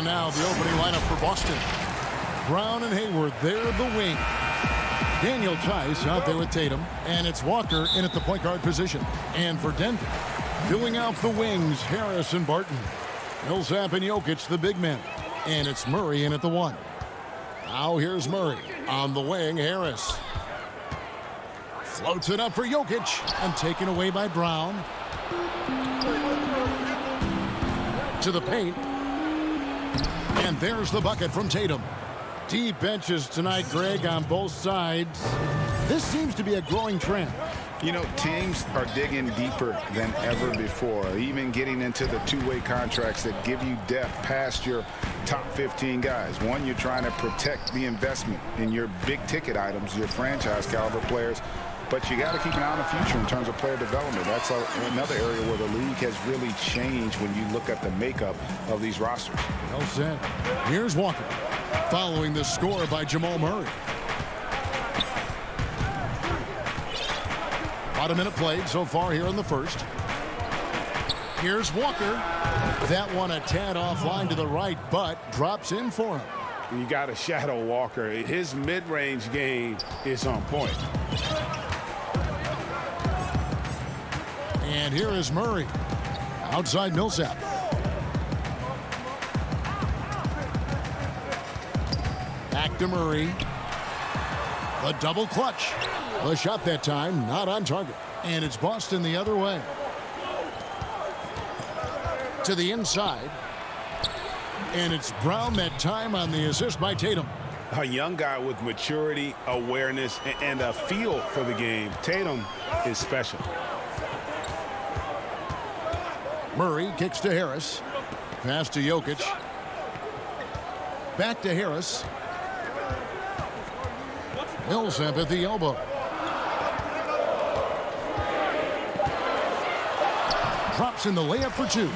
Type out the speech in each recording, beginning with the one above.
And now the opening lineup for Boston. Brown and Hayward, they're the wing. Daniel Tice out there with Tatum. And it's Walker in at the point guard position. And for Denver, filling out the wings, Harris and Barton. Millsap and Jokic, the big men. And it's Murray in at the 1. Now here's Murray. On the wing, Harris. Floats it up for Jokic. And taken away by Brown. To the paint. And there's the bucket from Tatum. Deep benches tonight, Greg, on both sides. This seems to be a growing trend. You know, teams are digging deeper than ever before, even getting into the two-way contracts that give you depth past your top 15 guys. One, you're trying to protect the investment in your big-ticket items, your franchise-caliber players, but you got to keep an eye on the future in terms of player development. That's another area where the league has really changed when you look at the makeup of these rosters. Well said. Here's Walker, following the score by Jamal Murray. About a minute played so far here in the first. Here's Walker. That one a tad offline to the right, but drops in for him. You got to shadow Walker. His mid-range game is on point. And here is Murray. Outside Millsap. Back to Murray. The double clutch. The shot that time, not on target. And it's Boston the other way. To the inside. And it's Brown that time on the assist by Tatum. A young guy with maturity, awareness, and a feel for the game. Tatum is special. Murray kicks to Harris. Pass to Jokic. Back to Harris. Millsap at the elbow. Drops in the layup for 2.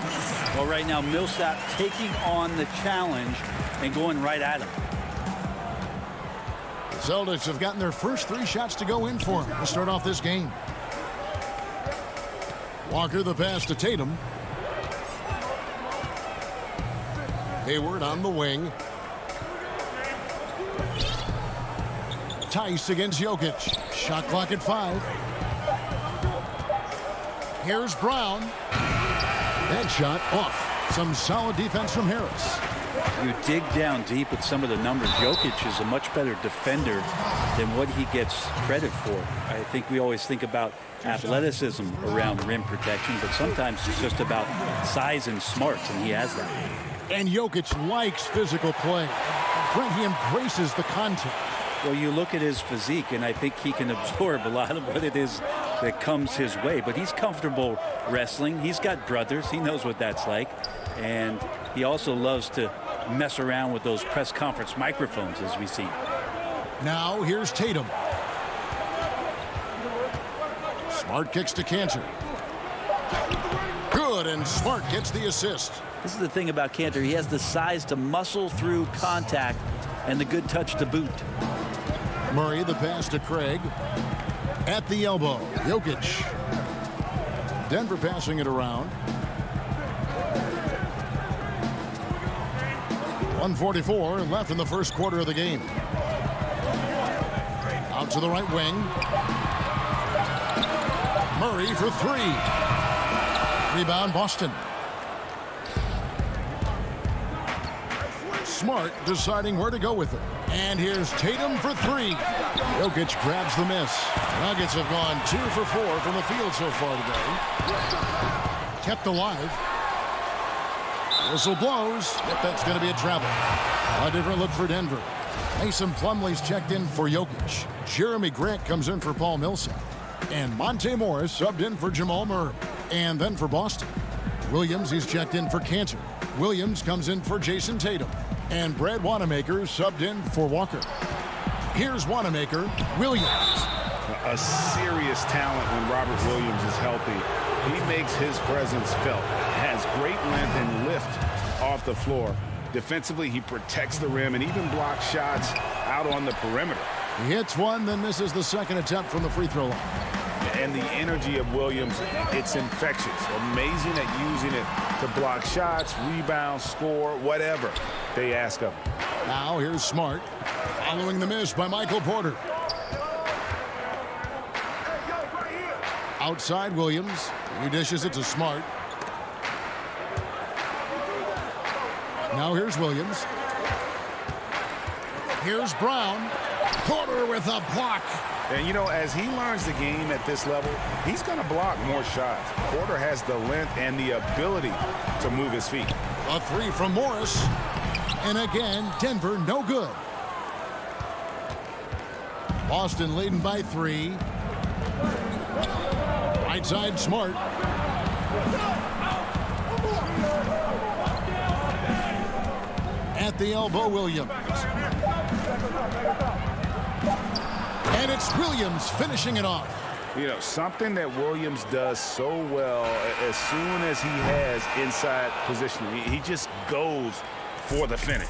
Well, right now, Millsap taking on the challenge and going right at him. The Celtics have gotten their first 3 shots to go in for him to start off this game. Walker the pass to Tatum. Hayward on the wing. Tice against Jokic. Shot clock at 5. Here's Brown. That shot off. Some solid defense from Harris. You dig down deep with some of the numbers. Jokic is a much better defender than what he gets credit for. I think we always think about athleticism around rim protection, but sometimes it's just about size and smarts, and he has that. And Jokic likes physical play. Brent, he embraces the contact. Well, you look at his physique, and I think he can absorb a lot of what it is that comes his way. But he's comfortable wrestling. He's got brothers. He knows what that's like. And he also loves to mess around with those press conference microphones, as we see. Now here's Tatum. Smart kicks to Cantor. Good, and Smart gets the assist. This is the thing about Cantor. He has the size to muscle through contact and the good touch to boot. Murray the pass to Craig. At the elbow, Jokic. Denver passing it around. 1:44 left in the first quarter of the game. Out to the right wing. Murray for 3. Rebound Boston. Smart deciding where to go with it. And here's Tatum for 3. Jokic grabs the miss. Nuggets have gone 2 for 4 from the field so far today. Kept alive. Whistle blows. Yep, that's going to be a travel. A different look for Denver. Mason Plumlee's checked in for Jokic. Jeremy Grant comes in for Paul Millsap. And Monte Morris subbed in for Jamal Murray. And then for Boston, Williams, he's checked in for Cantor. Williams comes in for Jason Tatum. And Brad Wanamaker subbed in for Walker. Here's Wanamaker. Williams. A serious talent when Robert Williams is healthy. He makes his presence felt. Has great length and lift off the floor. Defensively, he protects the rim and even blocks shots out on the perimeter. He hits one, then misses the second attempt from the free throw line. And the energy of Williams, it's infectious. Amazing at using it to block shots, rebound, score, whatever they ask of him. Now here's Smart, following the miss by Michael Porter. Outside Williams. He dishes it to Smart. Now here's Williams. Here's Brown. Porter with a block. And, you know, as he learns the game at this level, he's going to block more shots. Porter has the length and the ability to move his feet. A three from Morris. And again, Denver no good. Boston leading by 3. Right side, Smart. At the elbow, Williams. And it's Williams finishing it off. You know, something that Williams does so well as soon as he has inside position, he just goes for the finish.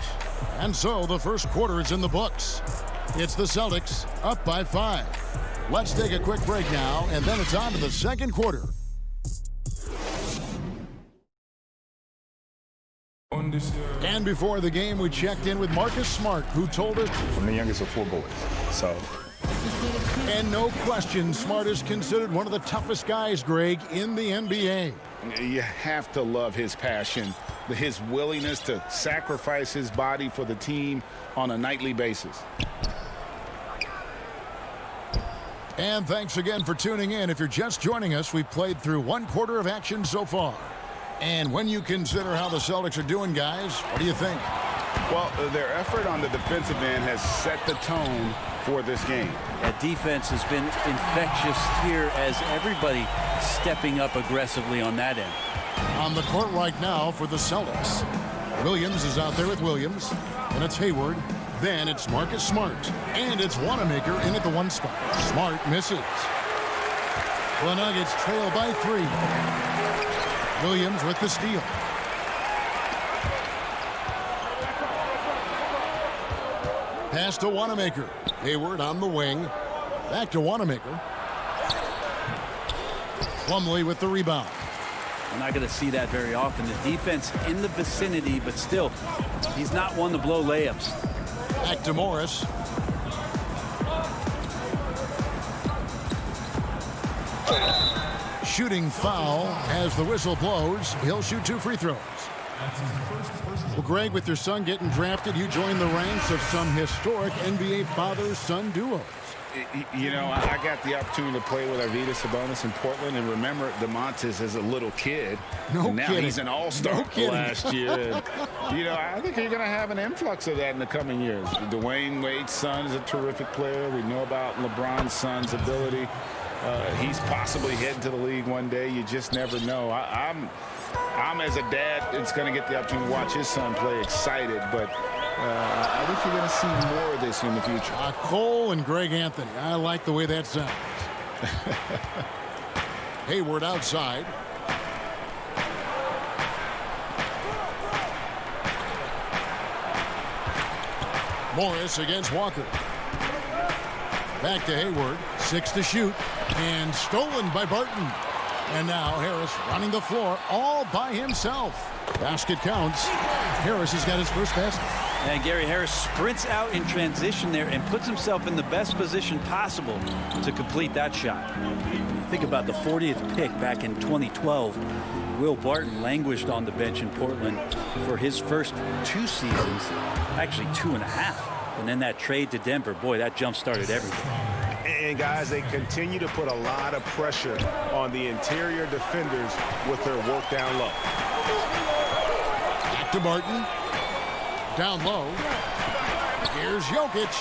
And so the first quarter is in the books. It's the Celtics up by 5. Let's take a quick break now, and then it's on to the second quarter. And before the game, we checked in with Marcus Smart, who told us, I'm the youngest of 4 boys, so. And no question, Smart is considered one of the toughest guys, Greg, in the NBA. You have to love his passion, his willingness to sacrifice his body for the team on a nightly basis. And thanks again for tuning in. If you're just joining us, we've played through 1 quarter of action so far. And when you consider how the Celtics are doing, guys, what do you think? Well, their effort on the defensive end has set the tone for this game. That defense has been infectious here as everybody stepping up aggressively on that end. On the court right now for the Celtics. Williams is out there with Williams. And it's Hayward. Then it's Marcus Smart. And it's Wanamaker in at the 1 spot. Smart misses. The Nuggets trail by 3. Williams with the steal. Pass to Wanamaker. Hayward on the wing. Back to Wanamaker. Plumlee with the rebound. We're not going to see that very often. The defense in the vicinity, but still, he's not one to blow layups. Back to Morris. Shooting foul as the whistle blows. He'll shoot 2 free throws. Well, Greg, with your son getting drafted, you joined the ranks of some historic NBA father-son duos. You know, I got the opportunity to play with Arvydas Sabonis in Portland, and remember DeMontis as a little kid. No and now kidding. He's an all-star last year. And, you know, I think you're going to have an influx of that in the coming years. Dwayne Wade's son is a terrific player. We know about LeBron's son's ability. He's possibly heading to the league one day. You just never know. I'm as a dad, it's going to get the opportunity to watch his son play excited, but I think you're going to see more of this in the future. Cole and Greg Anthony. I like the way that sounds. Hayward outside. Morris against Walker. Back to Hayward. 6 to shoot. And stolen by Barton. And now Harris running the floor all by himself. Basket counts. Harris has got his first basket. And Gary Harris sprints out in transition there and puts himself in the best position possible to complete that shot. Think about the 40th pick back in 2012. Will Barton languished on the bench in Portland for his first 2 seasons, actually 2.5. And then that trade to Denver, boy, that jump-started everything. And guys, they continue to put a lot of pressure on the interior defenders with their work down low. Back to Barton. Down low. Here's Jokic.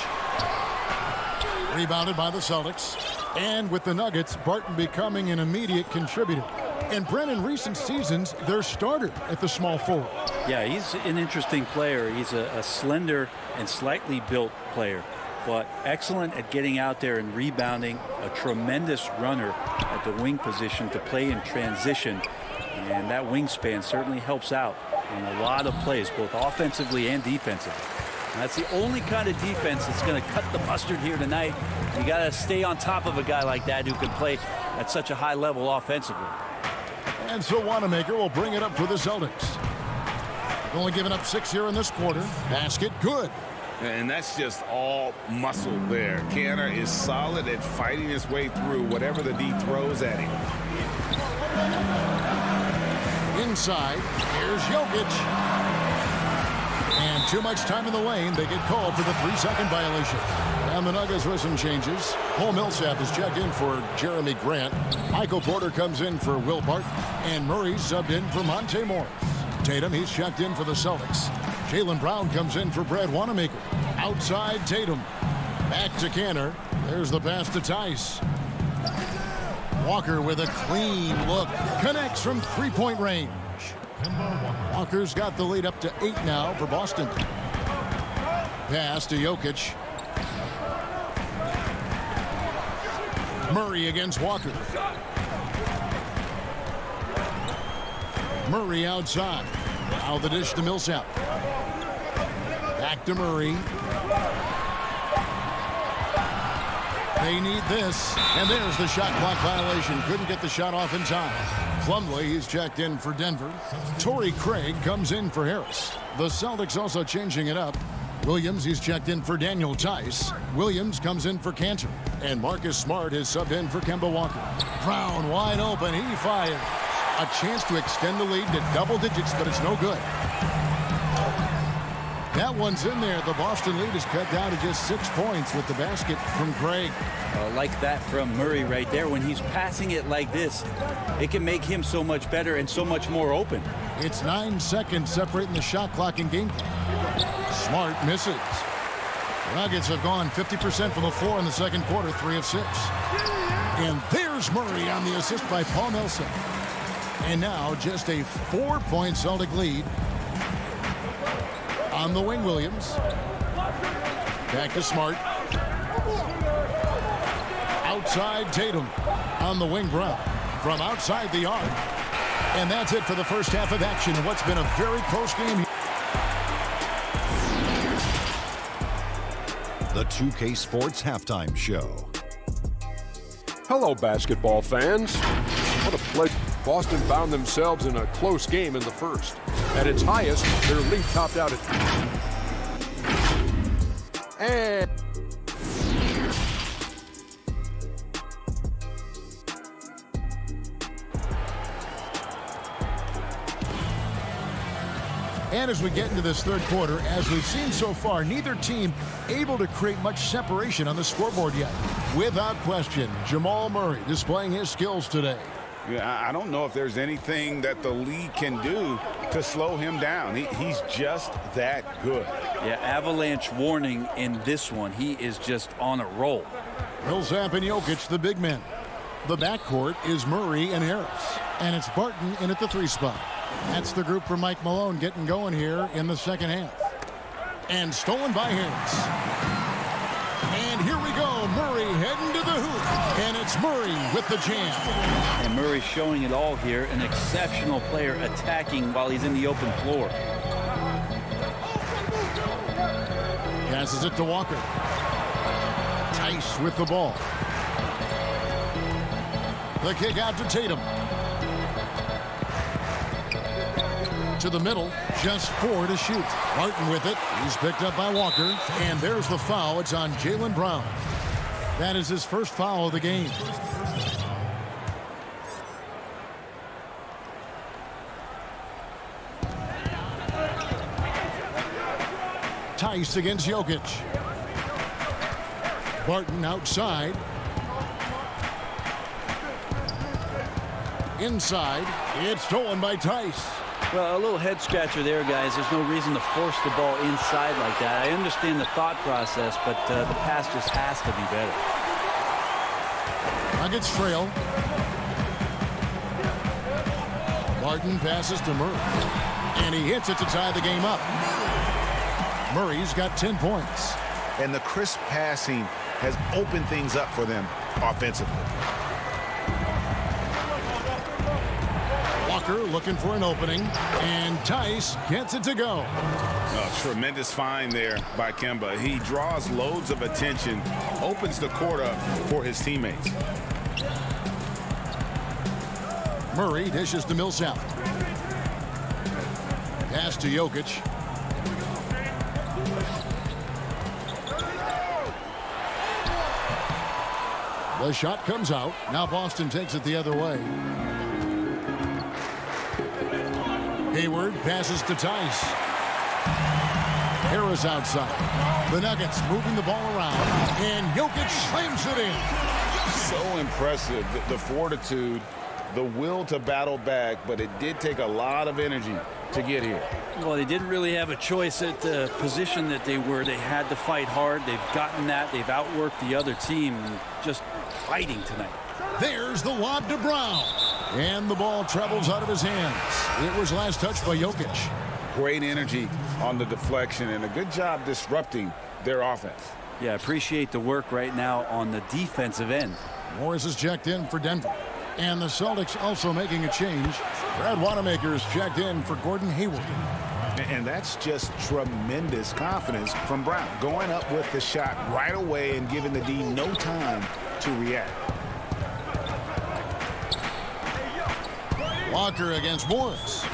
Rebounded by the Celtics. And with the Nuggets, Barton becoming an immediate contributor. And Brent, in recent seasons, their starter at the small forward. Yeah, he's an interesting player. He's a slender and slightly built player, but excellent at getting out there and rebounding, a tremendous runner at the wing position to play in transition. And that wingspan certainly helps out in a lot of plays, both offensively and defensively. And that's the only kind of defense that's going to cut the mustard here tonight. You got to stay on top of a guy like that who can play at such a high level offensively. And so Wanamaker will bring it up for the Celtics. Only giving up 6 here in this quarter. Basket good. And that's just all muscle there. Kanter is solid at fighting his way through whatever the D throws at him. Inside, here's Jokic. And too much time in the lane. They get called for the 3-second violation. And the Nuggets with some changes. Paul Millsap is checked in for Jeremy Grant. Michael Porter comes in for Will Barton. And Murray subbed in for Monte Morris. Tatum, he's checked in for the Celtics. Jaylen Brown comes in for Brad Wanamaker. Outside Tatum. Back to Kanter. There's the pass to Tice. Walker with a clean look. Connects from three-point range. Walker's got the lead up to 8 now for Boston. Pass to Jokic. Murray against Walker. Murray outside. Now the dish to Millsap. Back to Murray. They need this. And there's the shot clock violation. Couldn't get the shot off in time. Plumlee, he's checked in for Denver. Torrey Craig comes in for Harris. The Celtics also changing it up. Williams, he's checked in for Daniel Tice. Williams comes in for Kanter. And Marcus Smart is subbed in for Kemba Walker. Brown wide open. He fires. A chance to extend the lead to double digits, but it's no good. That one's in there. The Boston lead is cut down to just 6 points with the basket from Craig. Like that from Murray right there. When he's passing it like this, it can make him so much better and so much more open. It's 9 seconds separating the shot clock and game clock. Smart misses. The Nuggets have gone 50% from the floor in the second quarter, 3 of 6. And there's Murray on the assist by Paul Millsap. And now just a 4-point Celtic lead. On the wing, Williams. Back to Smart. Outside Tatum. On the wing, Brown. From outside the arc. And that's it for the first half of action in what's been a very close game. The 2K Sports Halftime Show. Hello, basketball fans. What a pleasure. Boston found themselves in a close game in the first. At its highest, their lead topped out at... And as we get into this third quarter, as we've seen so far, neither team able to create much separation on the scoreboard yet. Without question, Jamal Murray displaying his skills today. Yeah, I don't know if there's anything that the league can do to slow him down. He's just that good. Yeah, avalanche warning in this one. He is just on a roll. Millsap and Jokic, the big men. The backcourt is Murray and Harris. And it's Barton in at the 3 spot. That's the group for Mike Malone getting going here in the second half. And stolen by Harris. And here we go. Murray heading to the hoop. And it's Murray with the jam. And Murray showing it all here. An exceptional player attacking while he's in the open floor. Passes it to Walker. Tice with the ball. The kick out to Tatum. To the middle, just 4 to shoot. Barton with it. He's picked up by Walker. And there's the foul. It's on Jaylen Brown. That is his first foul of the game. Tice against Jokic. Barton outside. Inside. It's stolen by Tice. Well, a little head scratcher there, guys. There's no reason to force the ball inside like that. I understand the thought process, but the pass just has to be better. Nuggets trail. Barton passes to Murray. And he hits it to tie the game up. Murray's got 10 points. And the crisp passing has opened things up for them offensively. Walker looking for an opening, and Tice gets it to go. Oh, tremendous find there by Kemba. He draws loads of attention, opens the court up for his teammates. Murray dishes to Millsap. Pass to Jokic. The shot comes out. Now Boston takes it the other way. Hayward passes to Tice. Harris outside. The Nuggets moving the ball around. And Jokic slams it in. So impressive. The fortitude, the will to battle back, but it did take a lot of energy to get here. Well, they didn't really have a choice at the position that they were. They had to fight hard. They've gotten that. They've outworked the other team. Just fighting tonight. There's the lob to Brown. And the ball travels out of his hands. It was last touched by Jokic. Great energy on the deflection and a good job disrupting their offense. Yeah, appreciate the work right now on the defensive end. Morris is checked in for Denver. And the Celtics also making a change. Brad Wanamaker is checked in for Gordon Hayward. And that's just tremendous confidence from Brown. Going up with the shot right away and giving the D no time to react. Walker against Morris.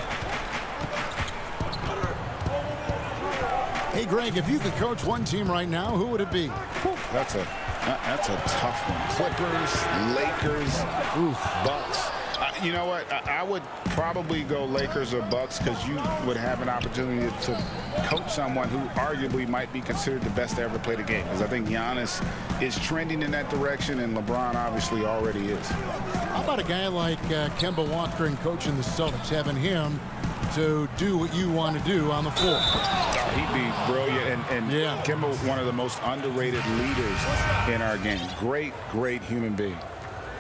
Hey, Greg, if you could coach one team right now, who would it be? That's a tough one. Clippers, Lakers, Bucks. You know what? I would probably go Lakers or Bucks because you would have an opportunity to coach someone who arguably might be considered the best to ever play the game. Because I think Giannis is trending in that direction, and LeBron obviously already is. How about a guy like Kemba Walker and coaching the Celtics, having him to do what you want to do on the floor? He'd be brilliant, and yeah. Kemba, one of the most underrated leaders in our game. Great human being.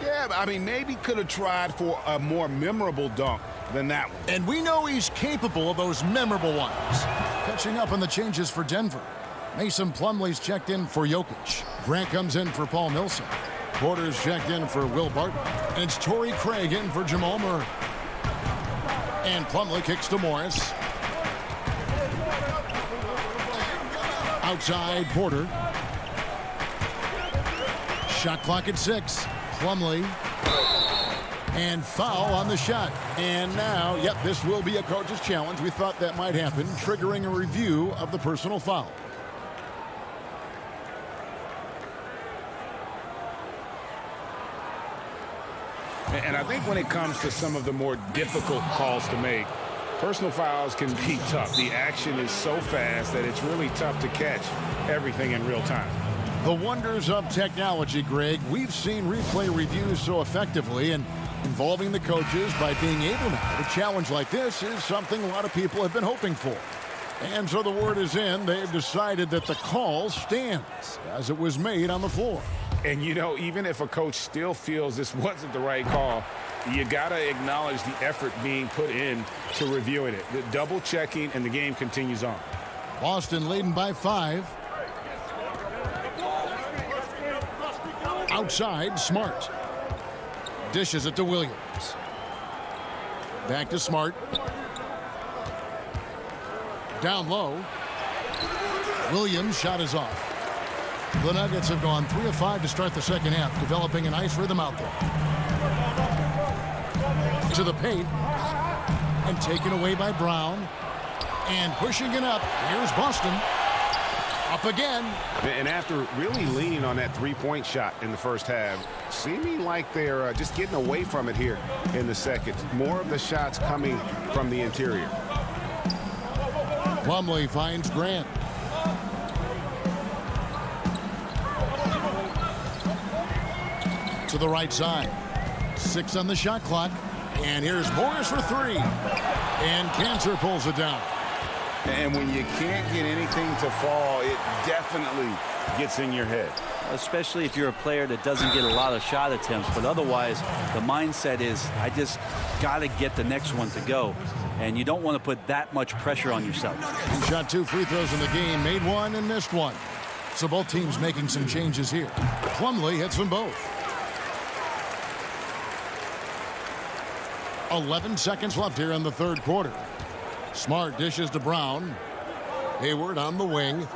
Yeah, I mean, maybe could have tried for a more memorable dunk than that one. And we know he's capable of those memorable ones. Catching up on the changes for Denver. Mason Plumlee's checked in for Jokic. Grant comes in for Paul Millsap. Porter's checked in for Will Barton. And it's Torrey Craig in for Jamal Murray. And Plumlee kicks to Morris. Outside Porter. Shot clock at 6. Plumlee. And foul on the shot. And now, yep, this will be a coach's challenge. We thought that might happen, triggering a review of the personal foul. And I think when it comes to some of the more difficult calls to make, personal fouls can be tough. The action is so fast that it's really tough to catch everything in real time. The wonders of technology, Greg. We've seen replay reviews so effectively, and involving the coaches by being able now. A challenge like this is something a lot of people have been hoping for. And so the word is in. They've decided that the call stands as it was made on the floor. And, you know, even if a coach still feels this wasn't the right call, you got to acknowledge the effort being put in to reviewing it. The double checking, and the game continues on. Boston leading by 5. Outside, Smart. Dishes it to Williams. Back to Smart. Down low. Williams' shot is off. The Nuggets have gone 3 of 5 to start the second half, developing a nice rhythm out there. To the paint. And taken away by Brown. And pushing it up. Here's Boston. Up again. And after really leaning on that three-point shot in the first half, seeming like they're just getting away from it here in the second. More of the shots coming from the interior. Plumlee finds Grant. To the right side. 6 on the shot clock. And here's Morris for 3. And Cancer pulls it down. And when you can't get anything to fall, it definitely gets in your head. Especially if you're a player that doesn't get a lot of shot attempts. But otherwise, the mindset is, I just got to get the next one to go. And you don't want to put that much pressure on yourself. He shot 2 free throws in the game, made 1 and missed 1. So both teams making some changes here. Plumlee hits them both. 11 seconds left here in the third quarter. Smart dishes to Brown. Hayward on the wing.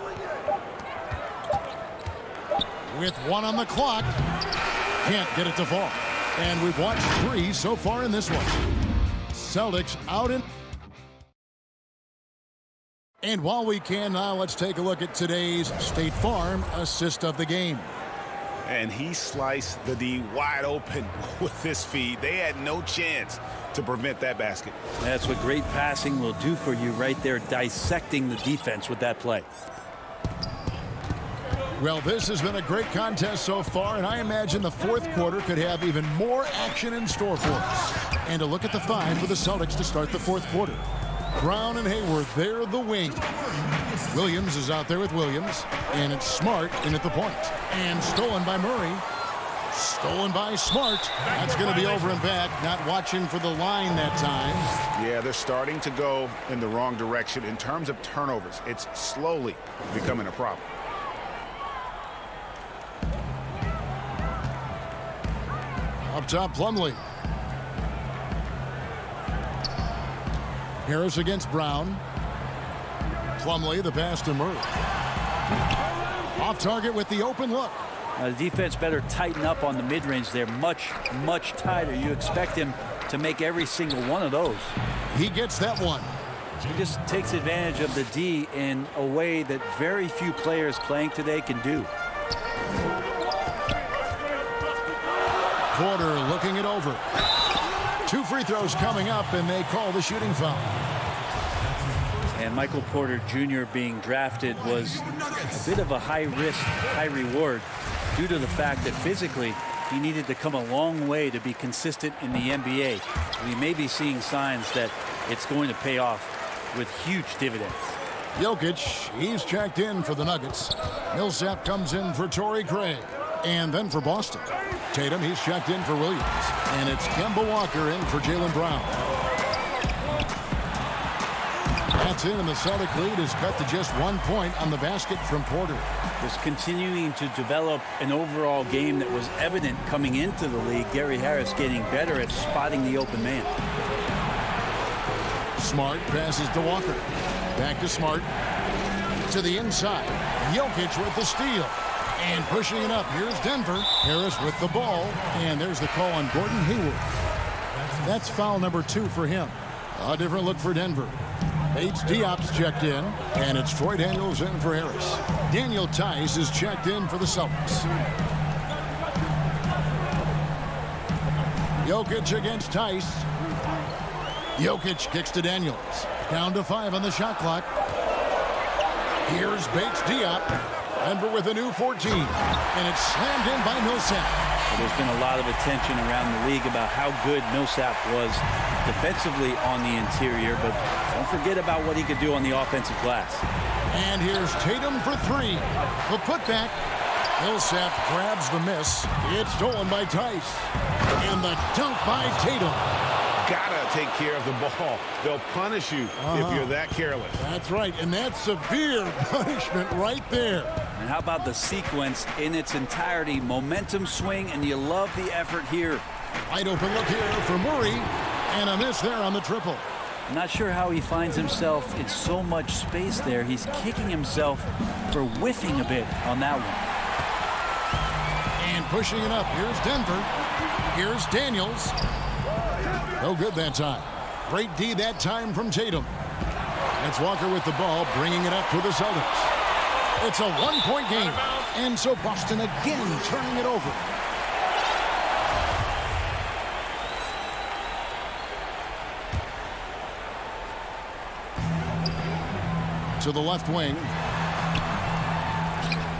With 1 on the clock. Can't get it to fall. And we've watched 3 so far in this one. Celtics out in. And while we can now, let's take a look at today's State Farm assist of the game. And he sliced the D wide open with this feed. They had no chance to prevent that basket. That's what great passing will do for you right there, dissecting the defense with that play. Well, this has been a great contest so far, and I imagine the fourth quarter could have even more action in store for us. And a look at the 5 for the Celtics to start the fourth quarter. Brown and Hayward, they're the wing. Williams is out there with Williams, and it's Smart in at the point. And stolen by Murray. Stolen by Smart. That's going to be over and back. Not watching for the line that time. Yeah, they're starting to go in the wrong direction in terms of turnovers. It's slowly becoming a problem. Up top, Plumlee. Harris against Brown. Plumlee, the pass to Murray. Off target with the open look. The defense better tighten up on the mid-range there. Much tighter. You expect him to make every single one of those. He gets that one. He just takes advantage of the D in a way that very few players playing today can do. Porter looking it over. 2 free throws coming up, and they call the shooting foul. And Michael Porter Jr. being drafted was a bit of a high risk, high reward due to the fact that physically he needed to come a long way to be consistent in the NBA. We may be seeing signs that it's going to pay off with huge dividends. Jokic, he's checked in for the Nuggets. Millsap comes in for Torrey Craig. And then for Boston. Tatum, he's checked in for Williams. And it's Kemba Walker in for Jaylen Brown. That's in, and the Celtic lead is cut to just 1 point on the basket from Porter. Was continuing to develop an overall game that was evident coming into the league. Gary Harris getting better at spotting the open man. Smart passes to Walker. Back to Smart. To the inside. Jokic with the steal. And pushing it up. Here's Denver. Harris with the ball. And there's the call on Gordon Hayward. That's foul number 2 for him. A different look for Denver. Bates Diop's checked in. And it's Troy Daniels in for Harris. Daniel Tice is checked in for the Celtics. Jokic against Tice. Jokic kicks to Daniels. Down to 5 on the shot clock. Here's Bates Diop. Denver with a new 14. And it's slammed in by Millsap. Well, there's been a lot of attention around the league about how good Millsap was defensively on the interior, but don't forget about what he could do on the offensive glass. And here's Tatum for 3. The putback. Millsap grabs the miss. It's stolen by Tice. And the dunk by Tatum. Gotta take care of the ball. They'll punish you if you're that careless. That's right, and that's severe punishment right there. And how about the sequence in its entirety? Momentum swing, and you love the effort here. Wide open look here for Murray. And a miss there on the triple. I'm not sure how he finds himself in so much space there. He's kicking himself for whiffing a bit on that one. And pushing it up. Here's Denver. Here's Daniels. No good that time. Great D that time from Tatum. It's Walker with the ball, bringing it up for the Celtics. It's a 1-point game. And so Boston again turning it over. To the left wing.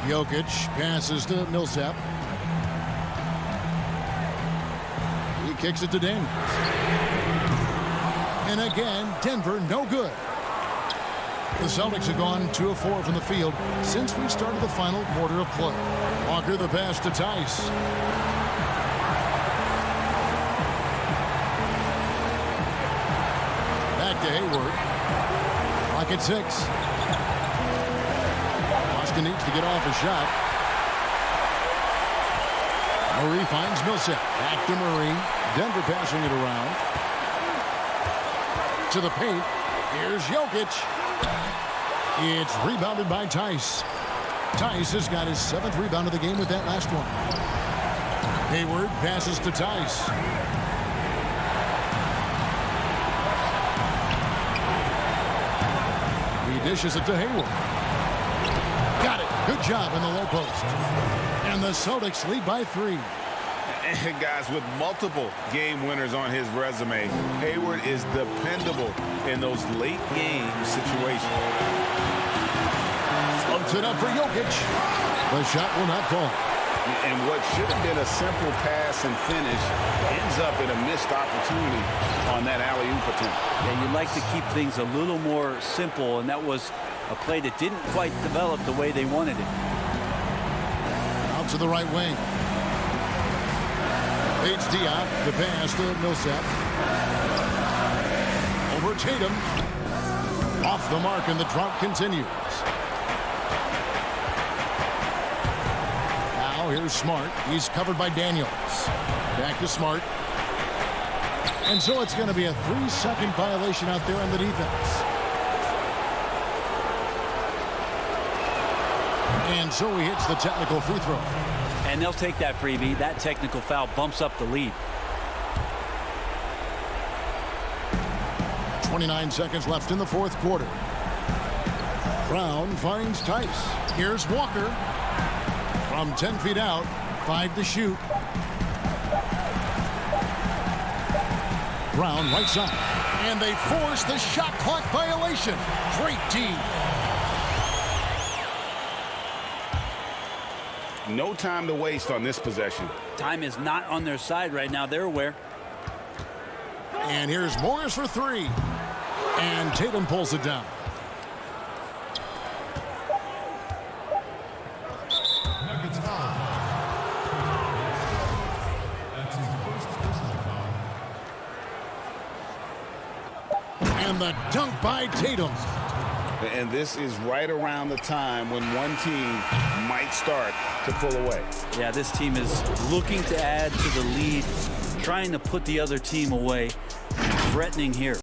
Jokic passes to Millsap. He kicks it to Daniels. And again, Denver no good. The Celtics have gone 2 of 4 from the field since we started the final quarter of play. Walker the pass to Tice. Back to Hayward. Clock at 6. Boston needs to get off a shot. Murray finds Millsap. Back to Murray. Denver passing it around. To the paint. Here's Jokic. It's rebounded by Tice. Tice has got his 7th rebound of the game with that last one. Hayward passes to Tice. He dishes it to Hayward. Got it. Good job in the low post. And the Celtics lead by 3. And guys, with multiple game winners on his resume, Hayward is dependable in those late game situations. Floats it up for Jokic. The shot will not fall. And what should have been a simple pass and finish ends up in a missed opportunity on that alley-oop attempt. Yeah, you'd like to keep things a little more simple, and that was a play that didn't quite develop the way they wanted it. Out to the right wing. It's Diop. The pass to Millsap. Over Tatum. Off the mark, and the drought continues. Now here's Smart. He's covered by Daniels. Back to Smart. And so it's going to be a 3-second violation out there on the defense. And so he hits the technical free throw. And they'll take that freebie. That technical foul bumps up the lead. 29 seconds left in the fourth quarter. Brown finds Tice. Here's Walker. From 10 feet out, 5 to shoot. Brown right side. And they force the shot clock violation. Great team. No time to waste on this possession. Time is not on their side right now. They're aware. And here's Morris for 3. And Tatum pulls it down. And the dunk by Tatum. And this is right around the time when one team might start to pull away. Yeah, this team is looking to add to the lead, trying to put the other team away, threatening here.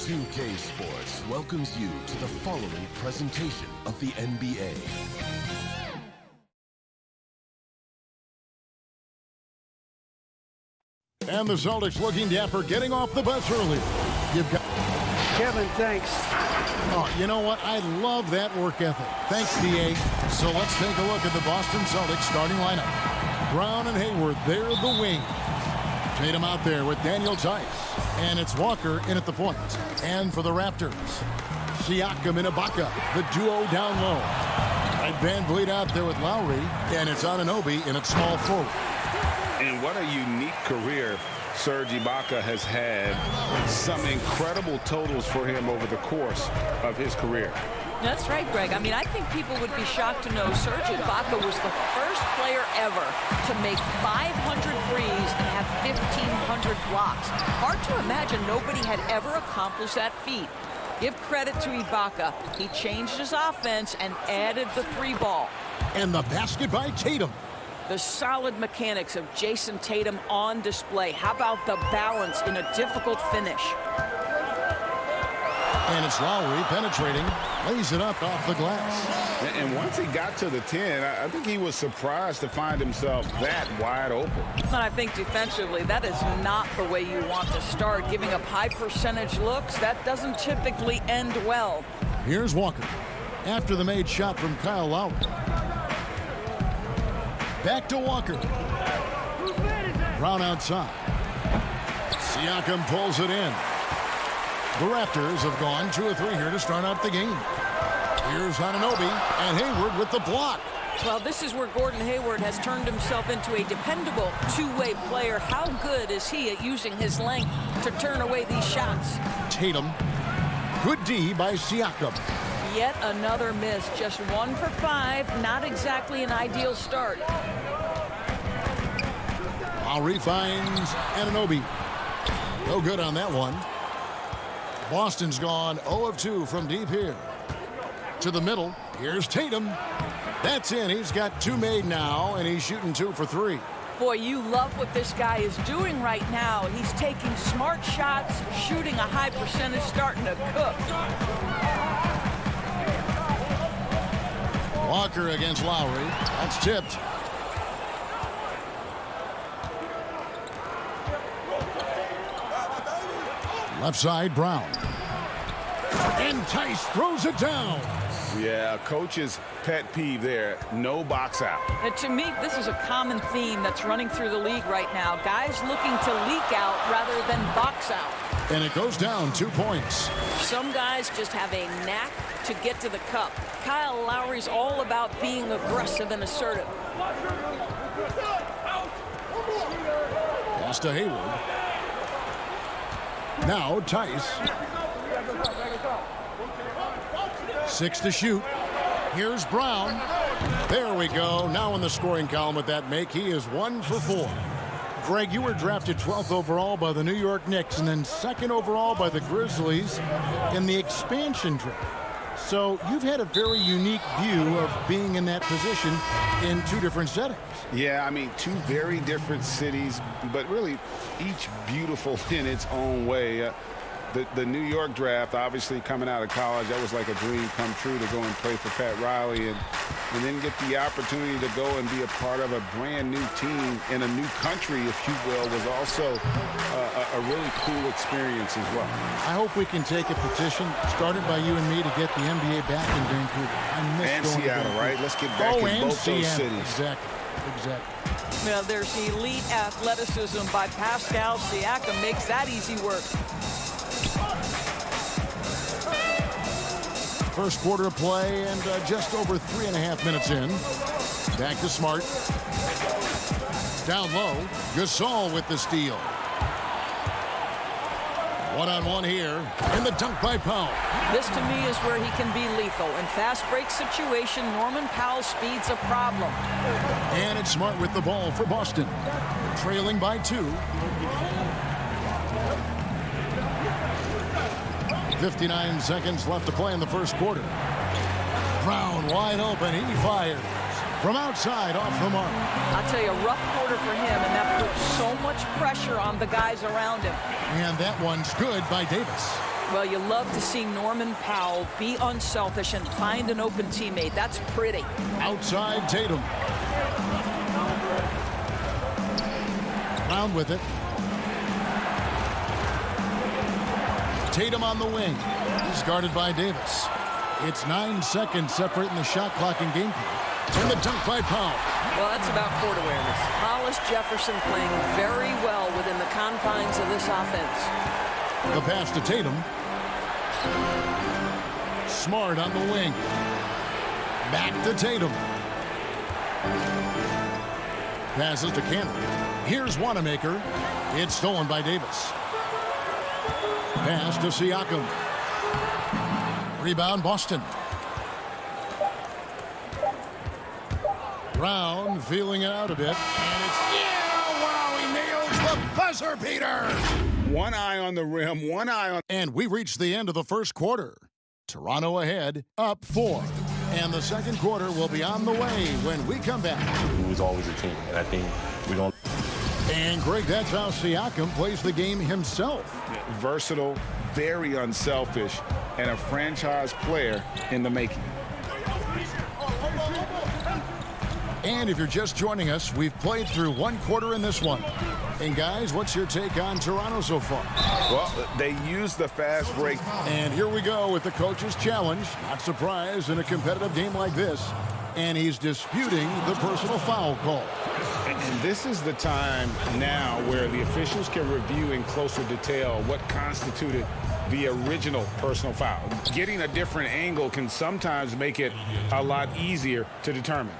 2K Sports welcomes you to the following presentation of the NBA. And the Celtics looking dapper, getting off the bus early. You've got Kevin, thanks. Oh, you know what? I love that work ethic. Thanks, D.A. So let's take a look at the Boston Celtics starting lineup. Brown and Hayward, they're the wing. Tatum out there with Daniel Tice. And it's Walker in at the point. And for the Raptors, Siakam and Ibaka, the duo down low. And Van Vliet out there with Lowry. And it's Anunoby in at small forward. And what a unique career Serge Ibaka has had. Some incredible totals for him over the course of his career. That's right, Greg. I mean, I think people would be shocked to know Serge Ibaka was the first player ever to make 500 threes and have 1,500 blocks. Hard to imagine nobody had ever accomplished that feat. Give credit to Ibaka. He changed his offense and added the three ball. And the basket by Tatum. The solid mechanics of Jason Tatum on display. How about the balance in a difficult finish? And it's Lowry penetrating, lays it up off the glass. And once he got to the 10, I think he was surprised to find himself that wide open. And I think defensively, that is not the way you want to start. Giving up high percentage looks, that doesn't typically end well. Here's Walker after the made shot from Kyle Lowry. Back to Walker. Brown outside. Siakam pulls it in. The Raptors have gone 2 of 3 here to start out the game. Here's Anunoby and Hayward with the block. Well, this is where Gordon Hayward has turned himself into a dependable two-way player. How good is he at using his length to turn away these shots? Tatum. Good D by Siakam. Yet another miss. Just 1 for 5. Not exactly an ideal start. Lowry finds Anunoby. No good on that one. Boston's gone 0 of 2 from deep here. To the middle. Here's Tatum. That's in. He's got 2 made now, and he's shooting 2 for 3. Boy, you love what this guy is doing right now. He's taking smart shots, shooting a high percentage, starting to cook. Walker against Lowry. That's tipped. Left side, Brown. And Tice throws it down. Yeah, coach's pet peeve there. No box out. And to me, this is a common theme that's running through the league right now. Guys looking to leak out rather than box out. And it goes down 2 points. Some guys just have a knack to get to the cup. Kyle Lowry's all about being aggressive and assertive. Pass to Hayward. Now Tice. 6 to shoot. Here's Brown. There we go. Now in the scoring column with that make, he is 1 for 4. Greg, you were drafted 12th overall by the New York Knicks and then 2nd overall by the Grizzlies in the expansion draft. So you've had a very unique view of being in that position in 2 different settings. Yeah, I mean, 2 very different cities, but really each beautiful in its own way. The New York draft, obviously coming out of college, that was like a dream come true to go and play for Pat Riley and then get the opportunity to go and be a part of a brand new team in a new country, if you will, was also a really cool experience as well. I hope we can take a petition started by you and me to get the NBA back in Vancouver. I miss and going Seattle, to Vancouver. right? Let's get back in both those cities. Exactly. Now there's elite athleticism by Pascal Siakam. Makes that easy work. First quarter of play and just over 3.5 minutes in. Back to Smart. Down low. Gasol with the steal. One-on-one here. And the dunk by Powell. This to me is where he can be lethal. In fast break situation, Norman Powell's speed's a problem. And it's Smart with the ball for Boston. Trailing by 2. 59 seconds left to play in the first quarter. Brown wide open. He fires from outside off the mark. I'll tell you, a rough quarter for him, and that puts so much pressure on the guys around him. And that one's good by Davis. Well, you love to see Norman Powell be unselfish and find an open teammate. That's pretty. Outside Tatum. Brown with it. Tatum on the wing. He's guarded by Davis. It's 9 seconds separating the shot clock and game clock. And the dunk by Powell. Well, that's about court awareness. Hollis Jefferson playing very well within the confines of this offense. The pass to Tatum. Smart on the wing. Back to Tatum. Passes to Cannon. Here's Wanamaker. It's stolen by Davis. Pass to Siakam. Rebound Boston. Brown feeling it out a bit. And it's, wow, he nails the buzzer beater. One eye on the rim, one eye on... And we reached the end of the first quarter. Toronto ahead, up 4. And the second quarter will be on the way when we come back. It was always a team, and I think we don't... And, Greg, that's how Siakam plays the game himself. Versatile, very unselfish, and a franchise player in the making. And if you're just joining us, we've played through one quarter in this one. And, guys, what's your take on Toronto so far? Well, they used the fast break. And here we go with the coach's challenge. Not surprised in a competitive game like this. And he's disputing the personal foul call. And this is the time now where the officials can review in closer detail what constituted the original personal foul. Getting a different angle can sometimes make it a lot easier to determine.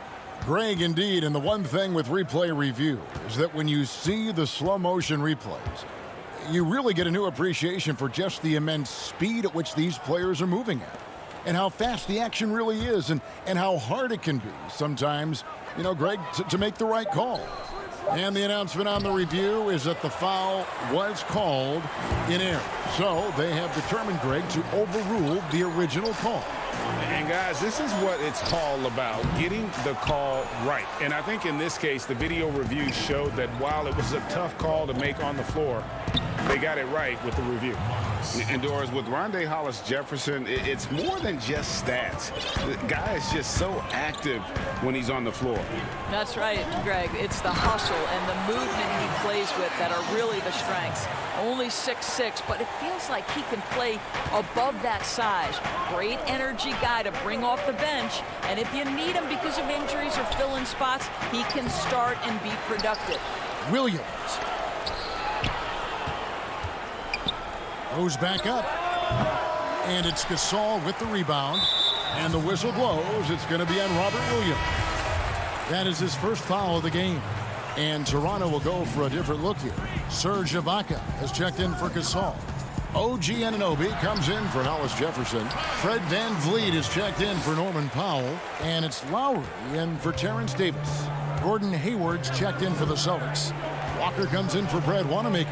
Greg, indeed, and the one thing with replay review is that when you see the slow motion replays, you really get a new appreciation for just the immense speed at which these players are moving at, and how fast the action really is, and how hard it can be sometimes, you know, Greg, to make the right call. And the announcement on the review is that the foul was called in error. So they have determined, Greg, to overrule the original call. And, guys, this is what it's all about, getting the call right. And I think in this case, the video review showed that while it was a tough call to make on the floor, they got it right with the review. And, Doris, with Rondé Hollis Jefferson, it's more than just stats. The guy is just so active when he's on the floor. That's right, Greg. It's the hustle and the movement he plays with that are really the strengths. Only 6'6", but it feels like he can play above that size. Great energy guy to bring off the bench. And if you need him because of injuries or fill-in spots, he can start and be productive. Williams goes back up. And it's Gasol with the rebound. And the whistle blows. It's going to be on Robert Williams. That is his first foul of the game. And Toronto will go for a different look here. Serge Ibaka has checked in for Gasol. OG Anunoby comes in for Hollis Jefferson. Fred VanVleet is checked in for Norman Powell. And it's Lowry in for Terrence Davis. Gordon Hayward's checked in for the Celtics. Walker comes in for Brad Wanamaker.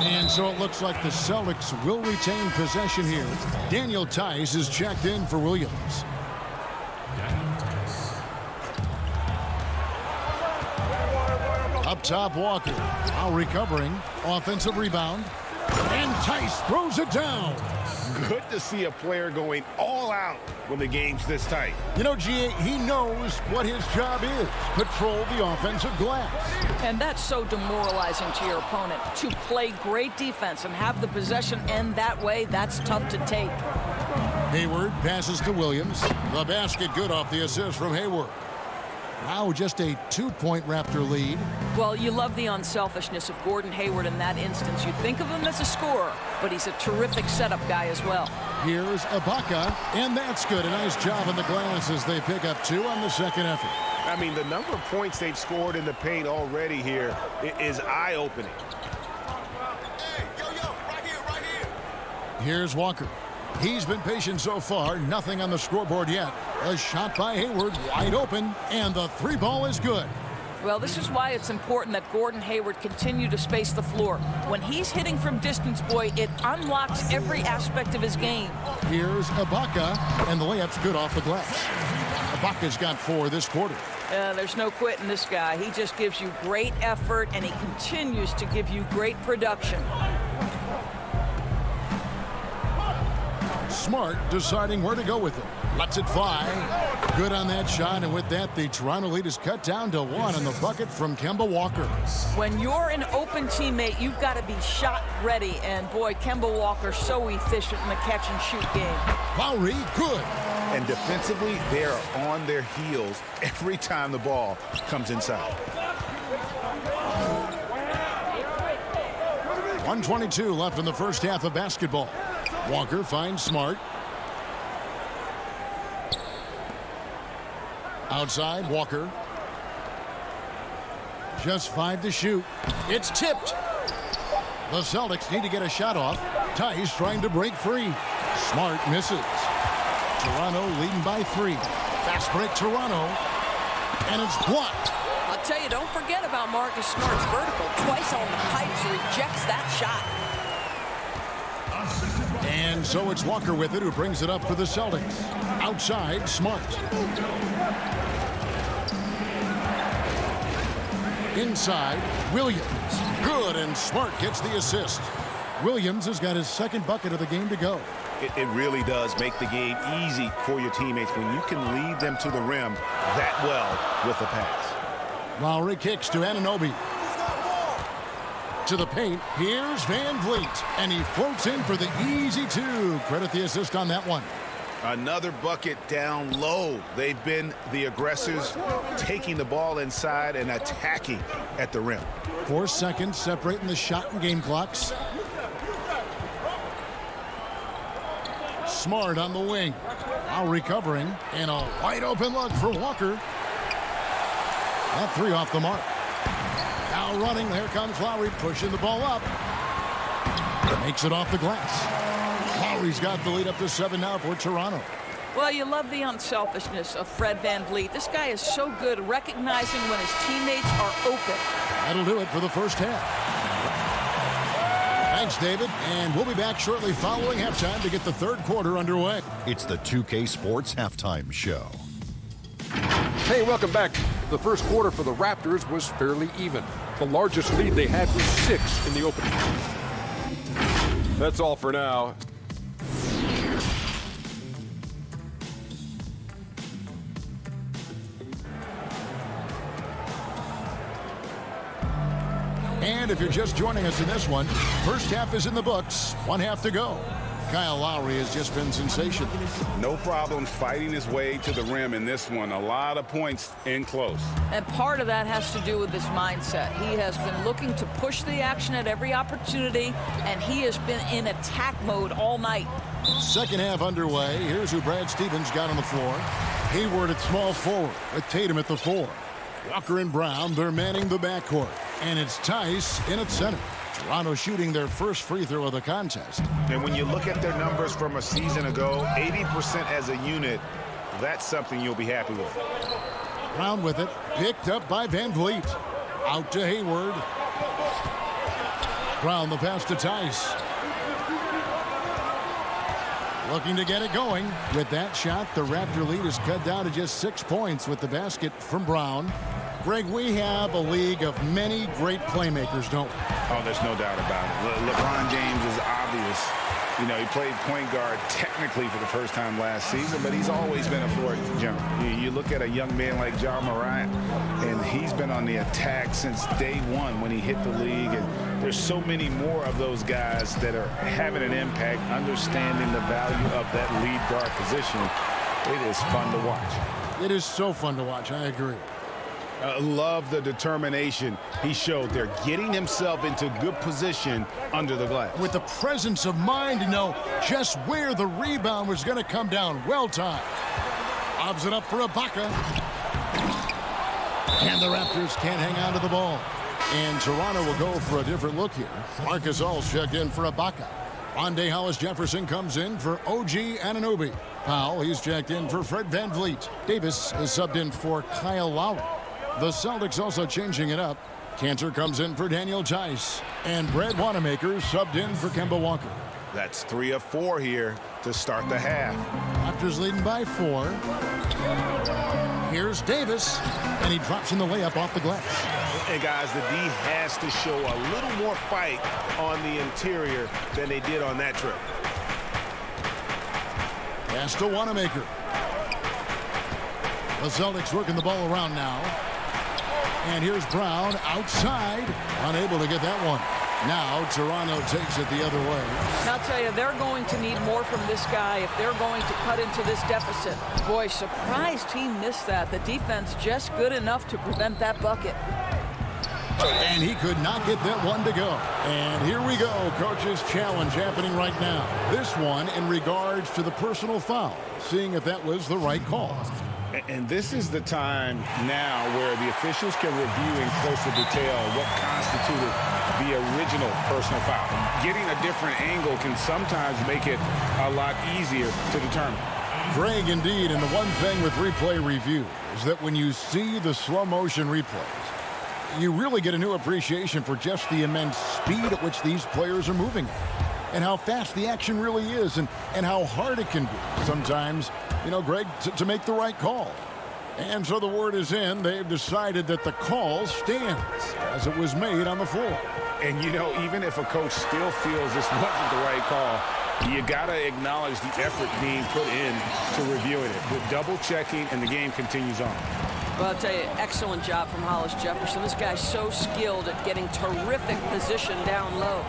And so it looks like the Celtics will retain possession here. Daniel Tice is checked in for Williams. Up top, Walker. Now recovering. Offensive rebound. And Tice throws it down. Good to see a player going all out when the game's this tight. You know, G.A., he knows what his job is. Patrol the offensive glass. And that's so demoralizing to your opponent. To play great defense and have the possession end that way, that's tough to take. Hayward passes to Williams. The basket good off the assist from Hayward. Wow, just a 2-point Raptor lead. Well, you love the unselfishness of Gordon Hayward in that instance. You think of him as a scorer, but he's a terrific setup guy as well. Here's Ibaka, and that's good. A nice job on the glass as they pick up 2 on the second effort. I mean, the number of points they've scored in the paint already here is eye-opening. Hey, right here. Here's Walker. He's been patient so far. Nothing on the scoreboard yet. A shot by Hayward, wide open, and the 3 ball is good. Well, this is why it's important that Gordon Hayward continue to space the floor. When he's hitting from distance, boy, it unlocks every aspect of his game. Here's Ibaka, and the layup's good off the glass. Ibaka's got 4 this quarter. There's no quitting this guy. He just gives you great effort, and he continues to give you great production. Smart deciding where to go with it. Lets it fly. Good on that shot, and with that, the Toronto lead is cut down to 1 on the bucket from Kemba Walker. When you're an open teammate, you've got to be shot ready, and boy, Kemba Walker so efficient in the catch-and-shoot game. Lowry, good. And defensively, they are on their heels every time the ball comes inside. 1:22 left in the first half of basketball. Walker finds Smart. Outside, Walker. Just 5 to shoot. It's tipped. The Celtics need to get a shot off. Tice trying to break free. Smart misses. Toronto leading by 3. Fast break, Toronto. And it's blocked. I'll tell you, don't forget about Marcus Smart's vertical. Twice on the pipes, rejects that shot. And so it's Walker with it, who brings it up for the Celtics. Outside, Smart. Inside, Williams. Good, and Smart gets the assist. Williams has got his second bucket of the game to go. It really does make the game easy for your teammates when you can lead them to the rim that well with a pass. Lowry kicks to Anunoby. To the paint, here's Van Vliet, and he floats in for the easy 2. Credit the assist on that one. Another bucket down low. They've been the aggressors, taking the ball inside and attacking at the rim. 4 seconds separating the shot and game clocks. Smart on the wing. Now recovering, and a wide open look for Walker. That 3 off the mark. Now running, here comes Lowry, pushing the ball up. Makes it off the glass. Lowry's got the lead up to 7 now for Toronto. Well, you love the unselfishness of Fred VanVleet. This guy is so good recognizing when his teammates are open. That'll do it for the first half. Thanks, David, and we'll be back shortly following halftime to get the third quarter underway. It's the 2K Sports Halftime Show. Hey, welcome back. The first quarter for the Raptors was fairly even. The largest lead they had was 6 in the opening. That's all for now. And if you're just joining us in this one, first half is in the books. 1 half to go. Kyle Lowry has just been sensational. No problem fighting his way to the rim in this one. A lot of points in close. And part of that has to do with his mindset. He has been looking to push the action at every opportunity, and he has been in attack mode all night. Second half underway. Here's who Brad Stevens got on the floor. Hayward at small forward with Tatum at the 4. Walker and Brown, they're manning the backcourt. And it's Tice in at center. Toronto shooting their first free throw of the contest. And when you look at their numbers from a season ago, 80% as a unit, that's something you'll be happy with. Brown with it, picked up by Van Vliet. Out to Hayward. Brown the pass to Tice. Looking to get it going. With that shot, the Raptor lead is cut down to just 6 points with the basket from Brown. Greg, we have a league of many great playmakers, don't we? Oh, there's no doubt about it. LeBron James is obvious. You know, he played point guard technically for the first time last season, but he's always been a floor general. You look at a young man like Ja Morant, and he's been on the attack since day one when he hit the league. And there's so many more of those guys that are having an impact, understanding the value of that lead guard position. It is fun to watch. It is so fun to watch. I agree. Love the determination he showed there, getting himself into good position under the glass. With the presence of mind to know just where the rebound was going to come down. Well timed. Lobs it up for Ibaka. And the Raptors can't hang on to the ball. And Toronto will go for a different look here. Marcus All's checked in for Ibaka. Rondé Hollis-Jefferson comes in for OG Anunoby. Powell, he's checked in for Fred VanVleet. Davis is subbed in for Kyle Lowry. The Celtics also changing it up. Cantor comes in for Daniel Tice. And Brad Wanamaker subbed in for Kemba Walker. That's 3 of 4 here to start the half. Raptors leading by 4. Here's Davis. And he drops in the layup off the glass. Hey, guys, the D has to show a little more fight on the interior than they did on that trip. Pass to Wanamaker. The Celtics working the ball around now. And here's Brown outside. Unable to get that one. Now Toronto takes it the other way. I'll tell you, they're going to need more from this guy if they're going to cut into this deficit. Boy, surprised he missed that. The defense just good enough to prevent that bucket. And he could not get that one to go. And here we go. Coach's challenge happening right now. This one in regards to the personal foul. Seeing if that was the right call. And this is the time now where the officials can review in closer detail what constituted the original personal foul. Getting a different angle can sometimes make it a lot easier to determine. Greg, indeed, and the one thing with replay review is that when you see the slow motion replays, you really get a new appreciation for just the immense speed at which these players are moving and how fast the action really is and how hard it can be sometimes, you know, Greg, to make the right call. And so the word is in. They've decided that the call stands as it was made on the floor. And, you know, even if a coach still feels this wasn't the right call, you got to acknowledge the effort being put in to reviewing it. With double checking, and the game continues on. Well, I'll tell you, excellent job from Hollis Jefferson. This guy's so skilled at getting terrific position down low.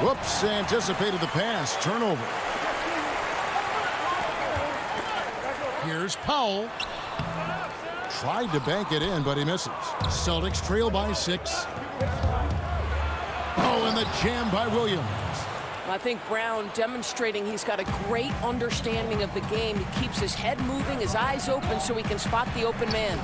Whoops, anticipated the pass. Turnover. Here's Powell. Tried to bank it in, but he misses. Celtics trail by 6. Oh, and the jam by Williams. I think Brown demonstrating he's got a great understanding of the game. He keeps his head moving, his eyes open so he can spot the open man.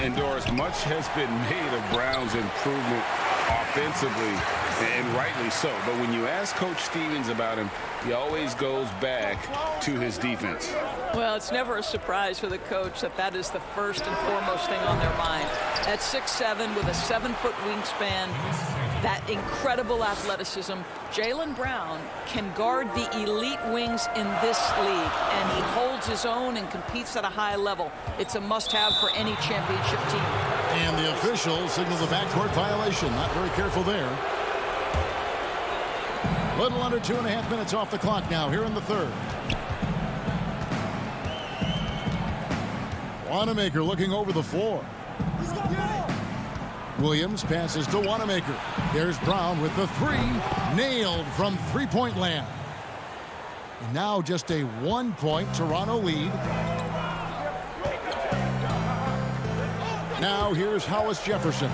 And Doris, much has been made of Brown's improvement offensively, and rightly so. But when you ask Coach Stevens about him, he always goes back to his defense. Well, it's never a surprise for the coach that is the first and foremost thing on their mind. At 6'7" with a 7-foot wingspan, that incredible athleticism, Jaylen Brown can guard the elite wings in this league, and he holds his own and competes at a high level. It's a must-have for any championship team. And the officials signal the backcourt violation. Not very careful there. Little under 2.5 minutes off the clock now here in the third. Wanamaker looking over the floor. Williams passes to Wanamaker. There's Brown with the 3. Nailed from three-point land. And now just a 1-point Toronto lead. Now here's Hollis Jefferson.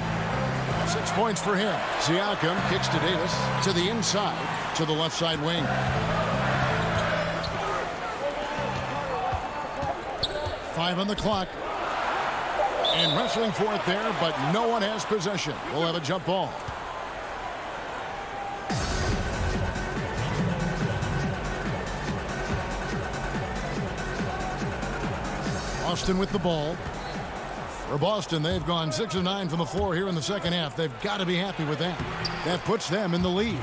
6 points for him. Siakam kicks to Davis to the inside to the left side wing. Five on the clock. And wrestling for it there, but no one has possession. We'll have a jump ball. Boston with the ball. For Boston, they've gone 6 of 9 from the floor here in the second half. They've got to be happy with that. That puts them in the lead.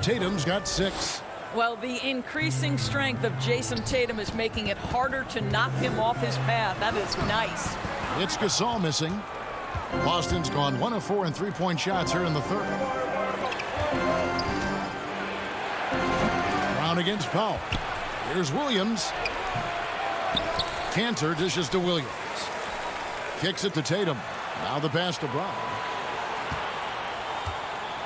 Tatum's got 6. Well, the increasing strength of Jason Tatum is making it harder to knock him off his path. That is nice. It's Gasol missing. Boston's gone 1 of 4 in three-point shots here in the third. Brown against Powell. Here's Williams. Cantor dishes to Williams. Kicks it to Tatum. Now the pass to Brown.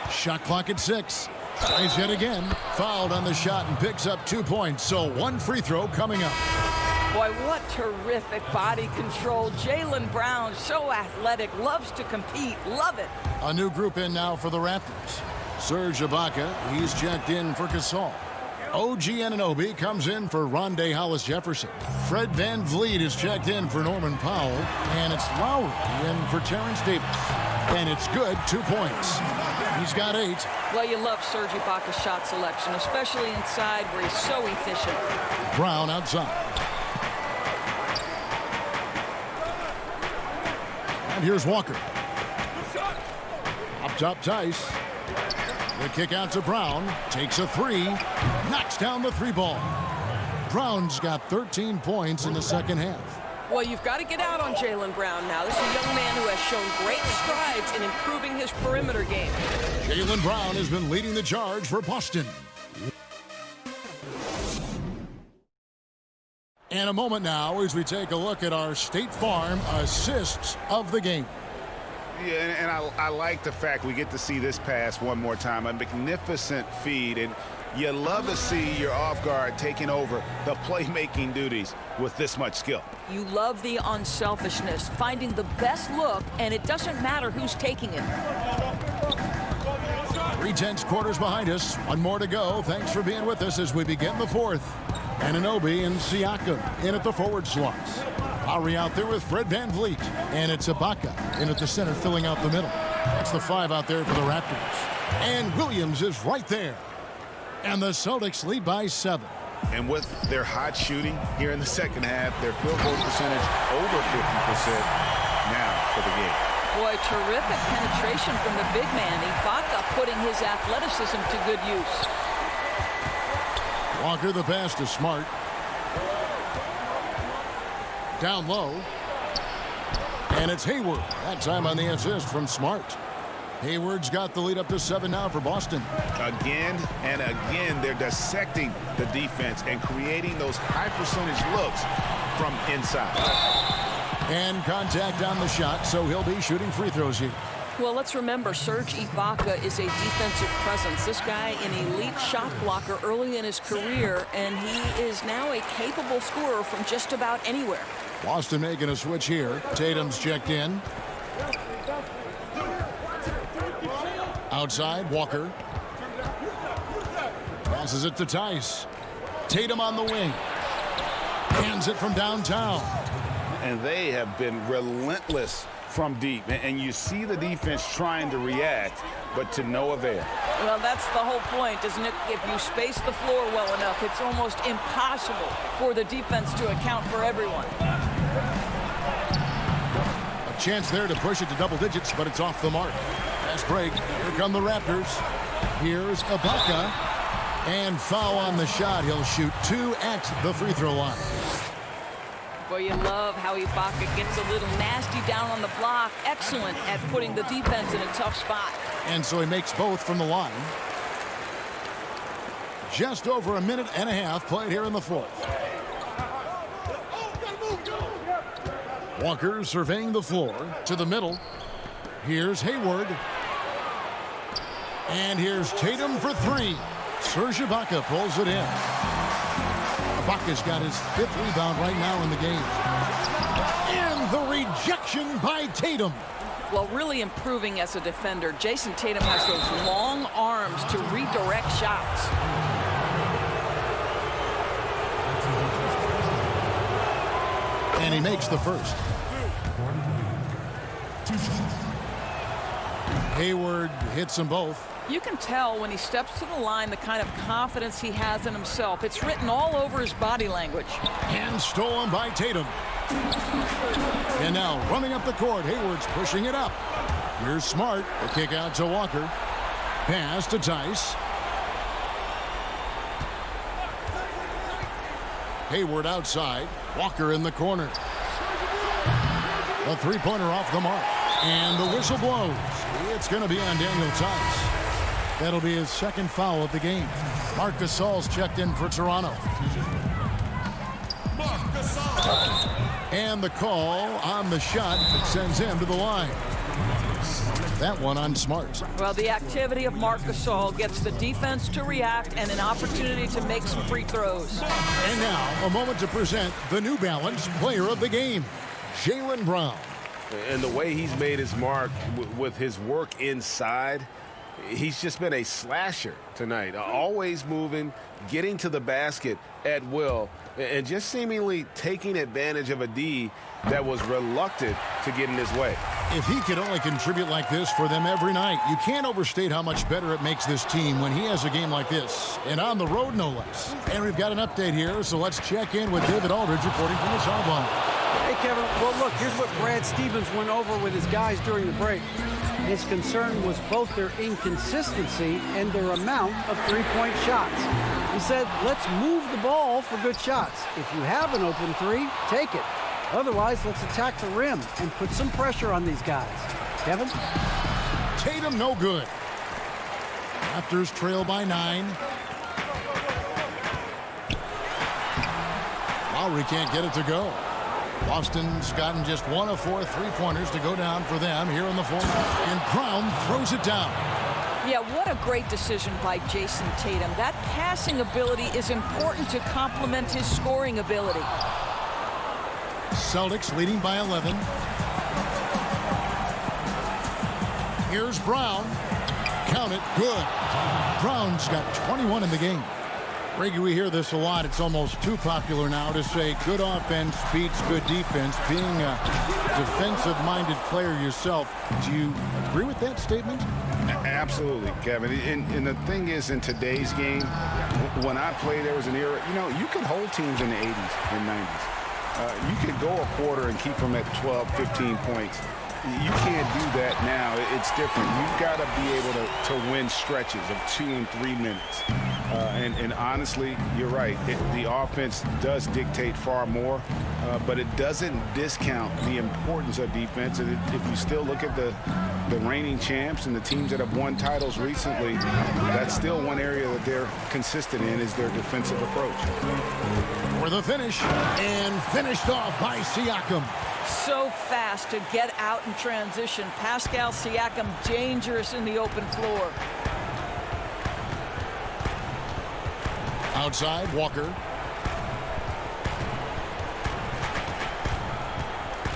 Shot clock at 6. Tries yet again. Fouled on the shot and picks up 2 points. So 1 free throw coming up. Boy, what terrific body control. Jaylen Brown, so athletic, loves to compete. Love it. A new group in now for the Raptors. Serge Ibaka, he's checked in for Gasol. OG Anunoby comes in for Rondé Hollis Jefferson. Fred VanVleet is checked in for Norman Powell. And it's Lowry in for Terrence Davis. And it's good, 2 points. He's got 8. Well, you love Serge Ibaka's shot selection, especially inside where he's so efficient. Brown outside. And here's Walker. Up top, Tice. The kick out to Brown. Takes a 3. Knocks down the 3 ball. Brown's got 13 points in the second half. Well, you've got to get out on Jaylen Brown now. This is a young man who has shown great strides in improving his perimeter game. Jaylen Brown has been leading the charge for Boston. And a moment now as we take a look at our State Farm assists of the game. Yeah, and I like the fact we get to see this pass one more time. A magnificent feed, and you love to see your off guard taking over the playmaking duties with this much skill. You love the unselfishness, finding the best look, and it doesn't matter who's taking it. 3 tenths quarters behind us. One more to go. Thanks for being with us as we begin the fourth. Anunoby and Siakam in at the forward slots. Lowry out there with Fred VanVleet. And it's Ibaka in at the center, filling out the middle. That's the 5 out there for the Raptors. And Williams is right there. And the Celtics lead by 7. And with their hot shooting here in the second half, their field goal percentage over 50% now for the game. Boy, terrific penetration from the big man. Ibaka putting his athleticism to good use. Walker the pass to Smart. Down low. And it's Hayward. That time on the assist from Smart. Hayward's got the lead up to 7 now for Boston. Again and again, they're dissecting the defense and creating those high percentage looks from inside. And contact on the shot, so he'll be shooting free throws here. Well, let's remember, Serge Ibaka is a defensive presence. This guy, an elite shot blocker early in his career, and he is now a capable scorer from just about anywhere. Boston making a switch here. Tatum's checked in. Outside, Walker. Passes it to Tice. Tatum on the wing. Hands it from downtown. And they have been relentless from deep. And you see the defense trying to react, but to no avail. Well, that's the whole point, isn't it? If you space the floor well enough, it's almost impossible for the defense to account for everyone. A chance there to push it to double digits, but it's off the mark. Fast break. Here come the Raptors. Here's Ibaka. And foul on the shot. He'll shoot 2 at the free throw line. Boy, you love how Ibaka gets a little nasty down on the block. Excellent at putting the defense in a tough spot. And so he makes both from the line. Just over a minute and a half played here in the fourth. Walker surveying the floor to the middle. Here's Hayward. And here's Tatum for 3. Serge Ibaka pulls it in. Ibaka's got his 5th rebound right now in the game. And the rejection by Tatum. Well, really improving as a defender. Jason Tatum has those long arms to redirect shots. And he makes the first. Hayward hits them both. You can tell when he steps to the line the kind of confidence he has in himself. It's written all over his body language. And stolen by Tatum. And now running up the court, Hayward's pushing it up. Here's Smart. The kick out to Walker. Pass to Tice. Hayward outside. Walker in the corner. A 3-pointer off the mark. And the whistle blows. It's going to be on Daniel Tice. That'll be his 2nd foul of the game. Marc Gasol's checked in for Toronto. And the call on the shot sends him to the line. That one on Smart. Well, the activity of Marc Gasol gets the defense to react and an opportunity to make some free throws. And now a moment to present the New Balance Player of the Game, Jaylen Brown. And the way he's made his mark with his work inside, he's just been a slasher tonight. Always moving, getting to the basket at will, and just seemingly taking advantage of a D that was reluctant to get in his way. If he could only contribute like this for them every night, you can't overstate how much better it makes this team when he has a game like this, and on the road no less. And we've got an update here, so let's check in with David Aldridge reporting from the sideline. Hey, Kevin. Well, look, here's what Brad Stevens went over with his guys during the break. His concern was both their inconsistency and their amount of three-point shots. He said, let's move the ball for good shots. If you have an open 3, take it. Otherwise, let's attack the rim and put some pressure on these guys. Kevin? Tatum, no good. Raptors trail by 9. Lowry can't get it to go. Boston's gotten just 1 of 4 3-pointers to go down for them here in the fourth. And Brown throws it down. Yeah, what a great decision by Jason Tatum. That passing ability is important to complement his scoring ability. Celtics leading by 11. Here's Brown. Count it. Good. Brown's got 21 in the game. Reggie, we hear this a lot. It's almost too popular now to say good offense beats good defense. Being a defensive-minded player yourself, do you agree with that statement? Absolutely, Kevin. And the thing is, in today's game, when I played, there was an era, you could hold teams in the 80s and 90s. You could go a quarter and keep them at 12, 15 points. You can't do that now. It's different. You've got to be able to win stretches of 2 and 3 minutes. And honestly, you're right. The offense does dictate far more, but it doesn't discount the importance of defense. And if you still look at the reigning champs and the teams that have won titles recently, that's still one area that they're consistent in is their defensive approach. For the finish, and finished off by Siakam. So fast to get out in transition. Pascal Siakam dangerous in the open floor. Outside, Walker.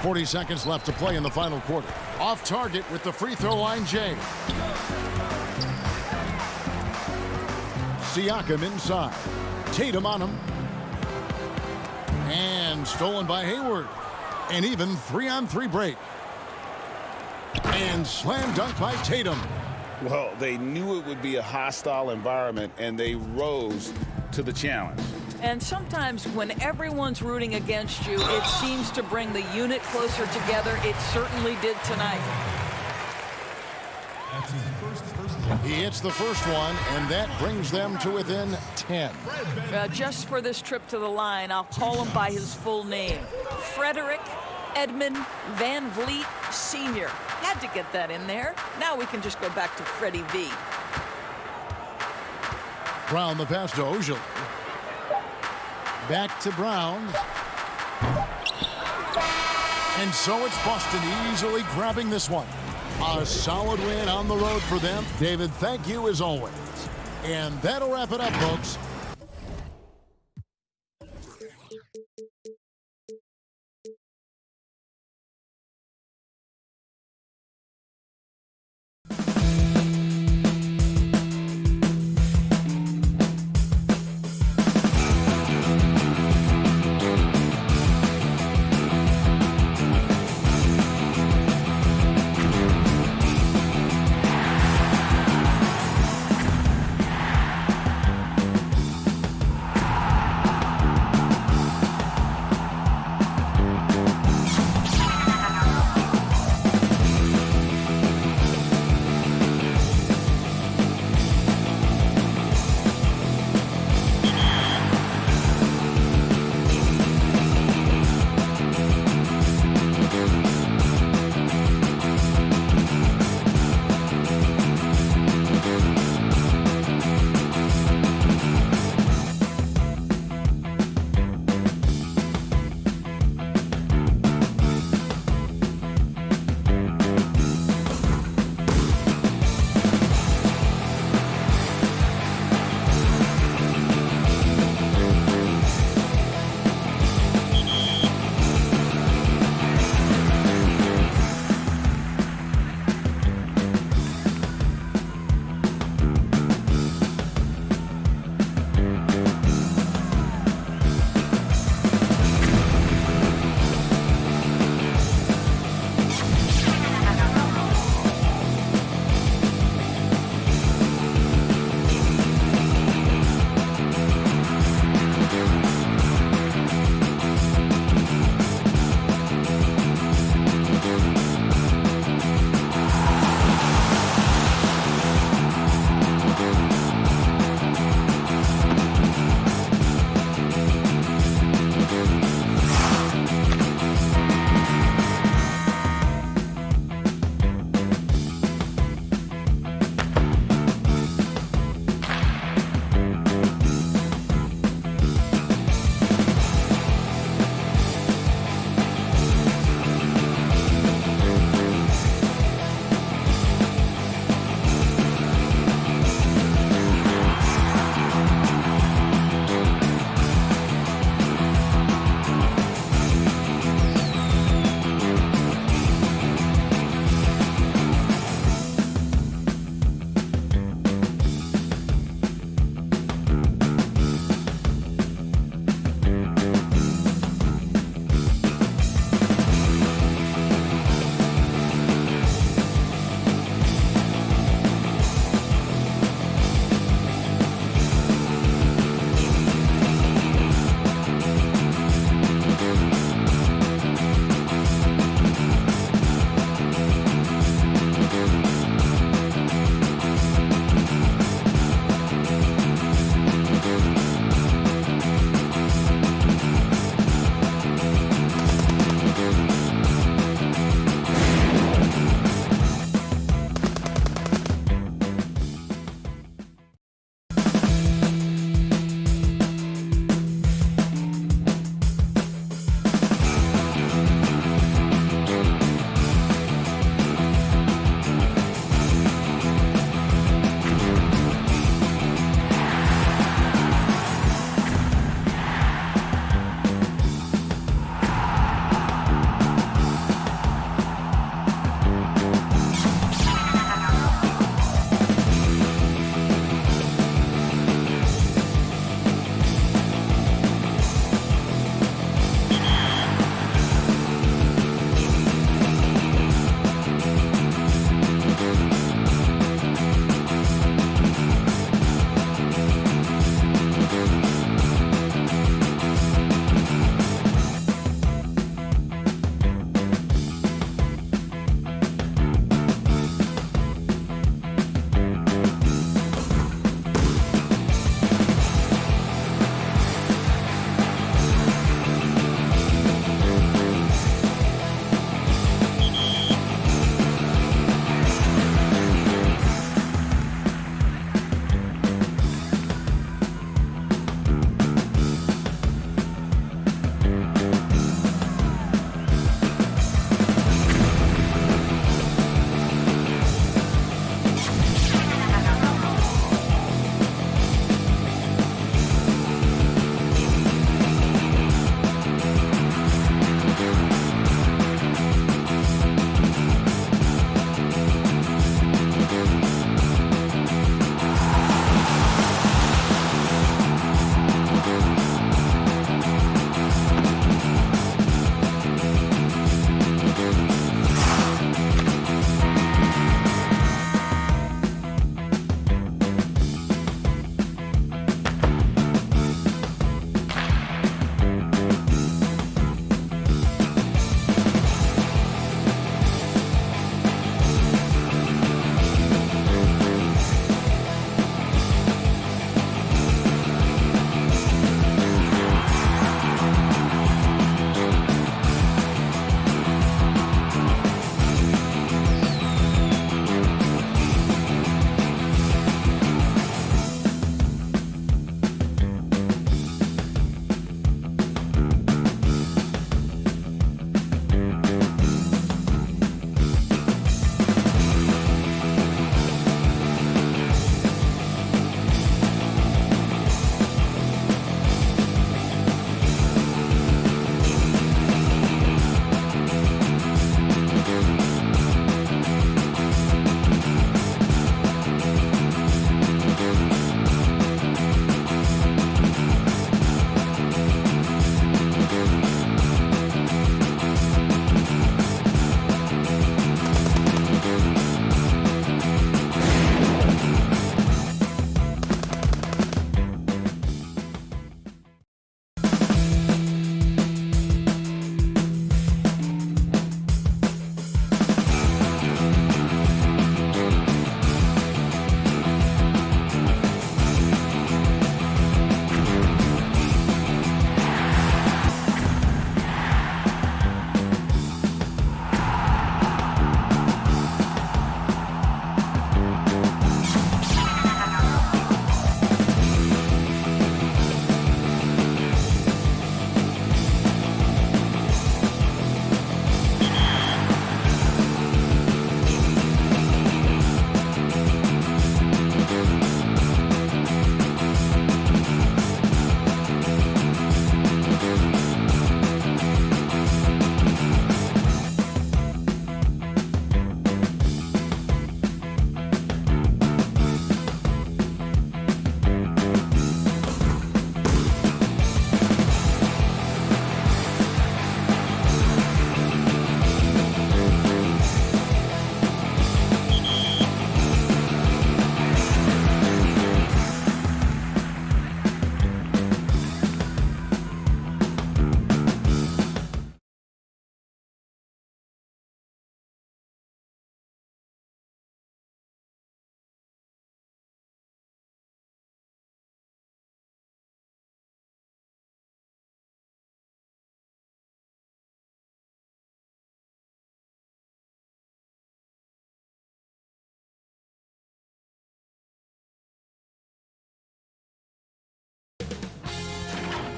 40 seconds left to play in the final quarter. Off target with the free throw line, Jay. Siakam inside. Tatum on him. And stolen by Hayward. An even 3-on-3 break. And slam dunk by Tatum. Well, they knew it would be a hostile environment, and they rose to the challenge. And sometimes when everyone's rooting against you, it seems to bring the unit closer together. It certainly did tonight. He hits the first one, and that brings them to within 10. Just for this trip to the line, I'll call him by his full name. Frederick Edmund Van Vliet Sr. Had to get that in there. Now we can just go back to Freddie V. Brown the pass to Ojale. Back to Brown. And so it's Boston easily grabbing this one. A solid win on the road for them. David, thank you as always. And that'll wrap it up, folks.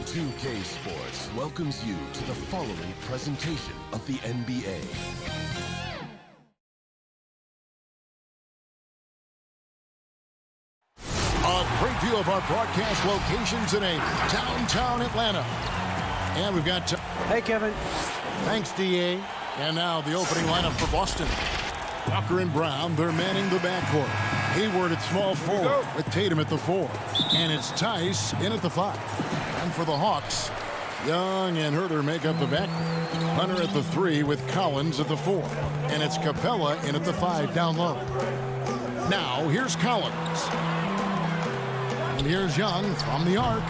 2K Sports welcomes you to the following presentation of the NBA. A great view of our broadcast location today, downtown Atlanta. And we've got... Hey, Kevin. Thanks, D.A. And now the opening lineup for Boston. Walker and Brown, they're manning the backcourt. Hayward at small forward with Tatum at the 4. And it's Tice in at the 5. And for the Hawks, Young and Herter make up the backcourt. Hunter at the 3 with Collins at the 4. And it's Capella in at the 5 down low. Now, here's Collins. And here's Young from the arc.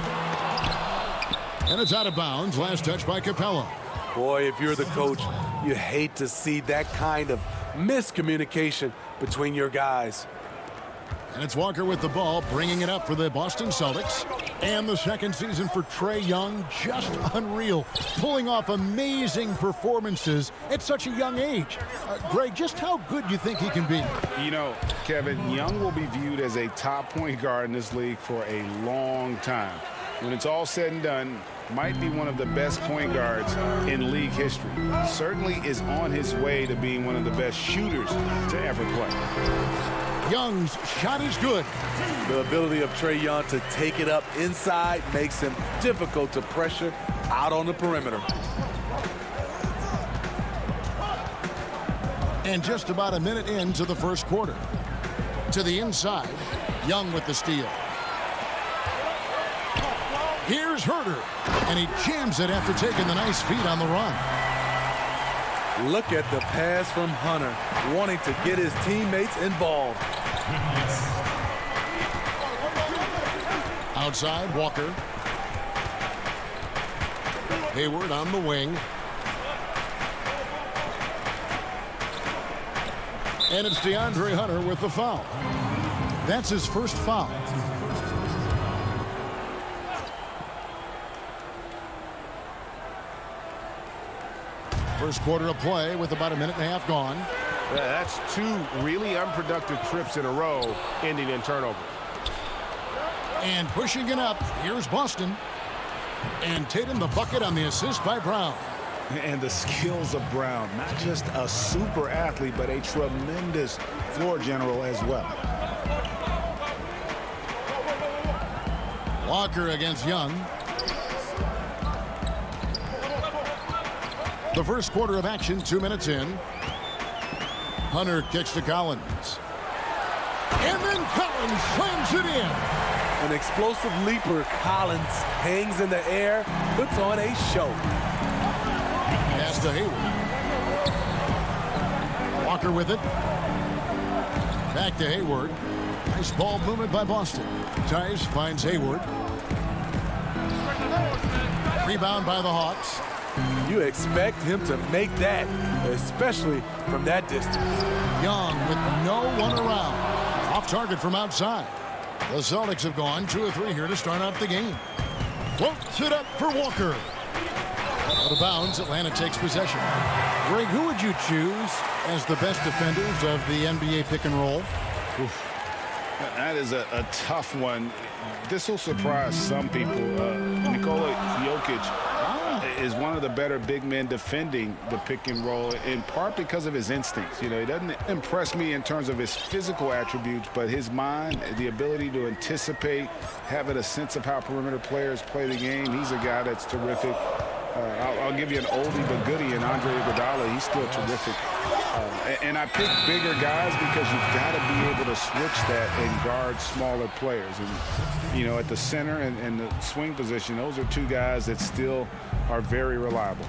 And it's out of bounds. Last touch by Capella. Boy, if you're the coach, you hate to see that kind of miscommunication between your guys. And it's Walker with the ball, bringing it up for the Boston Celtics. And the second season for Trae Young, just unreal. Pulling off amazing performances at such a young age. Greg, just how good do you think he can be? You know, Kevin, Young will be viewed as a top point guard in this league for a long time. When it's all said and done, might be one of the best point guards in league history. Certainly is on his way to being one of the best shooters to ever play. Young's shot is good. The ability of Trae Young to take it up inside makes him difficult to pressure out on the perimeter. And just about a minute into the first quarter. To the inside, Young with the steal. Here's Herter, and he jams it after taking the nice feed on the run. Look at the pass from Hunter, wanting to get his teammates involved. Outside, Walker. Hayward on the wing. And it's DeAndre Hunter with the foul. That's his first foul. First quarter of play with about a minute and a half gone. Yeah, that's 2 really unproductive trips in a row, ending in turnover. And pushing it up, here's Boston. And Tatum the bucket on the assist by Brown. And the skills of Brown, not just a super athlete, but a tremendous floor general as well. Walker against Young. The first quarter of action, 2 minutes in. Hunter kicks to Collins. And then Collins slams it in. An explosive leaper, Collins hangs in the air, puts on a show. Pass to Hayward. Walker with it. Back to Hayward. Nice ball movement by Boston. Tice finds Hayward. Rebound by the Hawks. You expect him to make that, especially from that distance. Young with no one around. Off target from outside. The Celtics have gone 2 of 3 here to start out the game. Floats it up for Walker. Out of bounds, Atlanta takes possession. Greg, who would you choose as the best defenders of the NBA pick and roll? Oof. That is a tough one. This will surprise some people. Nikola Jokic is one of the better big men defending the pick and roll, in part because of his instincts. You know, he doesn't impress me in terms of his physical attributes, but his mind, the ability to anticipate, having a sense of how perimeter players play the game. He's a guy that's terrific. I'll give you an oldie but goodie in Andre Iguodala. He's still terrific. And I pick bigger guys because you've got to be able to switch that and guard smaller players. And, you know, at the center and the swing position, those are 2 guys that still are very reliable.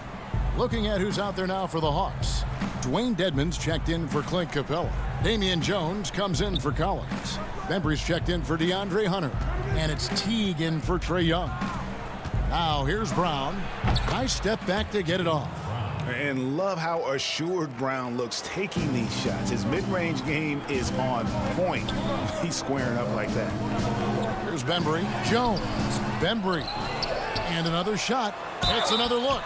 Looking at who's out there now for the Hawks. Dwayne Dedmon's checked in for Clint Capella. Damian Jones comes in for Collins. Bembry's checked in for DeAndre Hunter. And it's Teague in for Trae Young. Now here's Brown. Nice step back to get it off. And love how assured Brown looks taking these shots. His mid-range game is on point. He's squaring up like that. Here's Bembry. Jones. Bembry. And another shot. It's another look.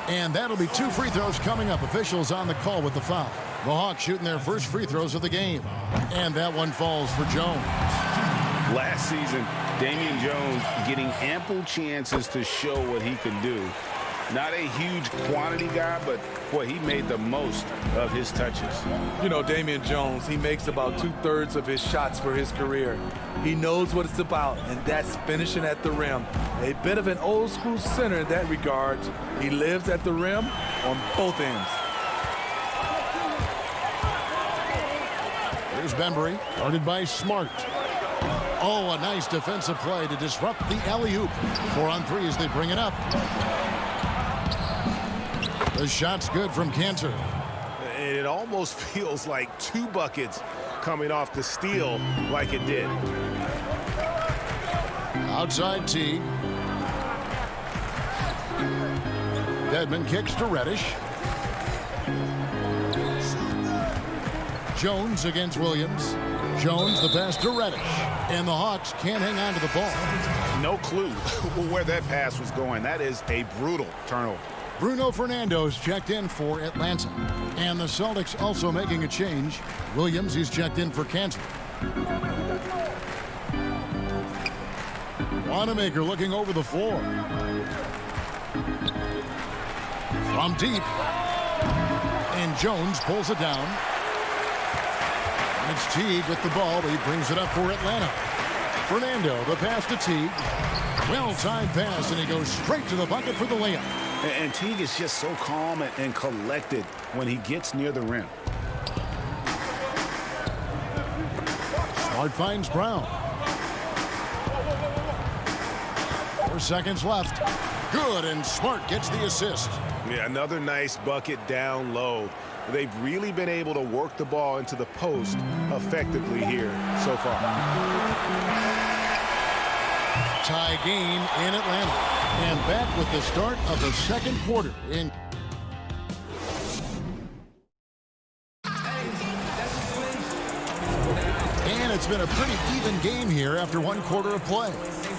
And that'll be 2 free throws coming up. Officials on the call with the foul. The Hawks shooting their first free throws of the game. And that one falls for Jones. Last season, Damian Jones getting ample chances to show what he can do. Not a huge quantity guy, but, boy, he made the most of his touches. You know, Damian Jones, he makes about 2/3 of his shots for his career. He knows what it's about, and that's finishing at the rim. A bit of an old-school center in that regard. He lives at the rim on both ends. Here's Bembry, guarded by Smart. Oh, a nice defensive play to disrupt the alley-oop. 4-on-3 as they bring it up. The shot's good from Cantor. And it almost feels like 2 buckets coming off the steal like it did. Outside Teague. Dedmon kicks to Reddish. Jones against Williams. Jones the pass to Reddish. And the Hawks can't hang on to the ball. No clue where that pass was going. That is a brutal turnover. Bruno Fernando's checked in for Atlanta. And the Celtics also making a change. Williams, he's checked in for Cantor. Wanamaker looking over the floor. From deep. And Jones pulls it down. And it's Teague with the ball, but he brings it up for Atlanta. Fernando, the pass to Teague. Well-timed pass, and he goes straight to the bucket for the layup. And Teague is just so calm and collected when he gets near the rim. Smart finds Brown. 4 seconds left. Good, and Smart gets the assist. Yeah, another nice bucket down low. They've really been able to work the ball into the post effectively here so far. Tie game in Atlanta. And back with the start of the second quarter. And it's been a pretty even game here after 1 quarter of play.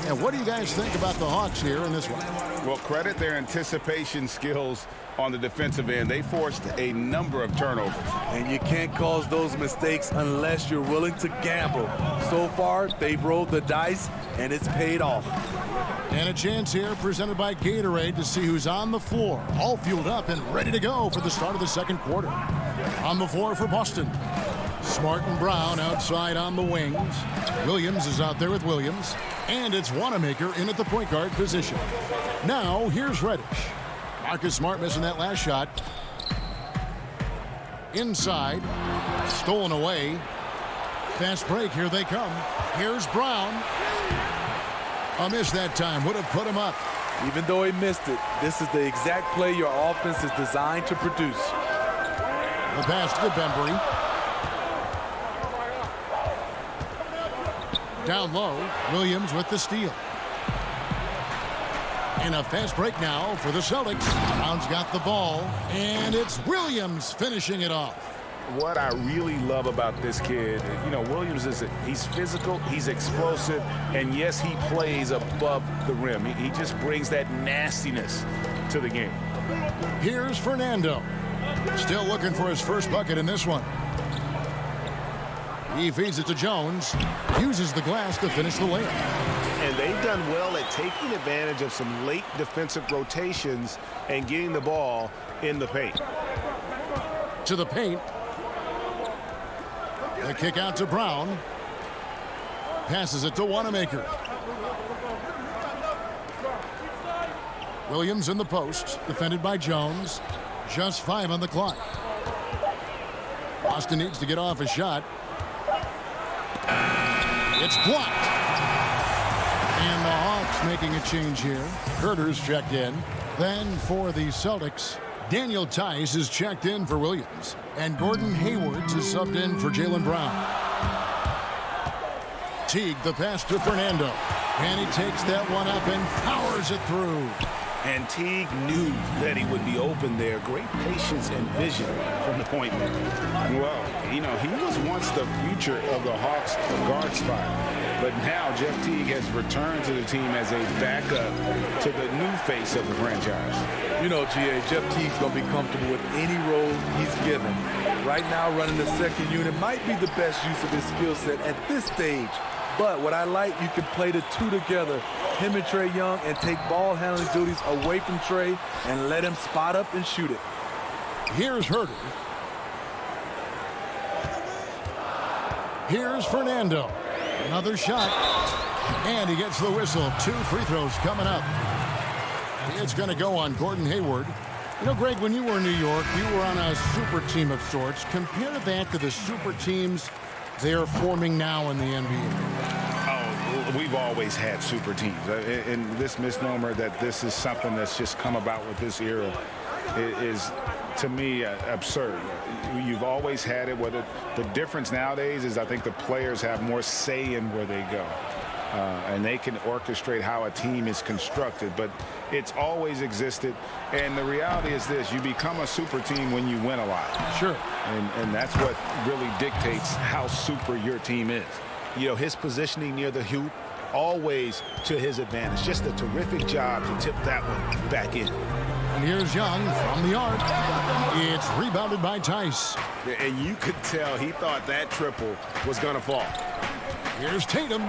And what do you guys think about the Hawks here in this one? Well, credit their anticipation skills on the defensive end. They forced a number of turnovers. And you can't cause those mistakes unless you're willing to gamble. So far, they've rolled the dice, and it's paid off. And a chance here presented by Gatorade to see who's on the floor. All fueled up and ready to go for the start of the second quarter. On the floor for Boston. Smart and Brown outside on the wings. Williams is out there with Williams. And it's Wanamaker in at the point guard position. Now, here's Reddish. Marcus Smart missing that last shot. Inside. Stolen away. Fast break. Here they come. Here's Brown. A miss that time. Would have put him up. Even though he missed it, this is the exact play your offense is designed to produce. The pass to Bembry. Down low. Williams with the steal. And a fast break now for the Celtics. Brown's got the ball, and it's Williams finishing it off. What I really love about this kid, you know, Williams he's physical, he's explosive, and yes, he plays above the rim. He just brings that nastiness to the game. Here's Fernando. Still looking for his first bucket in this one. He feeds it to Jones. Uses the glass to finish the layup. And they've done well at taking advantage of some late defensive rotations and getting the ball in the paint. To the paint. The kick out to Brown. Passes it to Wanamaker. Williams in the post. Defended by Jones. Just 5 on the clock. Boston needs to get off a shot. It's blocked. And the Hawks making a change here. Herter's checked in. Then for the Celtics, Daniel Tice is checked in for Williams. And Gordon Hayward is subbed in for Jaylen Brown. Teague the pass to Fernando. And he takes that one up and powers it through. And Teague knew that he would be open there. Great patience and vision from the point man. Well, you know, he was once the future of the Hawks guard spot. But now Jeff Teague has returned to the team as a backup to the new face of the franchise. You know, GA, Jeff Teague's going to be comfortable with any role he's given. Right now, running the second unit might be the best use of his skill set at this stage But what I like, you can play the two together, him and Trae Young, and take ball handling duties away from Trae and let him spot up and shoot it. Here's Herter. Here's Fernando. Another shot. And he gets the whistle. 2 free throws coming up. It's going to go on Gordon Hayward. You know, Greg, when you were in New York, you were on a super team of sorts. Compare that to the super teams they're forming now in the NBA. Oh, we've always had super teams. And this misnomer that this is something that's just come about with this era is, to me, absurd. You've always had it. Whether the difference nowadays is I think the players have more say in where they go. And they can orchestrate how a team is constructed, but it's always existed. And the reality is this: you become a super team when you win a lot. Sure. And that's what really dictates how super your team is. You know, his positioning near the hoop, always to his advantage. Just a terrific job to tip that one back in. And here's Young from the arc. It's rebounded by Tice. And you could tell he thought that triple was going to fall. Here's Tatum.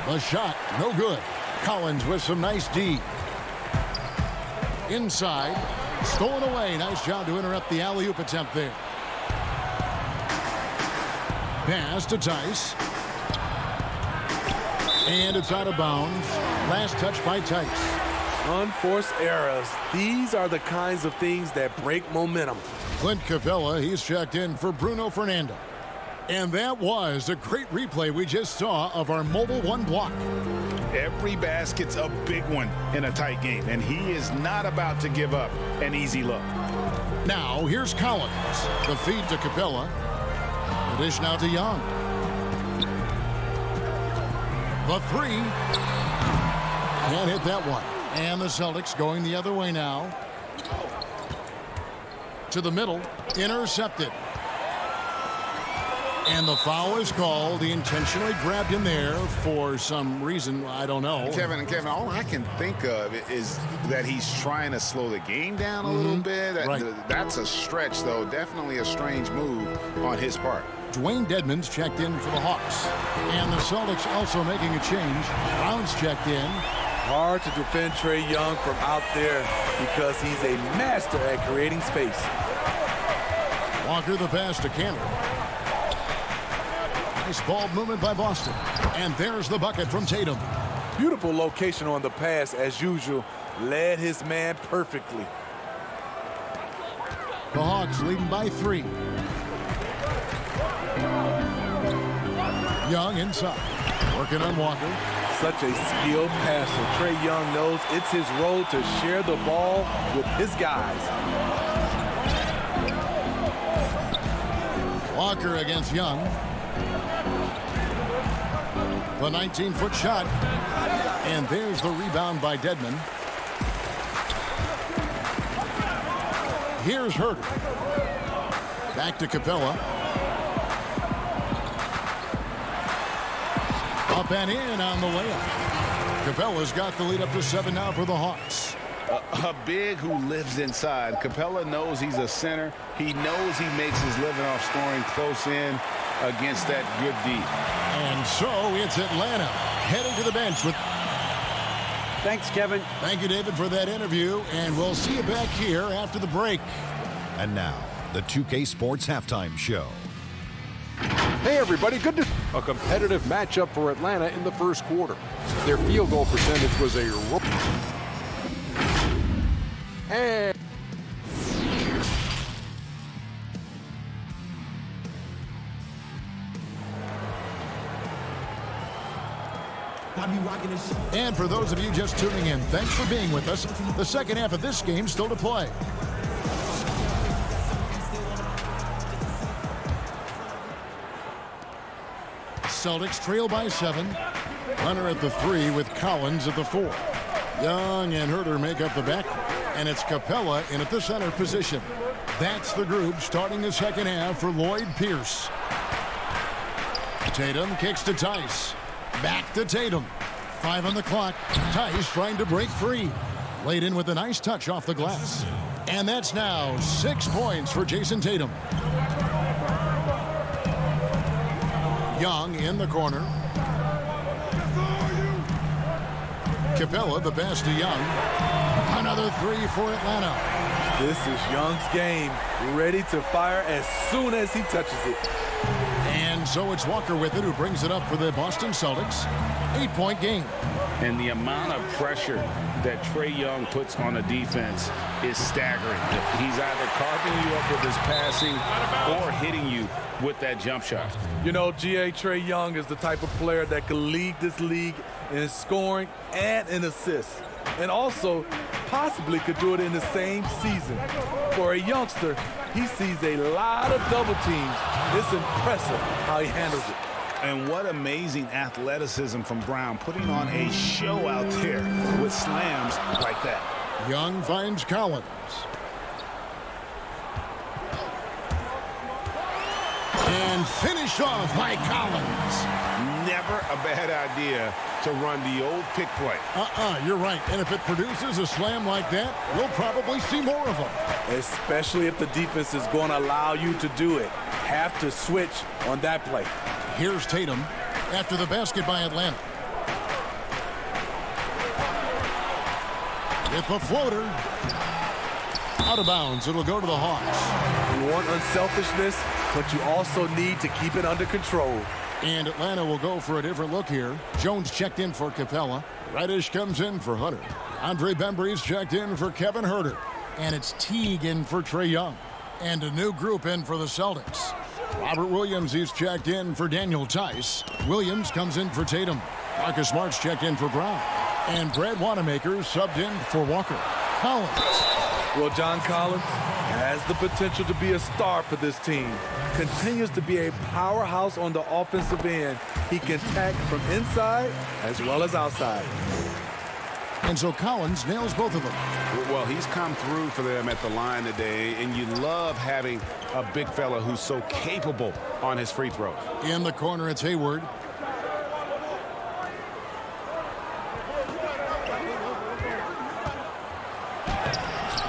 The shot, no good. Collins with some nice D. Inside, stolen away. Nice job to interrupt the alley-oop attempt there. Pass to Tice. And it's out of bounds. Last touch by Tice. Unforced errors. These are the kinds of things that break momentum. Clint Capella, he's checked in for Bruno Fernando. And that was a great replay we just saw of our mobile one block. Every basket's a big one in a tight game, and he is not about to give up an easy look. Now, here's Collins. The feed to Capella. The dish now to Young. The three. Can't hit that one. And the Celtics going the other way now. To the middle. Intercepted. And the foul is called. He intentionally grabbed him there for some reason. I don't know. Kevin, all I can think of is that he's trying to slow the game down a little bit. That's a stretch, though. Definitely a strange move on his part. Dwayne Dedmon's checked in for the Hawks. And the Celtics also making a change. Brown's checked in. Hard to defend Trae Young from out there because he's a master at creating space. Walker the pass to Cannon. Nice ball movement by Boston. And there's the bucket from Tatum. Beautiful location on the pass as usual. Led his man perfectly. The Hawks leading by 3. Young inside. Working on Walker. Such a skilled passer. Trae Young knows it's his role to share the ball with his guys. Walker against Young. The 19-foot shot. And there's the rebound by Dedmon. Here's Herter. Back to Capella. Up and in on the layup. Capella's got the lead up to 7 now for the Hawks. A big who lives inside. Capella knows he's a center. He knows he makes his living off scoring close in against that good D. And so it's Atlanta heading to the bench with... Thanks, Kevin. Thank you, David, for that interview. And we'll see you back here after the break. And now, the 2K Sports Halftime Show. Hey, everybody. Good to... A competitive matchup for Atlanta in the first quarter. Their field goal percentage was a... And... And for those of you just tuning in, thanks for being with us. The second half of this game still to play. Celtics trail by 7. Hunter at the 3 with Collins at the 4. Young and Herter make up the back. And it's Capella in at the center position. That's the group starting the second half for Lloyd Pierce. Tatum kicks to Tice. Back to Tatum. 5 on the clock. Tice trying to break free. Laid in with a nice touch off the glass. And that's now 6 points for Jason Tatum. Young in the corner. Capella, the pass to Young. Another three for Atlanta. This is Young's game, ready to fire as soon as he touches it. And so it's Walker with it, who brings it up for the Boston Celtics. 8-point game. And the amount of pressure that Trae Young puts on a defense is staggering. He's either carving you up with his passing or hitting you with that jump shot. You know, Trae Young is the type of player that can lead this league in scoring and in assists, and also possibly could do it in the same season. For a youngster, he sees a lot of double teams. It's impressive how he handles it. And what amazing athleticism from Brown, putting on a show out there with slams like that. Young finds Collins. And finished off by Collins. Never a bad idea to run the old pick play. You're right. And if it produces a slam like that, we'll probably see more of them. Especially if the defense is going to allow you to do it. Have to switch on that play. Here's Tatum after the basket by Atlanta. With the floater. Out of bounds. It'll go to the Hawks. You want unselfishness, but you also need to keep it under control. And Atlanta will go for a different look here. Jones checked in for Capella. Reddish comes in for Hunter. Andre Bembry's checked in for Kevin Huerter. And it's Teague in for Trae Young. And a new group in for the Celtics. Robert Williams, he's checked in for Daniel Tice. Williams comes in for Tatum. Marcus Smart's checked in for Brown. And Brad Wanamaker subbed in for Walker. Collins. Well, John Collins has the potential to be a star for this team. Continues to be a powerhouse on the offensive end. He can attack from inside as well as outside. And so Collins nails both of them. Well, he's come through for them at the line today, and you love having a big fella who's so capable on his free throws. In the corner, it's Hayward.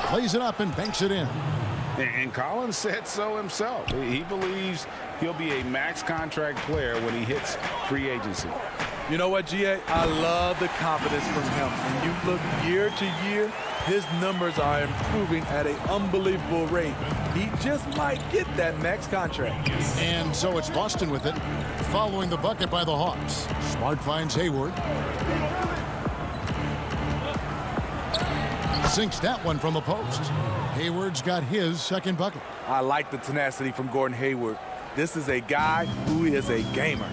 Plays it up and banks it in. And Collins said so himself. He believes he'll be a max contract player when he hits free agency. You know what, G.A.? I love the confidence from him. When you look year to year, his numbers are improving at an unbelievable rate. He just might get that max contract. And so it's Boston with it, following the bucket by the Hawks. Smart finds Hayward. Sinks that one from the post. Hayward's got his second bucket. I like the tenacity from Gordon Hayward. This is a guy who is a gamer.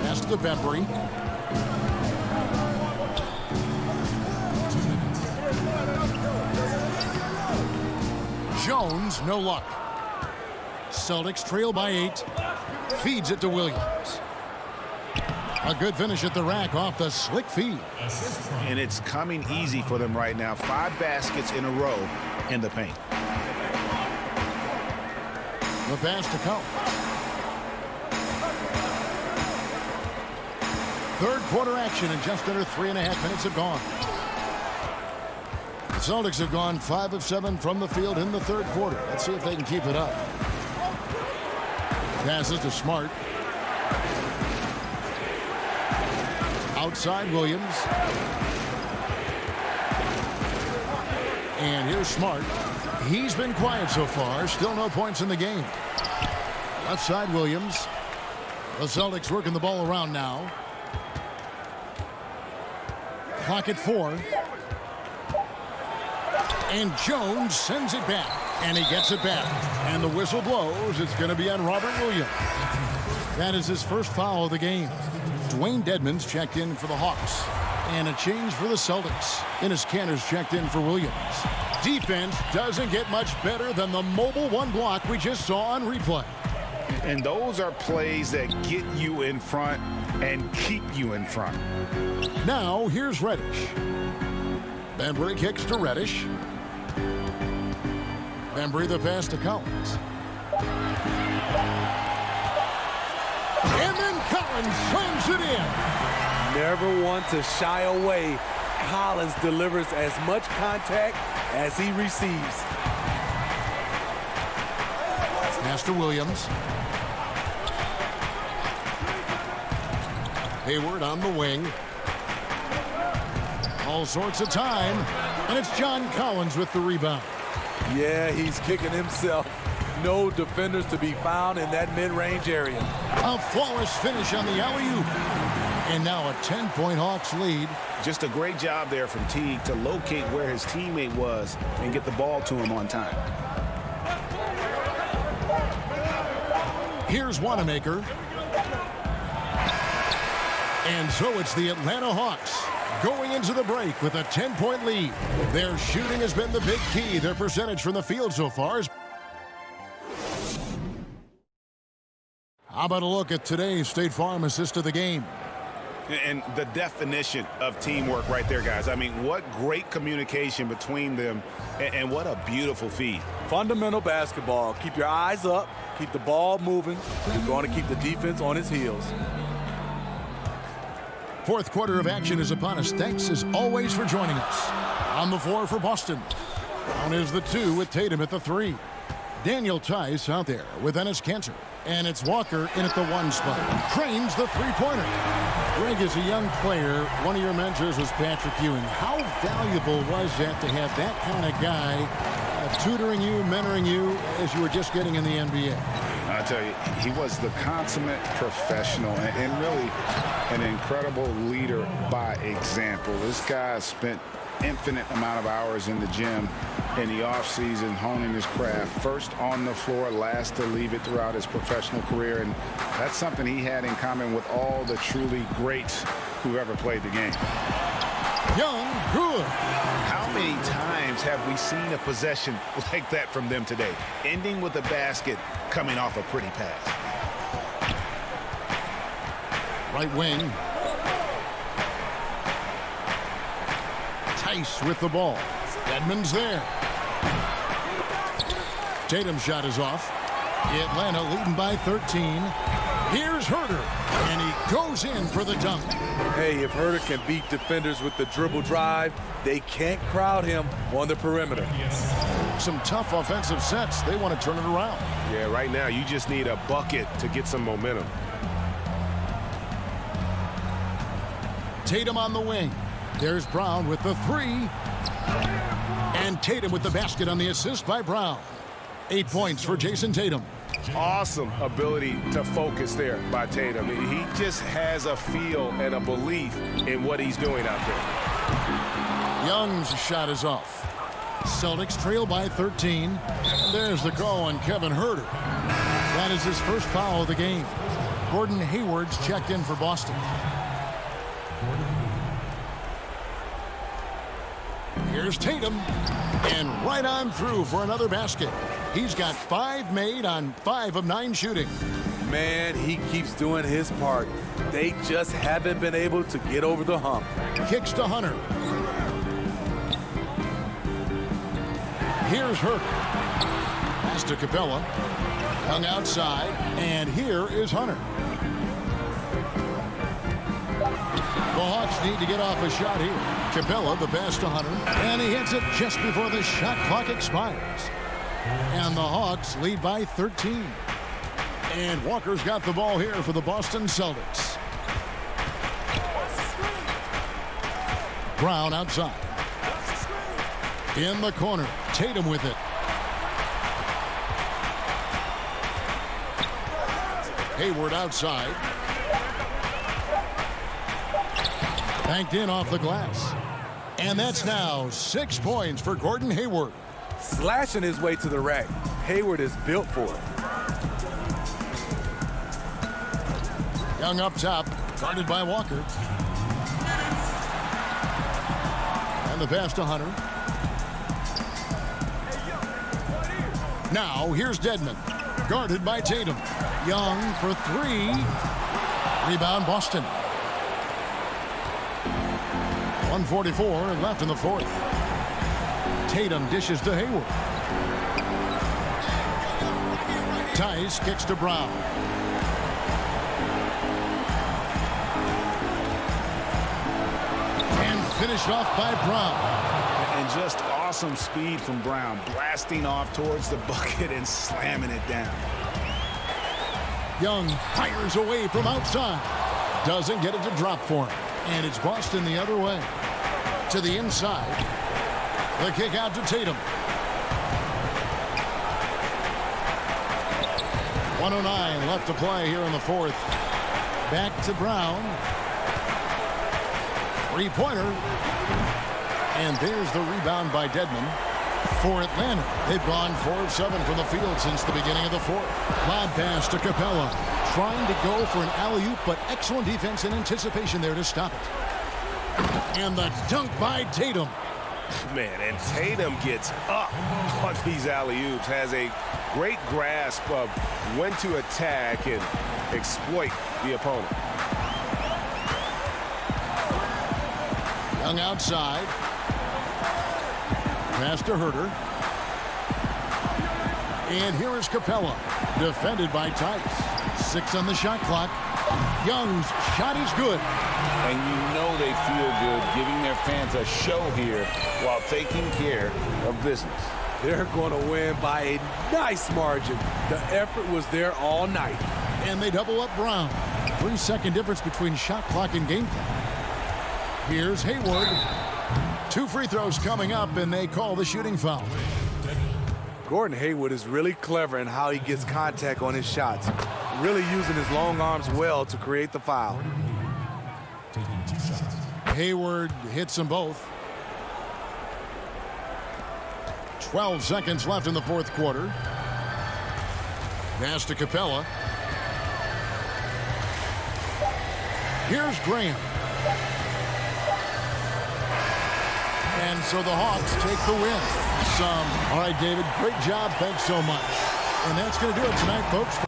Pass to Bembry. Jones, no luck. Celtics trail by 8. Feeds it to Williams. A good finish at the rack off the slick feed. And it's coming easy for them right now. 5 baskets in a row in the paint. The pass to Collins. Third quarter action, and just under 3.5 minutes have gone. The Celtics have gone 5 of 7 from the field in the third quarter. Let's see if they can keep it up. Passes to Smart. Outside Williams. And here's Smart. He's been quiet so far. Still no points in the game. Left side Williams. The Celtics working the ball around now. Clock at 4. And Jones sends it back. And he gets it back. And the whistle blows. It's going to be on Robert Williams. That is his first foul of the game. Dwayne Dedmon's checked in for the Hawks. And a change for the Celtics. Enes Kanter's checked in for Williams. Defense doesn't get much better than the mobile one block we just saw on replay. And those are plays that get you in front and keep you in front. Now, here's Reddish. Bembry kicks to Reddish. Bembry the pass to Collins. And then Collins slams it in. Never want to shy away. Collins delivers as much contact as he receives. Pass to Williams. Hayward on the wing. All sorts of time. And it's John Collins with the rebound. Yeah, he's kicking himself. No defenders to be found in that mid-range area. A flawless finish on the alley-oop. And now a 10-point Hawks lead. Just a great job there from Teague to locate where his teammate was and get the ball to him on time. Here's Wanamaker. And so it's the Atlanta Hawks going into the break with a 10-point lead. Their shooting has been the big key. Their percentage from the field so far is... How about a look at today's State Farm assist of the game? And the definition of teamwork right there, guys. I mean, what great communication between them, and what a beautiful feed. Fundamental basketball. Keep your eyes up. Keep the ball moving. You're going to keep the defense on its heels. Fourth quarter of action is upon us. Thanks, as always, for joining us. On the floor for Boston. Down is the 2 with Tatum at the 3. Daniel Tice out there with Enes Kanter. And it's Walker in at the 1 spot. Trains the three-pointer. Greg, as a young player, one of your mentors was Patrick Ewing. How valuable was that to have that kind of guy tutoring you, mentoring you as you were just getting in the NBA? I tell you, he was the consummate professional and really an incredible leader by example. This guy spent infinite amount of hours in the gym in the offseason honing his craft. First on the floor, last to leave it throughout his professional career. And that's something he had in common with all the truly greats who ever played the game. Young, good. How many times have we seen a possession like that from them today? Ending with a basket, coming off a pretty pass. Right wing. Tice with the ball. Edmonds there. Tatum's shot is off. Atlanta leading by 13. Here's Herter, and he goes in for the dunk. Hey, if Herter can beat defenders with the dribble drive, they can't crowd him on the perimeter. Some tough offensive sets. They want to turn it around. Yeah, right now you just need a bucket to get some momentum. Tatum on the wing. There's Brown with the 3. And Tatum with the basket on the assist by Brown. 8 points for Jason Tatum. Awesome ability to focus there by Tatum. He just has a feel and a belief in what he's doing out there. Young's shot is off. Celtics trail by 13. And there's the call on Kevin Herter. That is his first foul of the game. Gordon Hayward's checked in for Boston. Here's Tatum, and right on through for another basket. He's got 5 made on 5 of 9 shooting. Man, he keeps doing his part. They just haven't been able to get over the hump. Kicks to Hunter. Here's Herter. Pass to Capella. Hung outside, and here is Hunter. The Hawks need to get off a shot here. Capella, the pass to Hunter, and he hits it just before the shot clock expires. And the Hawks lead by 13. And Walker's got the ball here for the Boston Celtics. Brown outside. In the corner, Tatum with it. Hayward outside. Banked in off the glass. And that's now 6 points for Gordon Hayward. Slashing his way to the rack. Hayward is built for it. Young up top, guarded by Walker. And the pass to Hunter. Now here's Dedmon, guarded by Tatum. Young for 3. Rebound Boston. 1:44 left in the fourth. Tatum dishes to Hayward. Tice kicks to Brown. And finished off by Brown. And just awesome speed from Brown, blasting off towards the bucket and slamming it down. Young fires away from outside. Doesn't get it to drop for him. And it's Boston the other way. To the inside. The kick out to Tatum. 1:09 left to play here in the fourth. Back to Brown. Three-pointer. And there's the rebound by Dedmon. For Atlanta, they've gone 4 of 7 from the field since the beginning of the fourth. Lob pass to Capella. Trying to go for an alley-oop, but excellent defense and anticipation there to stop it. And the dunk by Tatum. Man, and Tatum gets up on these alley-oops, has a great grasp of when to attack and exploit the opponent. Young outside. Pass to Herter. And here is Capella, defended by Tice. 6 on the shot clock. Young's shot is good. And you know they feel good giving their fans a show here while taking care of business. They're going to win by a nice margin. The effort was there all night. And they double up Brown. 3-second difference between shot clock and game clock. Here's Hayward. 2 free throws coming up, and they call the shooting foul. Gordon Hayward is really clever in how he gets contact on his shots. Really using his long arms well to create the foul. Hayward hits them both. 12 seconds left in the fourth quarter. Pass to Capella. Here's Graham. And so the Hawks take the win. All right, David, great job. Thanks so much. And that's going to do it tonight, folks.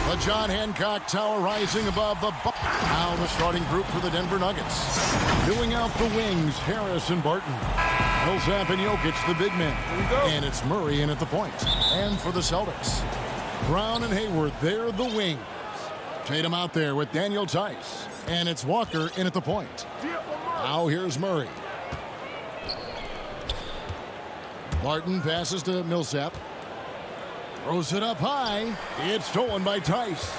The John Hancock Tower rising above the now the starting group for the Denver Nuggets. Doing out the wings, Harris and Barton. Millsap and Jokic, the big men. And it's Murray in at the point. And for the Celtics, Brown and Hayward, they're the wings. Tatum out there with Daniel Tice. And it's Walker in at the point. Now here's Murray. Barton passes to Millsap. Throws it up high. It's stolen by Tice.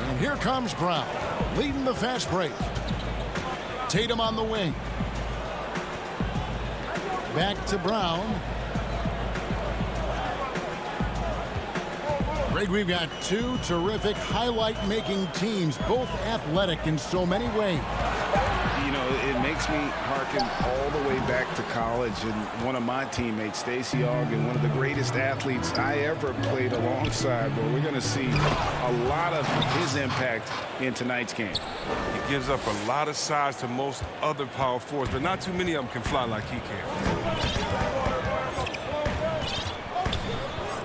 And here comes Brown, leading the fast break. Tatum on the wing. Back to Brown. Greg, we've got two terrific highlight-making teams, both athletic in so many ways. You know, it makes me hearken all the way back to college, and one of my teammates, Stacey Ogden, one of the greatest athletes I ever played alongside. But we're going to see a lot of his impact in tonight's game. He gives up a lot of size to most other power forwards, but not too many of them can fly like he can.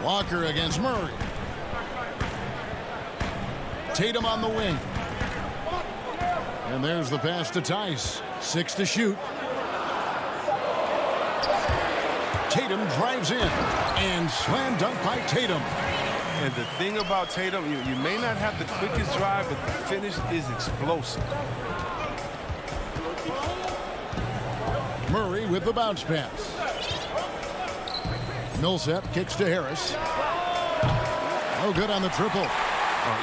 Walker against Murray. Tatum on the wing. And there's the pass to Tice. 6 to shoot. Tatum drives in. And slam dunk by Tatum. And the thing about Tatum, you may not have the quickest drive, but the finish is explosive. Murray with the bounce pass. Millsap kicks to Harris. No good on the triple.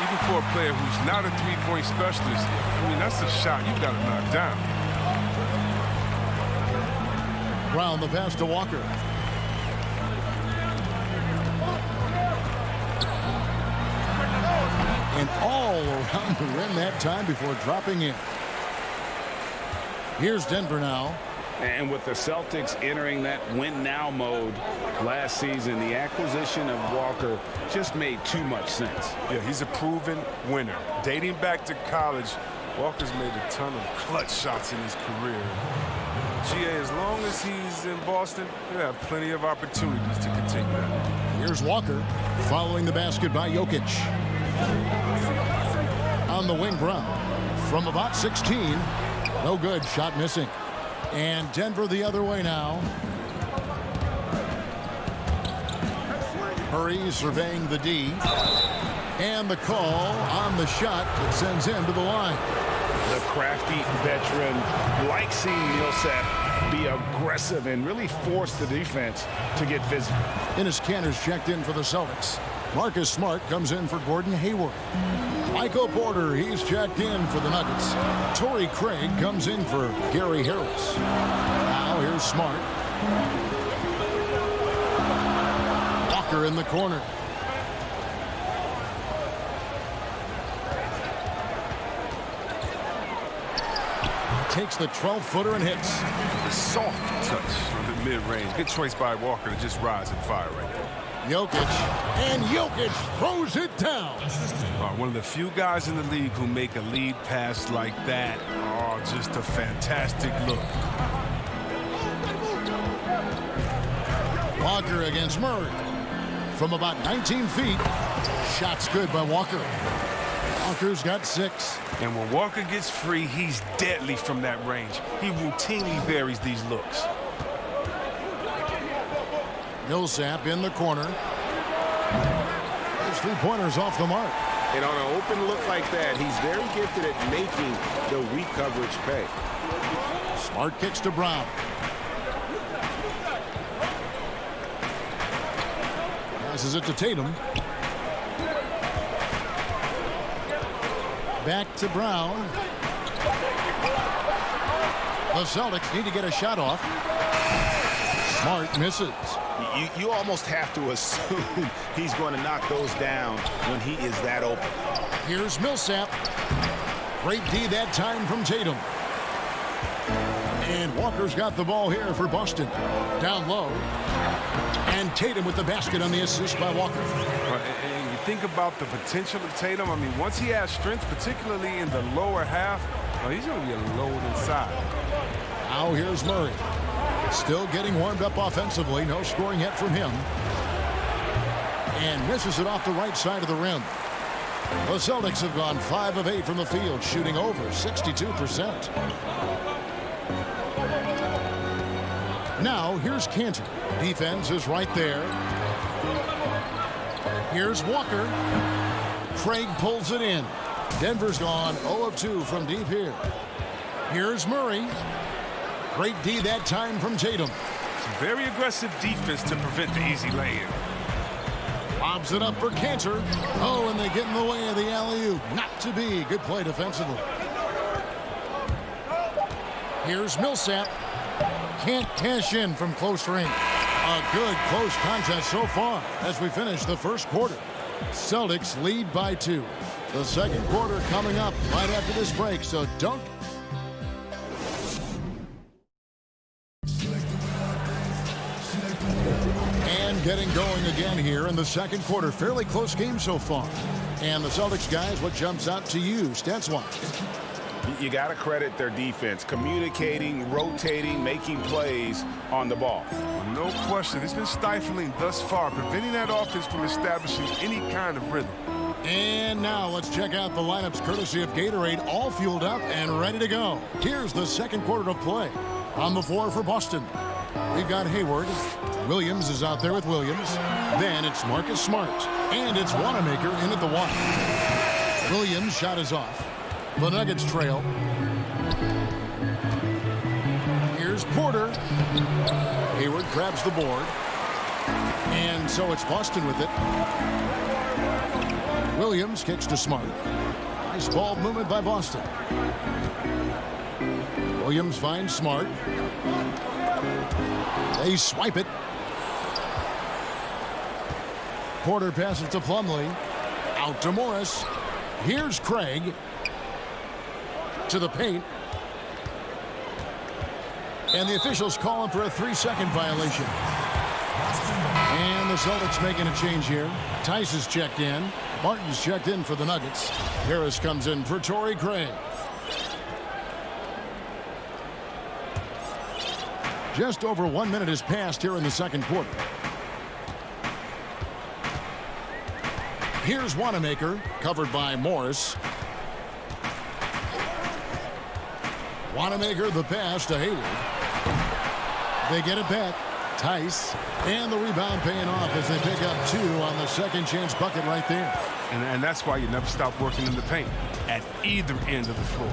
Even for a player who's not a three-point specialist, I mean, that's a shot you got to knock down. Brown the pass to Walker. And all around the rim that time before dropping in. Here's Denver now. And with the Celtics entering that win-now mode last season, the acquisition of Walker just made too much sense. Yeah, he's a proven winner. Dating back to college, Walker's made a ton of clutch shots in his career. GA, as long as he's in Boston, he'll have plenty of opportunities to continue that. Here's Walker following the basket by Jokic. On the wing, Brown. From about 16. No good. Shot missing. And Denver the other way now. Murray surveying the D. And the call on the shot that sends him to the line. The crafty veteran likes seeing Millsap be aggressive and really force the defense to get physical. Enes Kanter's checked in for the Celtics. Marcus Smart comes in for Gordon Hayward. Michael Porter, he's checked in for the Nuggets. Torrey Craig comes in for Gary Harris. Now here's Smart. Walker in the corner. Takes the 12-footer and hits. The soft touch from the mid-range. Good choice by Walker to just rise and fire right there. Jokic, and Jokic throws it down. One of the few guys in the league who make a lead pass like that. Oh, just a fantastic look. Walker against Murray. From about 19 feet. Shot's good by Walker. Walker's got 6. And when Walker gets free, he's deadly from that range. He routinely buries these looks. Millsap in the corner. His three-pointers off the mark. And on an open look like that, he's very gifted at making the weak coverage pay. Smart kicks to Brown. Passes it to Tatum. Back to Brown. The Celtics need to get a shot off. Smart misses. You almost have to assume he's going to knock those down when he is that open. Here's Millsap. Great D that time from Tatum. And Walker's got the ball here for Boston. Down low. And Tatum with the basket on the assist by Walker. And you think about the potential of Tatum. I mean, once he has strength, particularly in the lower half, he's going to be a load inside. Now here's Murray. Still getting warmed up offensively. No scoring yet from him. And misses it off the right side of the rim. The Celtics have gone 5 of 8 from the field, shooting over 62%. Now, here's Cantor. Defense is right there. Here's Walker. Craig pulls it in. Denver's gone 0 of 2 from deep here. Here's Murray. Great D that time from Tatum. Some very aggressive defense to prevent the easy lay-in. Lobs it up for Cantor. Oh, and they get in the way of the alley-oop. Not to be. Good play defensively. Here's Millsap. Can't cash in from close range. A good close contest so far as we finish the first quarter. Celtics lead by 2. The second quarter coming up right after this break, so don't. And getting going again here in the second quarter. Fairly close game so far. And the Celtics guys, what jumps out to you, stats-wise? You got to credit their defense, communicating, rotating, making plays on the ball. No question. It's been stifling thus far, preventing that offense from establishing any kind of rhythm. And now let's check out the lineups courtesy of Gatorade, all fueled up and ready to go. Here's the second quarter of play. On the floor for Boston, we've got Hayward. Williams is out there with Williams. Then it's Marcus Smart. And it's Wanamaker in at the 1. Williams' shot is off. The Nuggets trail. Here's Porter. Hayward grabs the board. And so it's Boston with it. Williams kicks to Smart. Nice ball movement by Boston. Williams finds Smart. They swipe it. Porter passes to Plumlee. Out to Morris. Here's Craig. To the paint. And the officials calling for a 3-second violation. And the Celtics making a change here. Tice is checked in. Martin's checked in for the Nuggets. Harris comes in for Torrey Craig. Just over 1 minute has passed here in the second quarter. Here's Wanamaker, covered by Morris. Wanamaker the pass to Hayward. They get it back. Tice. And the rebound paying off as they pick up 2 on the second chance bucket right there. And that's why you never stop working in the paint at either end of the floor.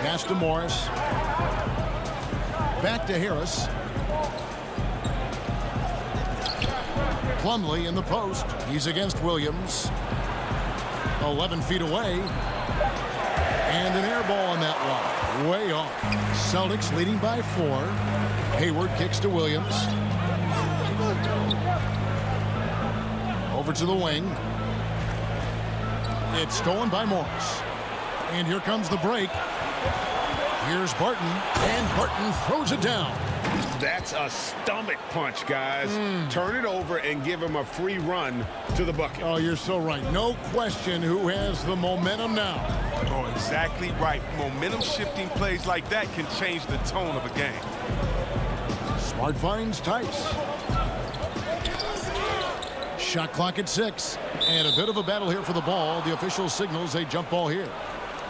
Pass to Morris. Back to Harris. Plumlee in the post. He's against Williams. 11 feet away. And an air ball on that one. Way off. Celtics leading by 4. Hayward kicks to Williams. Over to the wing. It's stolen by Morris. And here comes the break. Here's Barton. And Barton throws it down. That's a stomach punch, guys. Turn it over and give him a free run to the bucket. Oh, you're so right. No question who has the momentum now. Oh, exactly right. Momentum shifting plays like that can change the tone of a game. Smart finds Tice. Shot clock at 6. And a bit of a battle here for the ball. The official signals a jump ball here.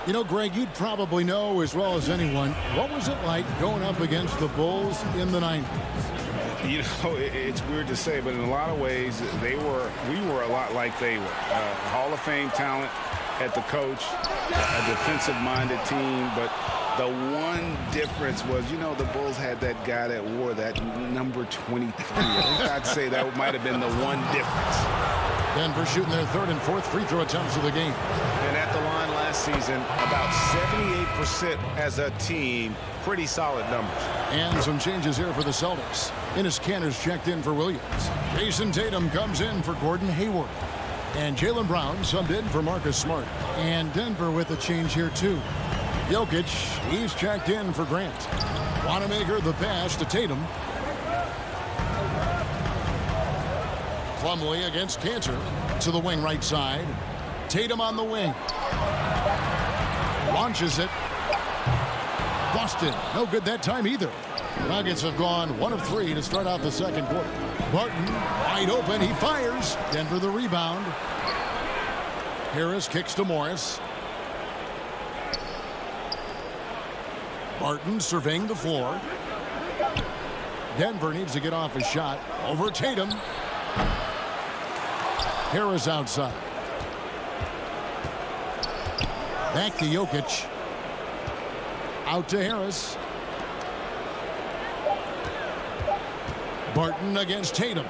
You know, Greg, you'd probably know as well as anyone, what was it like going up against the Bulls in the 90s? You know, it's weird to say, but in a lot of ways, we were a lot like they were. Hall of Fame talent at the coach, a defensive-minded team, but the one difference was, you know, the Bulls had that guy that wore that number 23. I think I'd say that might have been the one difference. Denver shooting their 3rd and 4th free throw attempts of the game. And at the line last season, about 78% as a team. Pretty solid numbers. And some changes here for the Celtics. Enes Kanter's checked in for Williams. Jason Tatum comes in for Gordon Hayward. And Jaylen Brown subbed in for Marcus Smart. And Denver with a change here, too. Jokic, he's checked in for Grant. Wanamaker the pass to Tatum. Plumlee against Cantor to the wing right side. Tatum on the wing. Launches it. Boston, no good that time either. The Nuggets have gone 1 of 3 to start out the second quarter. Barton wide open. He fires. Denver the rebound. Harris kicks to Morris. Barton surveying the floor. Denver needs to get off his shot. Over Tatum. Harris outside. Back to Jokic. Out to Harris. Barton against Tatum.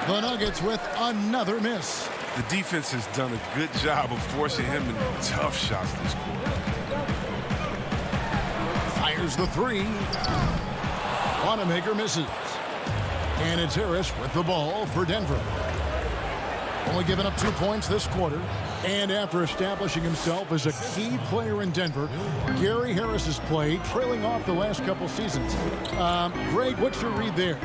The Nuggets with another miss. The defense has done a good job of forcing him into tough shots this quarter. Fires the three. Wanamaker misses. And it's Harris with the ball for Denver. Only given up 2 points this quarter. And after establishing himself as a key player in Denver, Gary Harris's play trailing off the last couple seasons. Greg, what's your read there?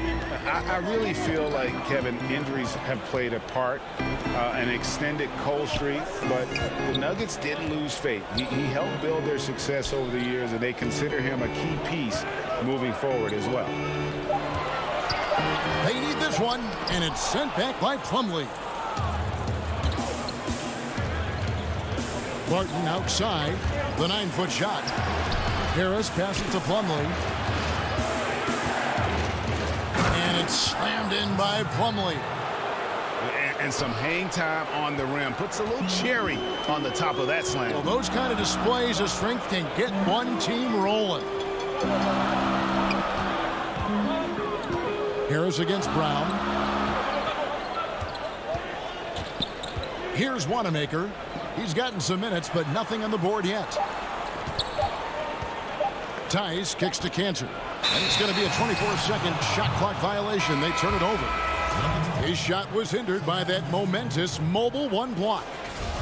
I really feel like, Kevin, injuries have played a part, an extended cold streak, but the Nuggets didn't lose faith. He helped build their success over the years, and they consider him a key piece moving forward as well. They need this one, and it's sent back by Plumlee. Barton outside. The 9-foot shot. Harris passes to Plumlee. And it's slammed in by Plumlee. And some hang time on the rim. Puts a little cherry on the top of that slam. Well, those kind of displays of strength can get one team rolling. Harris against Brown. Here's Wanamaker. He's gotten some minutes, but nothing on the board yet. Tice kicks to Cantor. And it's going to be a 24-second shot clock violation. They turn it over. His shot was hindered by that momentous mobile one block.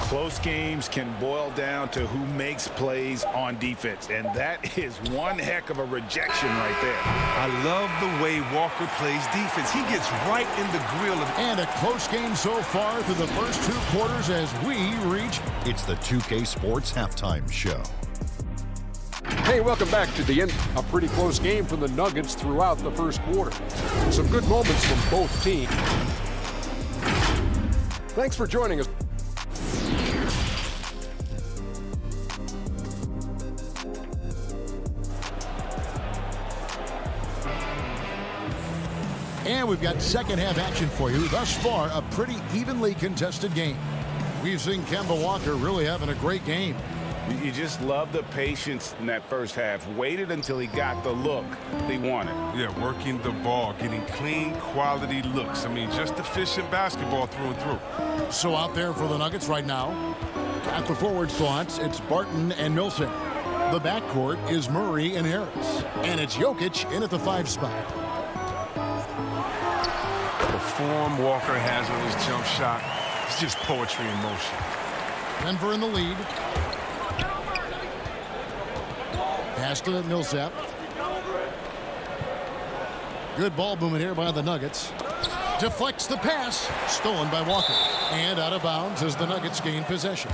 Close games can boil down to who makes plays on defense, and that is one heck of a rejection right there. I love the way Walker plays defense. He gets right in the grill of... And a close game so far through the first 2 quarters as we reach... It's the 2K Sports Halftime Show. Hey, welcome back to the end. A pretty close game from the Nuggets throughout the first quarter. Some good moments from both teams. Thanks for joining us. And we've got second half action for you. Thus far, a pretty evenly contested game. We've seen Kemba Walker really having a great game. You just love the patience in that first half. Waited until he got the look he wanted. Yeah, working the ball, getting clean, quality looks. I mean, just efficient basketball through and through. So out there for the Nuggets right now, at the forward slots, it's Barton and Millsap. The backcourt is Murray and Harris. And it's Jokic in at the 5 spot. The form Walker has on his jump shot, it's just poetry in motion. Denver in the lead. Pass to Millsap. Good ball movement here by the Nuggets. Deflects the pass. Stolen by Walker. And out of bounds as the Nuggets gain possession.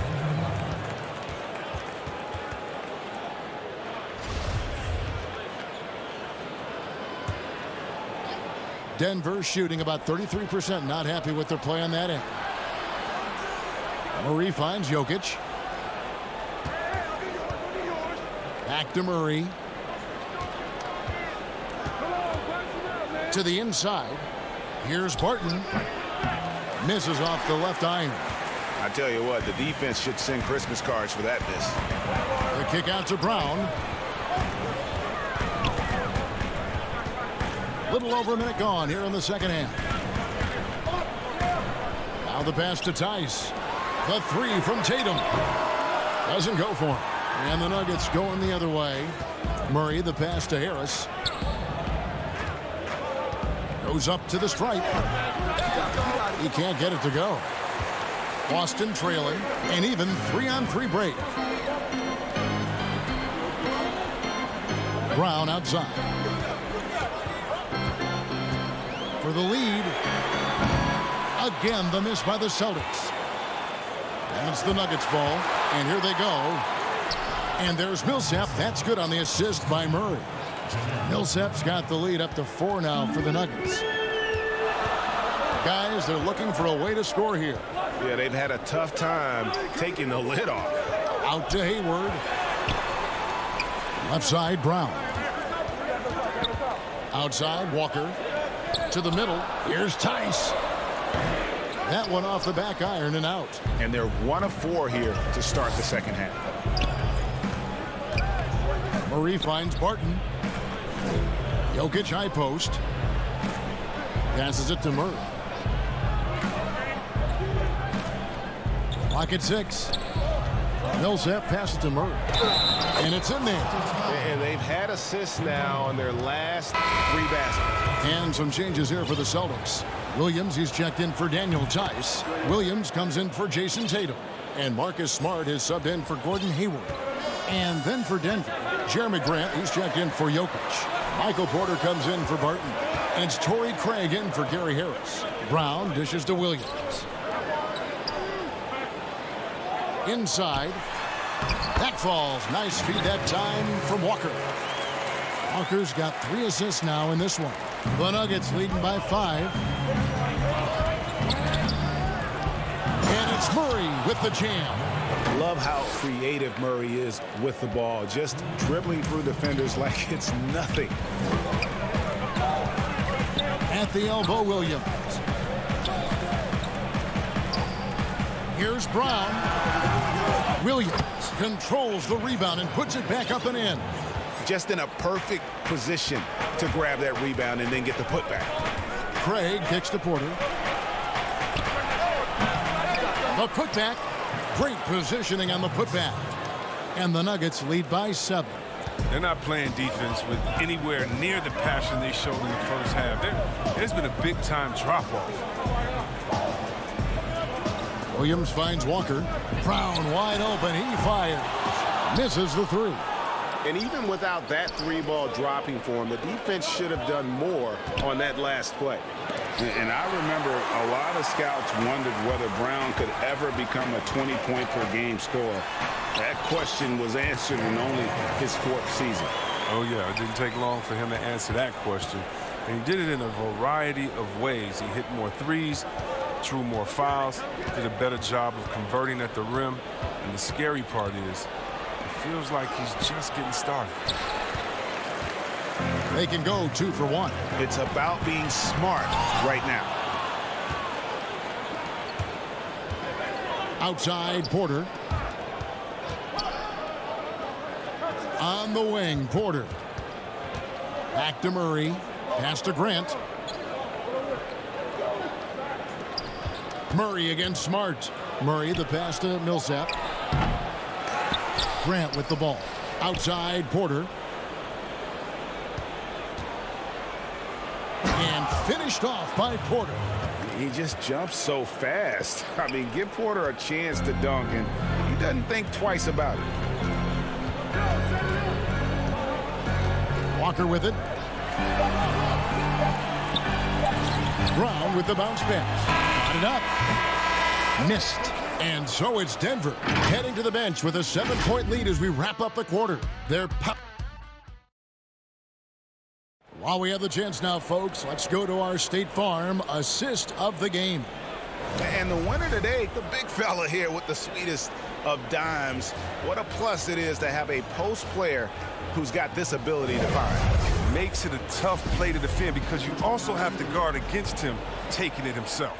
Denver shooting about 33%. Not happy with their play on that end. Murray finds Jokic. Back to Murray. To the inside. Here's Barton. Misses off the left iron. I tell you what, the defense should send Christmas cards for that miss. The kick out to Brown. Little over a minute gone here in the second half. Now the pass to Tice. The 3 from Tatum. Doesn't go for him. And the Nuggets going the other way. Murray, the pass to Harris. Goes up to the stripe. He can't get it to go. Boston trailing. And even 3-on-3 break. Brown outside. For the lead. Again, the miss by the Celtics. And it's the Nuggets ball. And here they go. And there's Millsap. That's good on the assist by Murray. Millsap's got the lead up to 4 now for the Nuggets. Guys, they're looking for a way to score here. Yeah, they've had a tough time taking the lid off. Out to Hayward. Left side, Brown. Outside, Walker. To the middle. Here's Tice. That one off the back iron and out. And they're 1 of 4 here to start the second half. Murray finds Barton. Jokic high post. Passes it to Murray. Clock at 6. Millsap passes to Murray. And it's in there. And they've had assists now on their last 3 baskets. And some changes here for the Celtics. Williams, he's checked in for Daniel Tice. Williams comes in for Jason Tatum. And Marcus Smart is subbed in for Gordon Hayward. And then for Denver, Jeremy Grant, he's checked in for Jokic. Michael Porter comes in for Barton. And it's Torrey Craig in for Gary Harris. Brown dishes to Williams. Inside. Back falls. Nice feed that time from Walker. Walker's got 3 assists now in this one. The Nuggets leading by 5. And it's Murray with the jam. Love how creative Murray is with the ball. Just dribbling through defenders like it's nothing. At the elbow, Williams. Here's Brown. Williams controls the rebound and puts it back up and in. Just in a perfect position to grab that rebound and then get the putback. Craig kicks to Porter. The putback. Great positioning on the putback. And the Nuggets lead by 7. They're not playing defense with anywhere near the passion they showed in the first half. There's been a big-time drop-off. Williams finds Walker. Brown wide open. He fires. Misses the 3. And even without that 3-ball dropping for him, the defense should have done more on that last play. And I remember a lot of scouts wondered whether Brown could ever become a 20-point-per-game scorer. That question was answered in only his 4th season. Oh, yeah, it didn't take long for him to answer that question. And he did it in a variety of ways. He hit more threes, drew more fouls, did a better job of converting at the rim. And the scary part is, it feels like he's just getting started. They can go 2 for 1. It's about being smart right now. Outside, Porter. On the wing, Porter. Back to Murray. Pass to Grant. Murray against Smart. Murray, the pass to Millsap. Grant with the ball. Outside, Porter. And finished off by Porter. He just jumps so fast. I mean, give Porter a chance to dunk, and he doesn't think twice about it. Walker with it. Brown with the bounce pass. Got it up. Missed. And so it's Denver heading to the bench with a 7-point lead as we wrap up the quarter. While we have the chance now, folks, let's go to our State Farm assist of the game. And the winner today, the big fella here with the sweetest of dimes. What a plus it is to have a post player who's got this ability to find. Makes it a tough play to defend because you also have to guard against him taking it himself.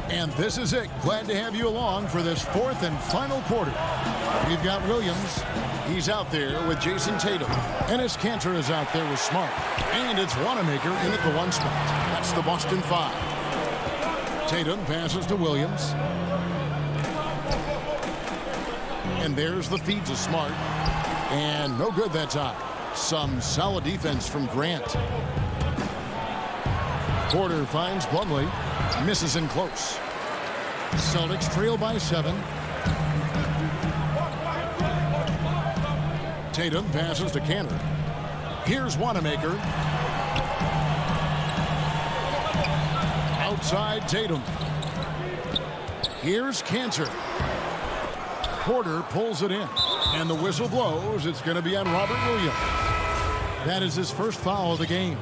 And this is it. Glad to have you along for this 4th and final quarter. We've got Williams. He's out there with Jason Tatum. Enes Kanter is out there with Smart. And it's Wanamaker in at the 1 spot. That's the Boston 5. Tatum passes to Williams. And there's the feed to Smart. And no good that time. Some solid defense from Grant. Porter finds Plumlee. Misses in close. Celtics trail by 7. Tatum passes to Kanter. Here's Wanamaker. Outside Tatum. Here's Kanter. Porter pulls it in. And the whistle blows. It's going to be on Robert Williams. That is his first foul of the game.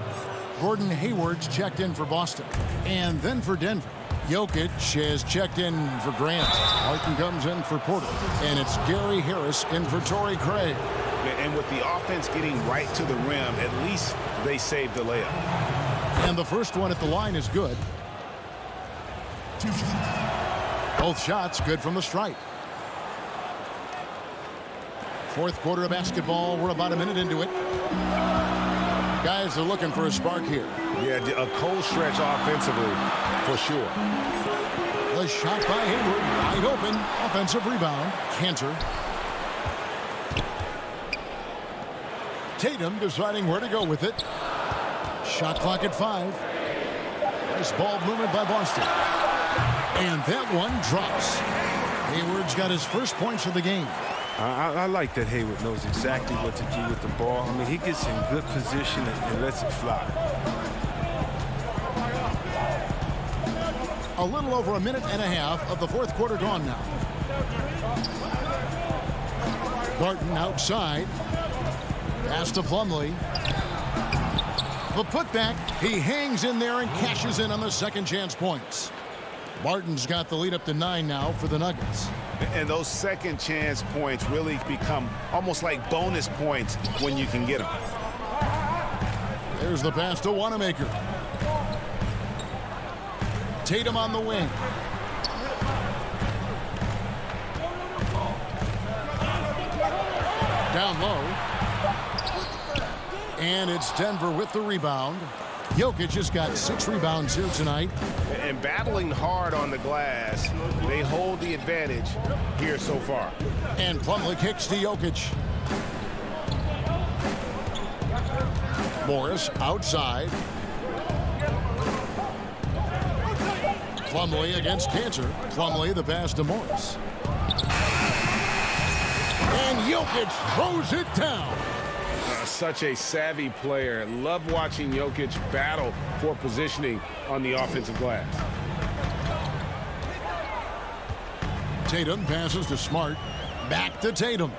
Gordon Hayward's checked in for Boston. And then for Denver, Jokic has checked in for Grant. Martin comes in for Porter. And it's Gary Harris in for Torrey Craig. And with the offense getting right to the rim, at least they saved the layup. And the first one at the line is good. Both shots good from the stripe. Fourth quarter of basketball. We're about a minute into it. Guys are looking for a spark here. Yeah, a cold stretch offensively, for sure. The shot by Hayward, wide open. Offensive rebound. Cantor. Tatum deciding where to go with it. Shot clock at 5. Nice ball movement by Boston. And that one drops. Hayward's got his first points of the game. I like that Hayward knows exactly what to do with the ball. I mean, he gets in good position and lets it fly. A little over a minute and a half of the fourth quarter gone now. Barton outside. Pass to Plumlee. The putback. He hangs in there and cashes in on the second chance points. Barton's got the lead up to 9 now for the Nuggets. And those second chance points really become almost like bonus points when you can get them. There's the pass to Wanamaker. Tatum on the wing. Down low. And it's Denver with the rebound. Jokic has got 6 rebounds here tonight. And battling hard on the glass, they hold the advantage here so far. And Plumlee kicks to Jokic. Morris outside. Plumlee against Cantor. Plumlee the pass to Morris. And Jokic throws it down. Such a savvy player. Love watching Jokic battle for positioning on the offensive glass. Tatum passes to Smart. Back to Tatum.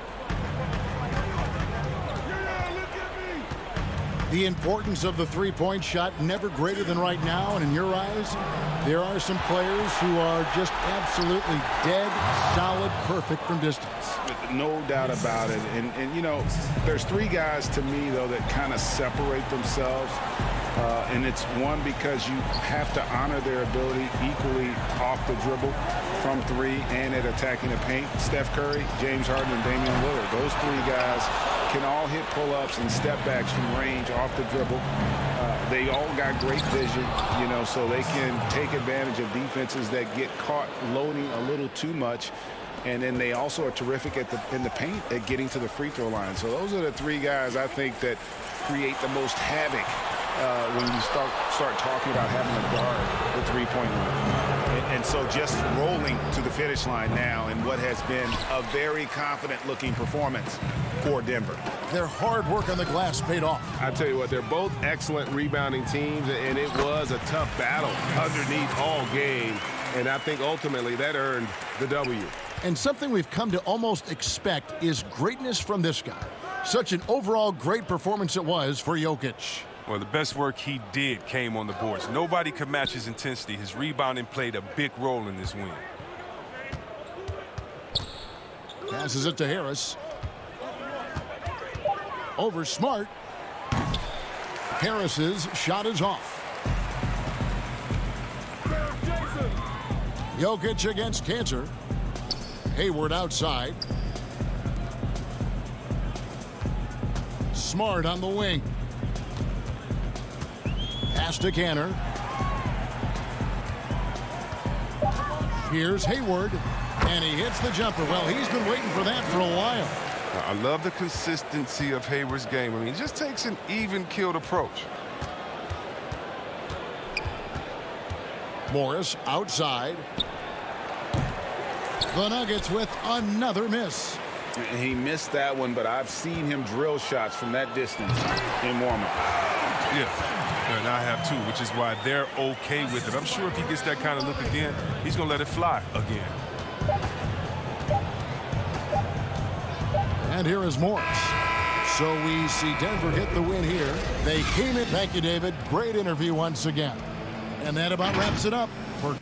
The importance of the three-point shot never greater than right now, and in your eyes, there are some players who are just absolutely dead, solid, perfect from distance. No doubt about it. And you know, there's 3 guys to me, though, that kind of separate themselves. And it's one, because you have to honor their ability equally off the dribble, from 3, and at attacking the paint. Steph Curry, James Harden, and Damian Lillard. Those 3 guys can all hit pull-ups and step backs from range off the dribble. They all got great vision, you know, so they can take advantage of defenses that get caught loading a little too much. And then they also are terrific in the paint at getting to the free throw line. So those are the 3 guys I think that create the most havoc when you start talking about having to guard the three-point line. And so just rolling to the finish line now in what has been a very confident-looking performance for Denver. Their hard work on the glass paid off. I tell you what, they're both excellent rebounding teams, and it was a tough battle underneath all game. And I think ultimately that earned the W. And something we've come to almost expect is greatness from this guy. Such an overall great performance it was for Jokic. Well, the best work he did came on the boards. Nobody could match his intensity. His rebounding played a big role in this win. Passes it to Harris. Over Smart. Harris's shot is off. Jokic against Cantor. Hayward outside. Smart on the wing. Pass to Cantor. Here's Hayward, and he hits the jumper. Well, he's been waiting for that for a while. I love the consistency of Hayward's game. I mean, he just takes an even-keeled approach. Morris outside. The Nuggets with another miss. He missed that one, but I've seen him drill shots from that distance in warm-up. Yeah, and I have too, which is why they're okay with it. I'm sure if he gets that kind of look again, he's going to let it fly again. And here is Morris. So we see Denver get the win here. They came in. Thank you, David. Great interview once again. And that about wraps it up for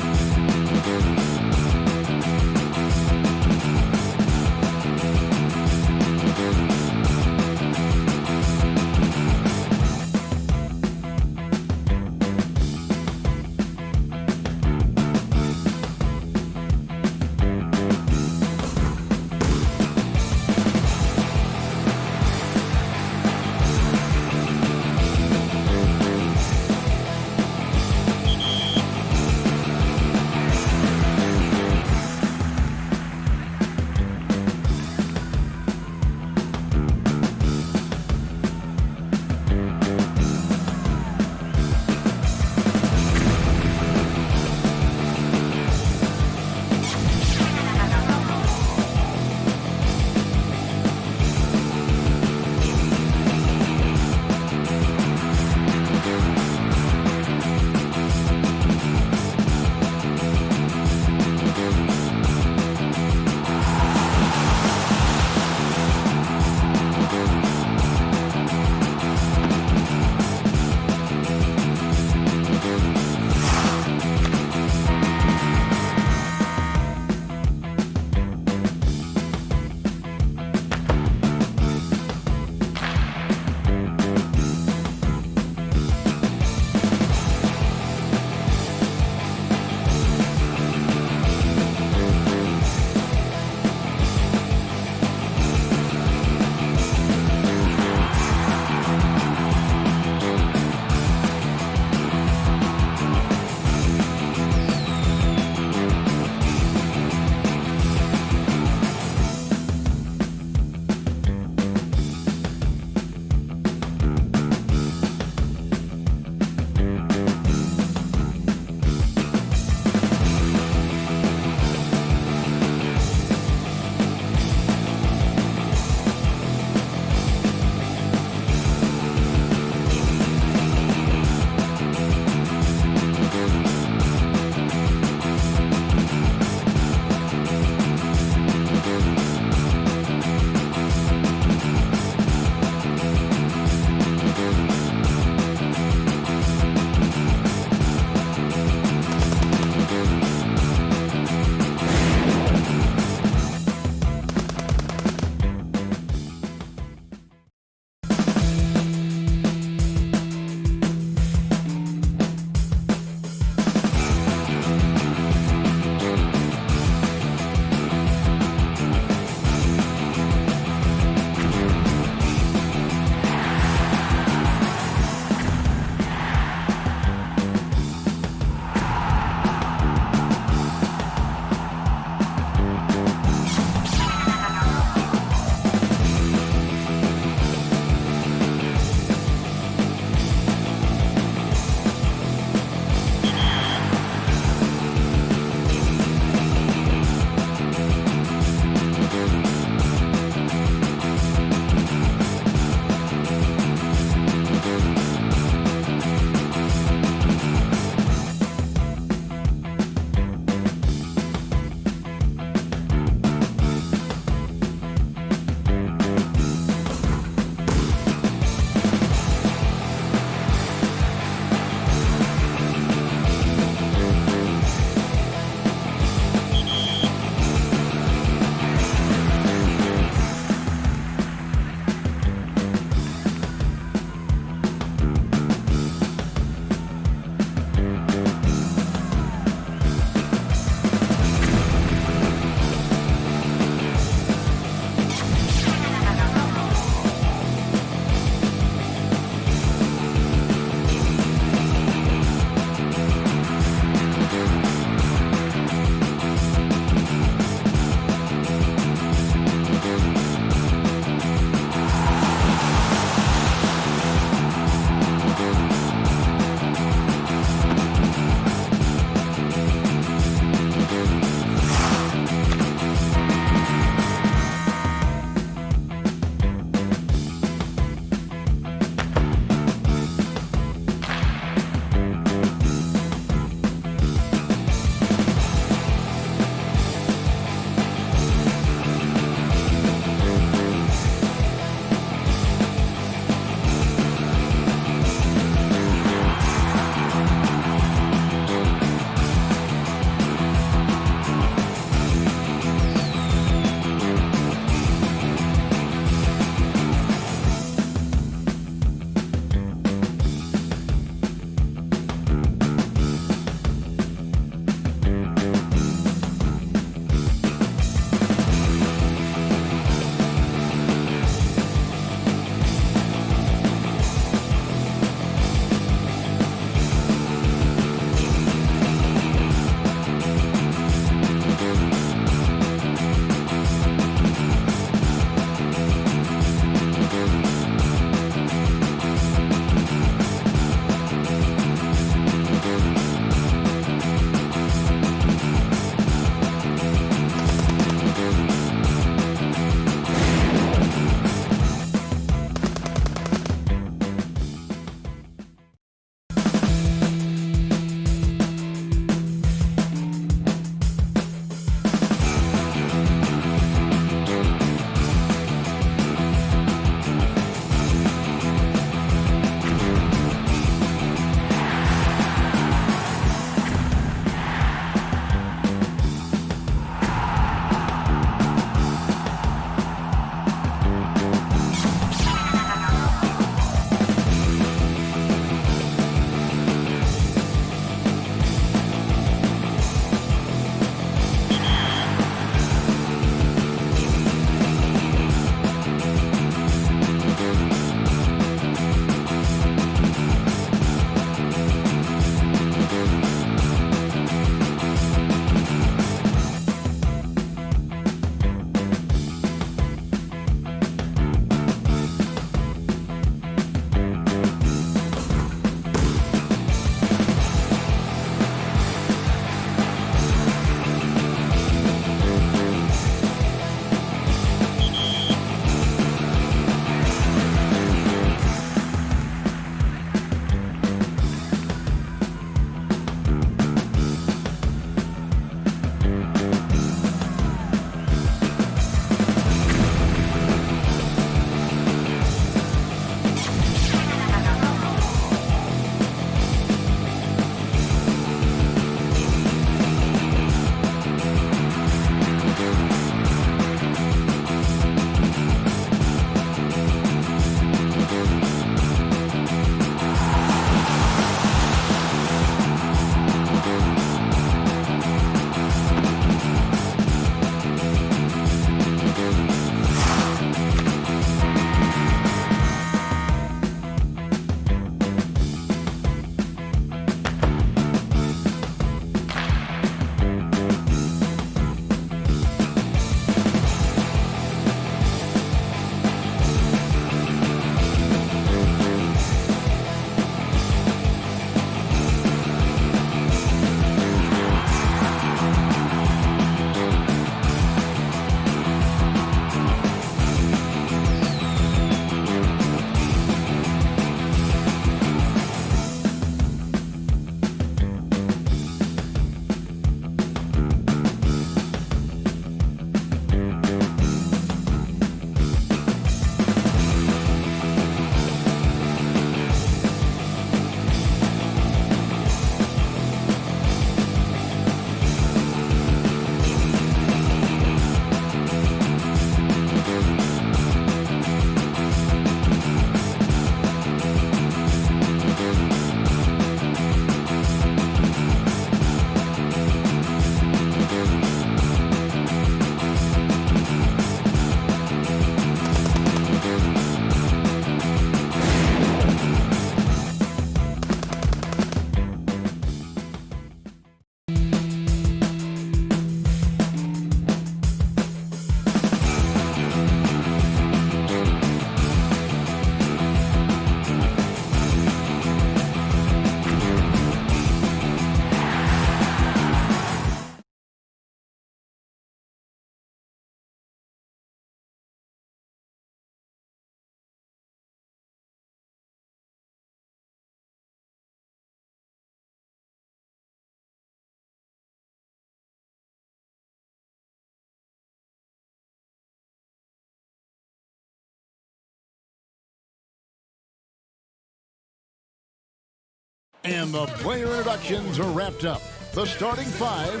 And the player introductions are wrapped up. The starting five.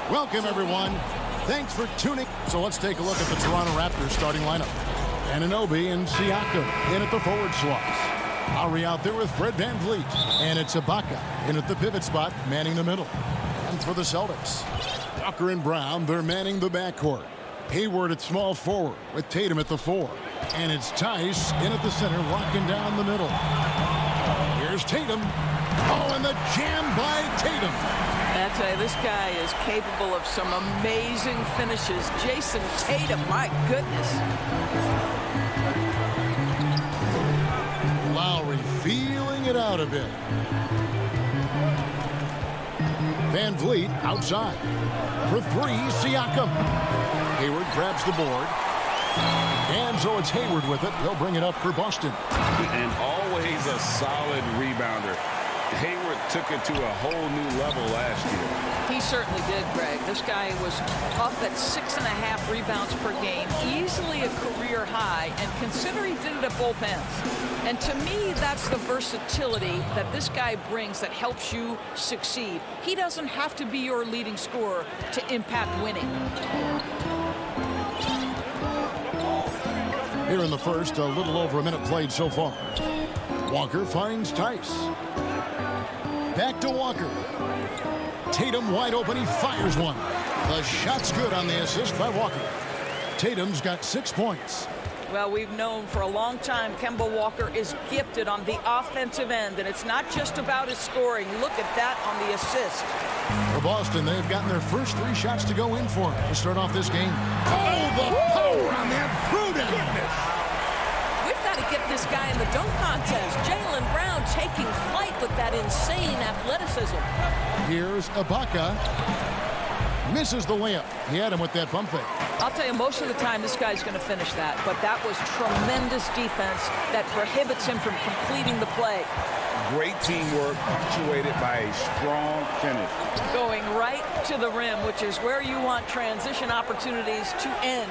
Welcome, everyone. Thanks for tuning. So let's take a look at the Toronto Raptors starting lineup. Anunoby and Siakam in at the forward slots. Lowry out there with Fred VanVleet. And it's Ibaka in at the pivot spot, manning the middle. And for the Celtics, Walker and Brown, they're manning the backcourt. Hayward at small forward with Tatum at the 4. And it's Tice in at the center, locking down the middle. Here's Tatum. Oh, and the jam by Tatum. I tell you, this guy is capable of some amazing finishes. Jason Tatum, my goodness. Lowry feeling it out a bit. VanVleet outside. For 3, Siakam. Hayward grabs the board. And so it's Hayward with it. They'll bring it up for Boston. And always a solid rebounder. Hayward took it to a whole new level last year. He certainly did, Greg. This guy was up at 6.5 rebounds per game, easily a career high, and consider he did it at both ends. And to me, that's the versatility that this guy brings that helps you succeed. He doesn't have to be your leading scorer to impact winning. Here in the first, a little over a minute played so far. Walker finds Tice. Back to Walker. Tatum wide open. He fires one. The shot's good on the assist by Walker. Tatum's got 6 points. Well, we've known for a long time Kemba Walker is gifted on the offensive end, and it's not just about his scoring. Look at that on the assist. For Boston, they've gotten their first 3 shots to go in for to start off this game. Oh, the power on that throwdown. We've got to get this guy in the dunk contest. Jaylen Brown taking flight with that insane athleticism. Here's Ibaka. Misses the layup. He had him with that bump fake. I'll tell you, most of the time this guy's going to finish that, but that was tremendous defense that prohibits him from completing the play. Great teamwork, punctuated by a strong finish. Going right to the rim, which is where you want transition opportunities to end.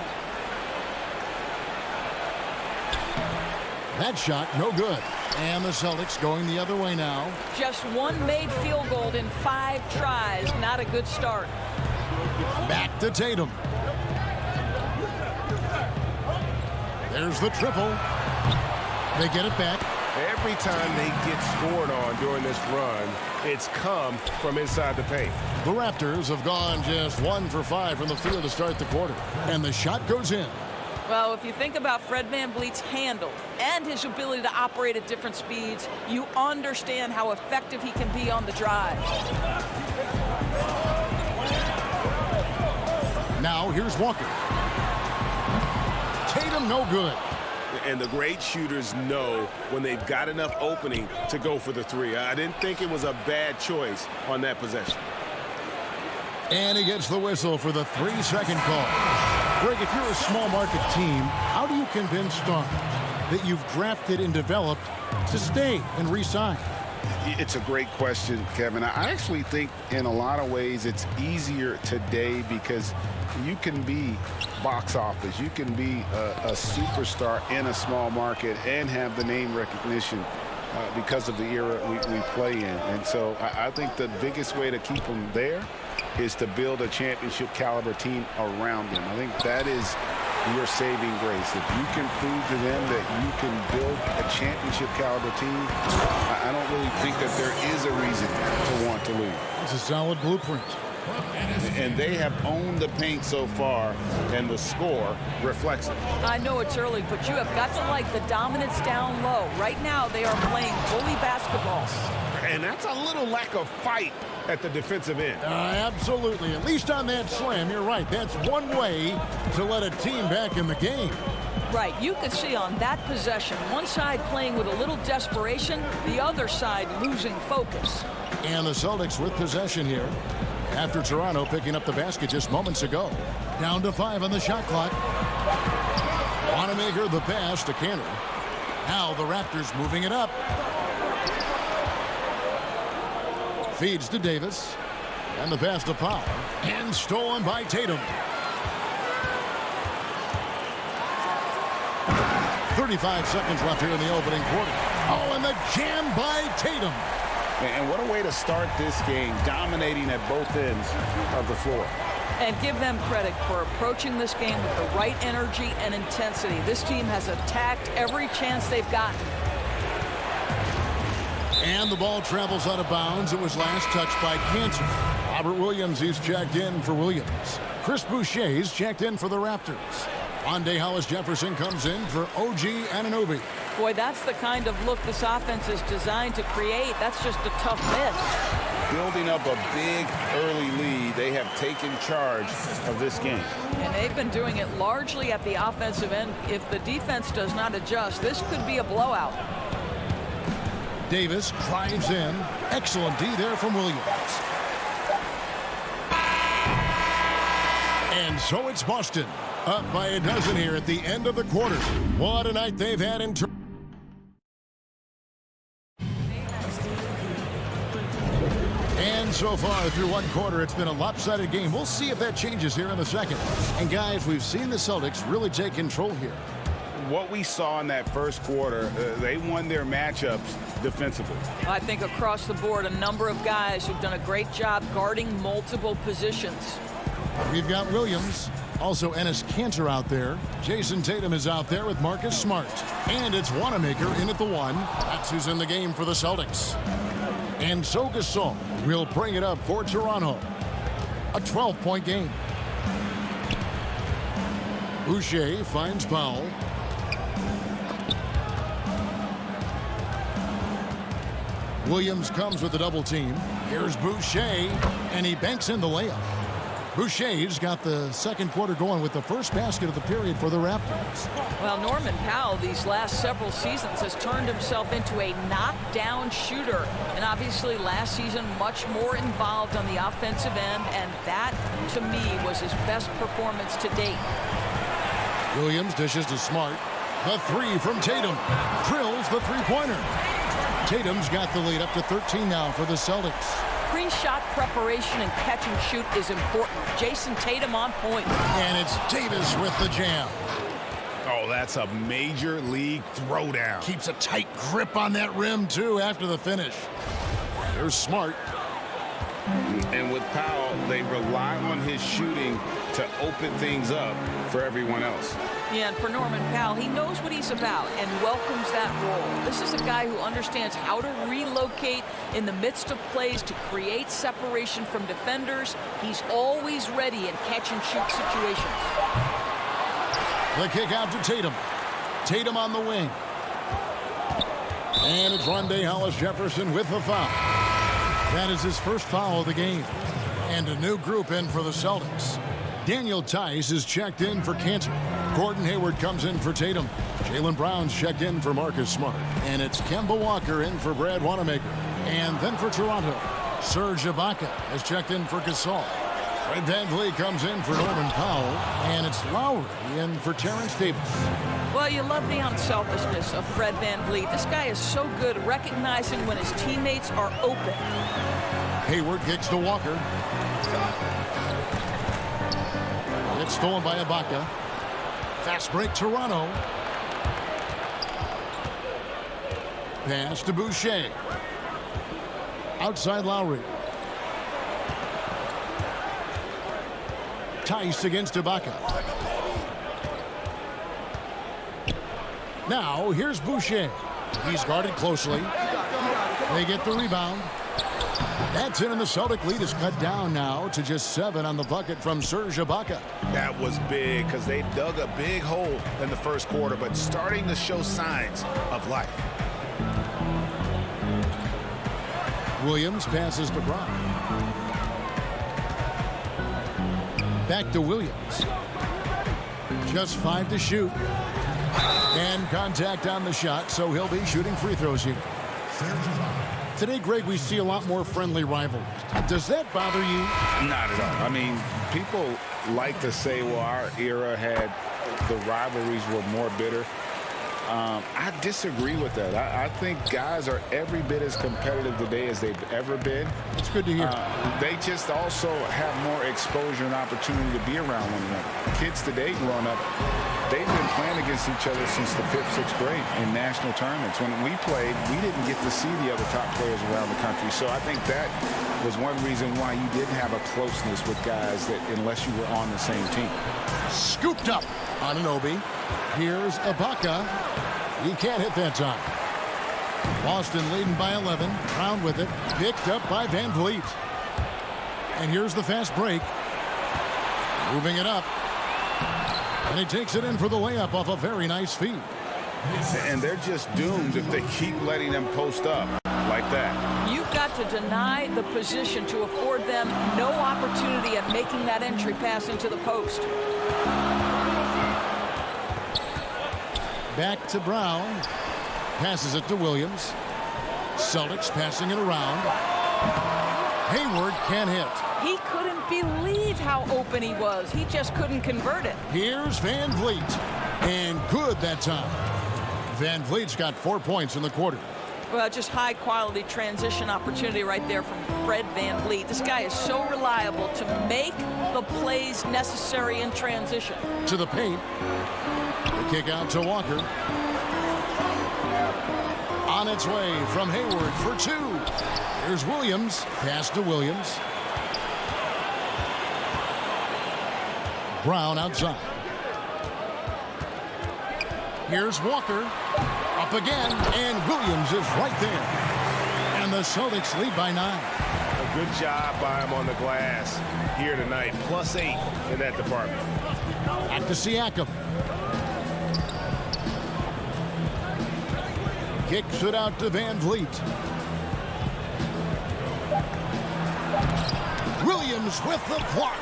That shot, no good. And the Celtics going the other way now. Just one made field goal in 5 tries. Not a good start. Back to Tatum. There's the triple. They get it back. Every time they get scored on during this run, it's come from inside the paint. The Raptors have gone just 1 for 5 from the field to start the quarter. And the shot goes in. Well, if you think about Fred VanVleet's handle and his ability to operate at different speeds, you understand how effective he can be on the drive. Now here's Walker. Tatum no good. And the great shooters know when they've got enough opening to go for the 3. I didn't think it was a bad choice on that possession. And he gets the whistle for the 3-second call. Greg, if you're a small market team, how do you convince stars that you've drafted and developed to stay and re-sign? It's a great question, Kevin. I actually think in a lot of ways it's easier today because you can be box office. You can be a superstar in a small market and have the name recognition because of the era we play in. And so I think the biggest way to keep them there is to build a championship caliber team around them. I think that is your saving grace. If you can prove to them that you can build a championship caliber team, I don't really think that there is a reason to want to leave. It's a solid blueprint. And they have owned the paint so far, and the score reflects it. I know it's early, but you have got to like the dominance down low. Right now, they are playing bully basketball. And that's a little lack of fight at the defensive end. Absolutely. At least on that slam, you're right. That's one way to let a team back in the game. Right. You could see on that possession, one side playing with a little desperation, the other side losing focus. And the Celtics with possession here after Toronto picking up the basket just moments ago. Down to 5 on the shot clock. Wanamaker the pass to Canner. Now the Raptors moving it up. Feeds to Davis. And the pass to Powell. And stolen by Tatum. 35 seconds left here in the opening quarter. Oh, and the jam by Tatum. And what a way to start this game, dominating at both ends of the floor. And give them credit for approaching this game with the right energy and intensity. This team has attacked every chance they've gotten. And the ball travels out of bounds. It was last touched by Cantor. Robert Williams is checked in for Williams. Chris Boucher is checked in for the Raptors. Rondé Hollis-Jefferson comes in for OG Anunoby. Boy, that's the kind of look this offense is designed to create. That's just a tough miss. Building up a big early lead, they have taken charge of this game. And they've been doing it largely at the offensive end. If the defense does not adjust, this could be a blowout. Davis drives in. Excellent D there from Williams. And so it's Boston, up by a dozen here at the end of the quarter. What a night they've had in terms. And so far through one quarter, it's been a lopsided game. We'll see if that changes here in the second. And guys, we've seen the Celtics really take control here. What we saw in that first quarter, they won their matchups defensively. I think across the board, a number of guys who've done a great job guarding multiple positions. We've got Williams, also Enes Kanter out there. Jason Tatum is out there with Marcus Smart. And it's Wanamaker in at the one. That's who's in the game for the Celtics. And so Gasol will bring it up for Toronto. A 12-point game. Boucher finds Powell. Williams comes with a double team. Here's Boucher, and he banks in the layup. Boucher's got the second quarter going with the first basket of the period for the Raptors. Well, Norman Powell these last several seasons has turned himself into a knockdown shooter. And obviously last season much more involved on the offensive end. And that, to me, was his best performance to date. Williams dishes to Smart. The three from Tatum. Drills the three-pointer. Tatum's got the lead up to 13 now for the Celtics. Pre-shot preparation and catch and shoot is important. Jason Tatum on point. And it's Davis with the jam. Oh, that's a major league throwdown. Keeps a tight grip on that rim, too, after the finish. There's Smart. And with Powell, they rely on his shooting to open things up for everyone else. Yeah, and for Norman Powell, he knows what he's about and welcomes that role. This is a guy who understands how to relocate in the midst of plays to create separation from defenders. He's always ready in catch-and-shoot situations. The kick out to Tatum. Tatum on the wing. And it's Rondé Hollis-Jefferson with the foul. That is his first foul of the game. And a new group in for the Celtics. Daniel Tice is checked in for Cantor. Gordon Hayward comes in for Tatum. Jaylen Brown's checked in for Marcus Smart. And it's Kemba Walker in for Brad Wanamaker. And then for Toronto, Serge Ibaka has checked in for Gasol. Fred VanVleet comes in for Norman Powell. And it's Lowry in for Terrence Davis. Well, you love the unselfishness of Fred VanVleet. This guy is so good recognizing when his teammates are open. Hayward kicks to Walker. It's stolen by Ibaka. Fast break, Toronto. Pass to Boucher. Outside Lowry. Tice against Ibaka. Now, here's Boucher. He's guarded closely. They get the rebound. That's in, and the Celtic lead is cut down now to just 7 on the bucket from Serge Ibaka. That was big because they dug a big hole in the first quarter, but starting to show signs of life. Williams passes to Brown. Back to Williams. Just 5 to shoot. And contact on the shot, so he'll be shooting free throws here. Today, Greg, we see a lot more friendly rivalries. Does that bother you? Not at all. I mean, people like to say, well, our era had the rivalries were more bitter. I disagree with that. I think guys are every bit as competitive today as they've ever been. It's good to hear. They just also have more exposure and opportunity to be around one another. Kids today growing up, they've been playing against each other since the 5th, 6th grade in national tournaments. When we played, we didn't get to see the other top players around the country. So I think that was one reason why you didn't have a closeness with guys that unless you were on the same team. Scooped up on Anunoby. Here's Ibaka. He can't hit that time. Boston leading by 11. Brown with it. Picked up by Van Vliet. And here's the fast break. Moving it up. And he takes it in for the layup off a very nice feed. And they're just doomed if they keep letting them post up like that. You've got to deny the position to afford them no opportunity at making that entry pass into the post. Back to Brown. Passes it to Williams. Celtics passing it around. Hayward can't hit. He couldn't believe how open he was. He just couldn't convert it. Here's Van Vliet. And good that time. Van Vliet's got 4 points in the quarter. Well, just high-quality transition opportunity right there from Fred Van Vliet. This guy is so reliable to make the plays necessary in transition. To the paint. The kick out to Walker. On its way from Hayward for 2. Here's Williams. Pass to Williams. Brown outside. Here's Walker. Up again, and Williams is right there. And the Celtics lead by 9. A good job by him on the glass here tonight. +8 in that department. Back to Siakam. Kicks it out to Van Vliet. Williams with the block.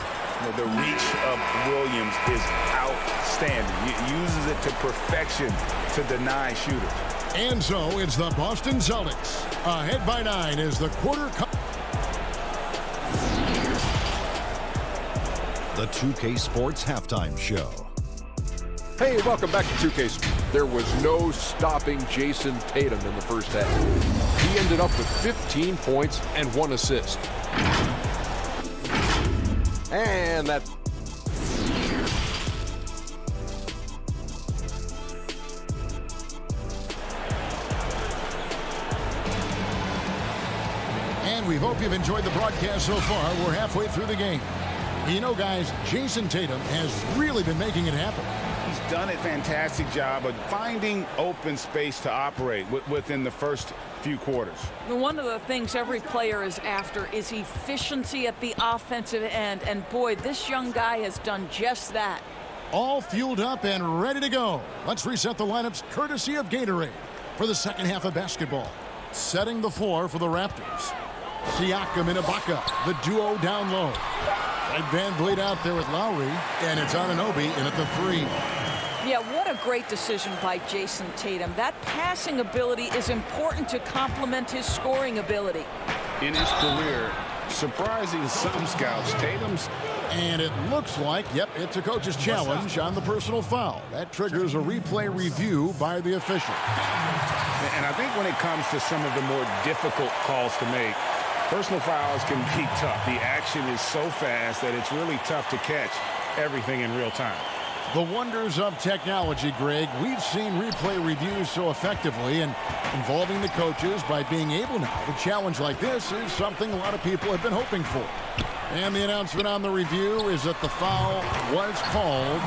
The reach of Williams is outstanding. He uses it to perfection to deny shooters. And so it's the Boston Celtics ahead by 9 as the quarter. The 2K Sports Halftime Show. Hey, welcome back to 2K. There was no stopping Jason Tatum in the first half. He ended up with 15 points and 1 assist. And that. And we hope you've enjoyed the broadcast so far. We're halfway through the game. You know, guys, Jason Tatum has really been making it happen. He's done a fantastic job of finding open space to operate within the first few quarters. One of the things every player is after is efficiency at the offensive end. And boy, this young guy has done just that. All fueled up and ready to go. Let's reset the lineups courtesy of Gatorade for the second half of basketball. Setting the floor for the Raptors. Siakam and Ibaka, the duo down low. And Van Vliet out there with Lowry, and it's Anunoby in at the 3. Yeah, what a great decision by Jason Tatum. That passing ability is important to complement his scoring ability. In his career, surprising some scouts, Tatum's. And it looks like, yep, it's a coach's challenge on the personal foul. That triggers a replay review by the official. And I think when it comes to some of the more difficult calls to make, personal fouls can be tough. The action is so fast that it's really tough to catch everything in real time. The wonders of technology, Greg. We've seen replay reviews so effectively, and involving the coaches by being able now to challenge like this is something a lot of people have been hoping for. And the announcement on the review is that the foul was called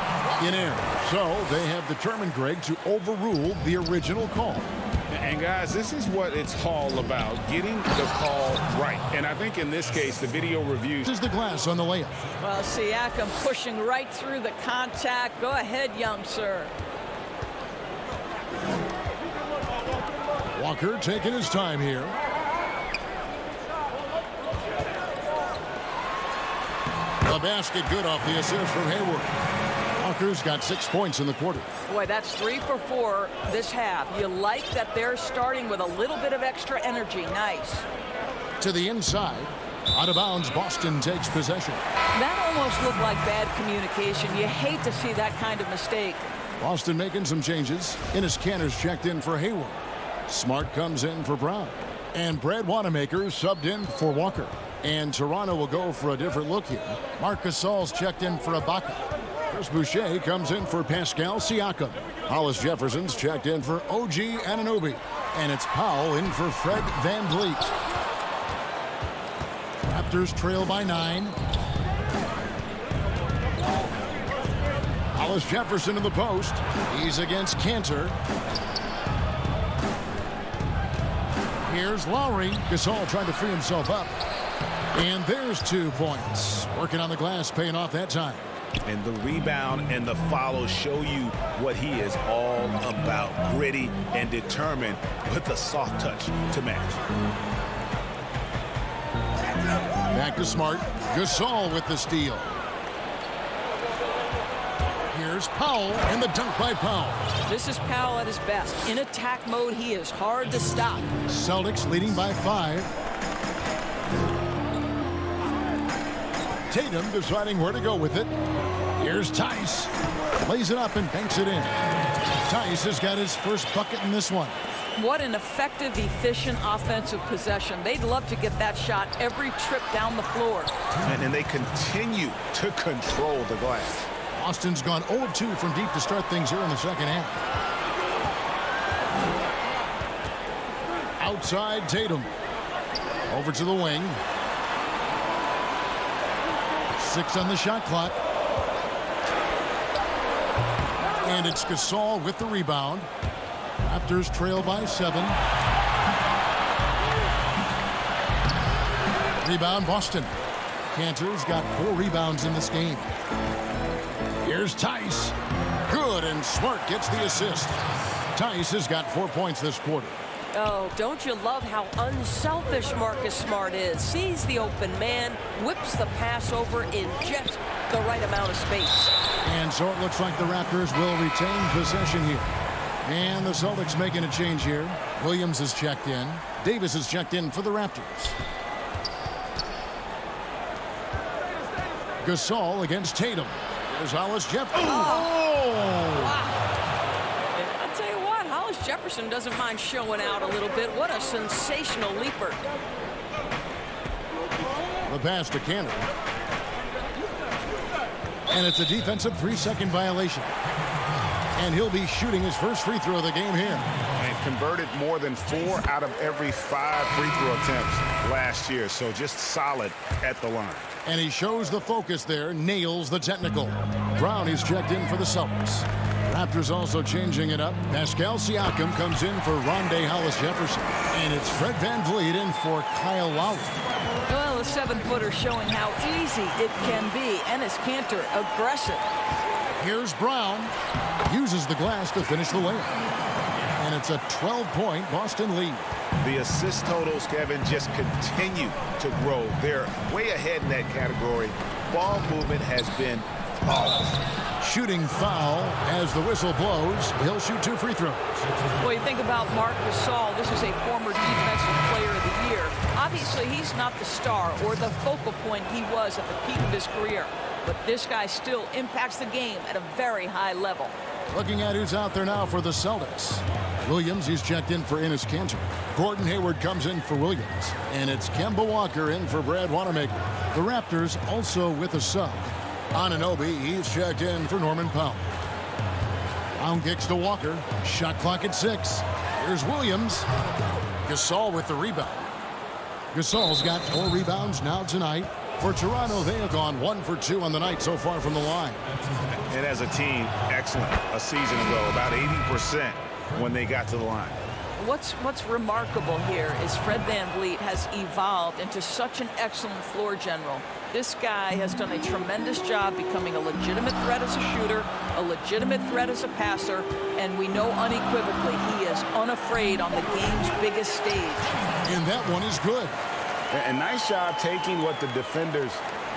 in error. So they have determined, Greg, to overrule the original call. And guys, this is what it's all about, getting the call right. And I think in this case, the video review. This is the glass on the layup. Well, Siakam pushing right through the contact. Go ahead, young sir. Walker taking his time here. The basket good off the assist from Hayward. Walker's got 6 points in the quarter. Boy, that's 3 for 4 this half. You like that they're starting with a little bit of extra energy. Nice. To the inside. Out of bounds, Boston takes possession. That almost looked like bad communication. You hate to see that kind of mistake. Boston making some changes. Enes Kanter's checked in for Hayward. Smart comes in for Brown. And Brad Wanamaker subbed in for Walker. And Toronto will go for a different look here. Marc Gasol's checked in for Ibaka. Chris Boucher comes in for Pascal Siakam. Hollis Jefferson's checked in for OG Anunoby. And it's Powell in for Fred VanVleet. Raptors trail by 9. Hollis Jefferson in the post. He's against Kanter. Here's Lowry. Gasol trying to free himself up. And there's 2 points. Working on the glass, paying off that time. And the rebound and the follow show you what he is all about. Gritty and determined with the soft touch to match. Back to Smart. Gasol with the steal. Here's Powell and the dunk by Powell. This is Powell at his best. In attack mode, he is hard to stop. Celtics leading by 5. Tatum deciding where to go with it. Here's Tice. Lays it up and banks it in. Tice has got his first bucket in this one. What an effective, efficient offensive possession. They'd love to get that shot every trip down the floor. And they continue to control the glass. Boston's gone 0 of 2 from deep to start things here in the second half. Outside Tatum. Over to the wing. 6 on the shot clock. And it's Gasol with the rebound. Raptors trail by 7. Rebound Boston. Kanter's got 4 rebounds in this game. Here's Tice. Good, and Smart gets the assist. Tice has got 4 points this quarter. Oh, don't you love how unselfish Marcus Smart is? Sees the open man, whips the pass over in just the right amount of space. And so it looks like the Raptors will retain possession here. And the Celtics making a change here. Williams is checked in. Davis is checked in for the Raptors. Gasol against Tatum. Here's Hollis Jefferson. Wow. And I'll tell you what, Hollis Jefferson doesn't mind showing out a little bit. What a sensational leaper. The pass to Kanter. And it's a defensive 3-second violation. And he'll be shooting his first free throw of the game here. And converted more than 4 out of every 5 free throw attempts last year. So just solid at the line. And he shows the focus there, nails the technical. Brown is checked in for the Celtics. Raptors also changing it up. Pascal Siakam comes in for Rondé Hollis Jefferson. And it's Fred VanVleet in for Kyle Lowry. Well, the 7-footer showing how easy it can be. Enes Kanter, aggressive. Here's Brown. Uses the glass to finish the layup. And it's a 12-point Boston lead. The assist totals, Kevin, just continue to grow. They're way ahead in that category. Ball movement has been flawless. Shooting foul as the whistle blows. He'll shoot 2 free throws. Well, you think about Marc Gasol. This is a former defensive player of the year. Obviously, he's not the star or the focal point he was at the peak of his career. But this guy still impacts the game at a very high level. Looking at who's out there now for the Celtics. Williams, he's checked in for Enes Kanter. Gordon Hayward comes in for Williams. And it's Kemba Walker in for Brad Wanamaker. The Raptors also with a sub. Anunoby, he's checked in for Norman Powell. Brown kicks to Walker. Shot clock at 6. Here's Williams. Gasol with the rebound. Gasol's got 4 rebounds now tonight. For Toronto, they have gone 1 for 2 on the night so far from the line. And as a team, excellent. A season ago, about 80% when they got to the line. What's remarkable here is Fred VanVleet has evolved into such an excellent floor general. This guy has done a tremendous job becoming a legitimate threat as a shooter, a legitimate threat as a passer, and we know unequivocally he is unafraid on the game's biggest stage. And that one is good. And nice job taking what the defenders